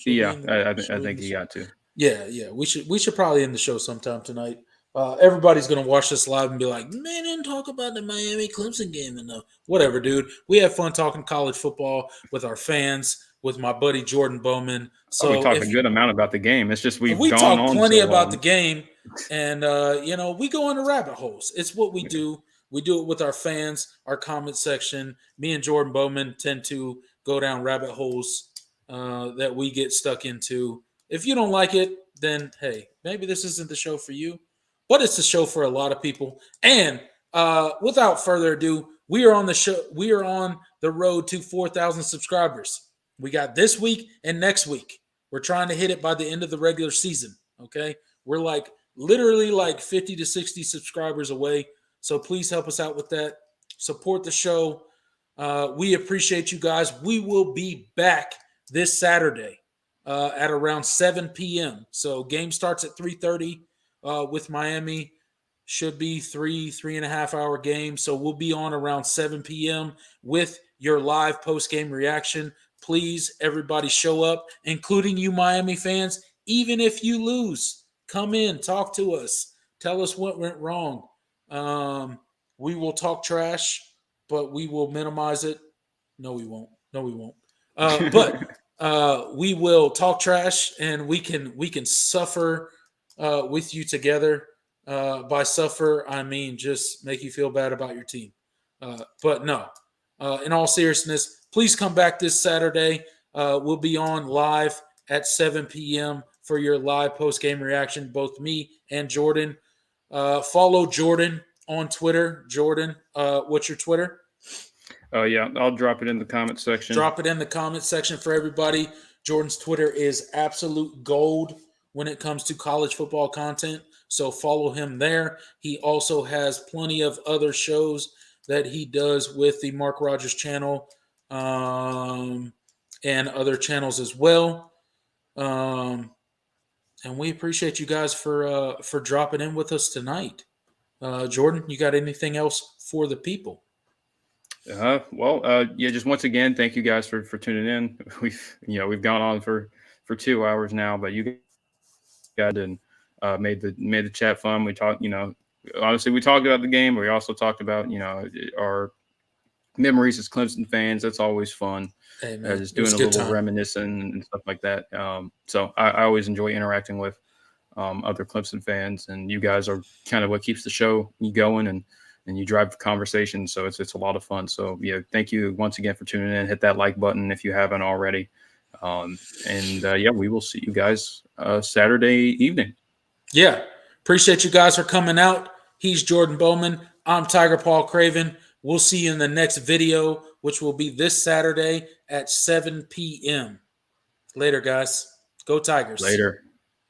Yeah, I Should we end think the you show? got to. Yeah. We should probably end the show sometime tonight. Everybody's gonna watch this live and be like, "Man, didn't talk about the Miami Clemson game enough." Whatever, dude. We have fun talking college football with our fans, with my buddy Jordan Bowman. Oh, we So talked a good amount about the game. It's just we've we gone talk on plenty so about the long. game, and we go into rabbit holes. It's what we do. We do it with our fans, our comment section. Me and Jordan Bowman tend to go down rabbit holes that we get stuck into. If you don't like it, then hey, maybe this isn't the show for you, but it's the show for a lot of people. And without further ado, we are on the show. We are on the road to 4,000 subscribers. We got this week and next week. We're trying to hit it by the end of the regular season. Okay. We're like literally like 50 to 60 subscribers away. So please help us out with that. Support the show. We appreciate you guys. We will be back this Saturday at around 7 p.m. So game starts at 3:30 with Miami. Should be 3.5 hour game. So we'll be on around 7 p.m. with your live post-game reaction. Please, everybody show up, including you Miami fans. Even if you lose, come in, talk to us. Tell us what went wrong. We will talk trash, but we will minimize it. No, we won't. No, we won't. But we will talk trash, and we can suffer with you together. By suffer, I mean just make you feel bad about your team. But no, in all seriousness, please come back this Saturday. We'll be on live at 7 p.m. for your live post-game reaction, both me and Jordan. Follow Jordan on Twitter. Jordan, what's your Twitter? Oh, yeah. I'll drop it in the comment section. Drop it in the comment section for everybody. Jordan's Twitter is absolute gold when it comes to college football content. So follow him there. He also has plenty of other shows that he does with the Mark Rogers channel and other channels as well. And we appreciate you guys for dropping in with us tonight. Jordan, you got anything else for the people? Yeah, just once again, thank you guys for tuning in. We've gone on for 2 hours now, but you guys and made the chat fun. We talked, honestly, we talked about the game. But we also talked about, our memories as Clemson fans. That's always fun. Hey, man, Just doing a little reminiscing and stuff like that. So I always enjoy interacting with other Clemson fans, and you guys are kind of what keeps the show going and you drive the conversation. So it's a lot of fun. So yeah, thank you once again for tuning in. Hit that like button if you haven't already. We will see you guys Saturday evening. Yeah. Appreciate you guys for coming out. He's Jordan Bowman. I'm Tiger Paul Craven. We'll see you in the next video, which will be this Saturday at 7 p.m. Later, guys. Go Tigers. Later.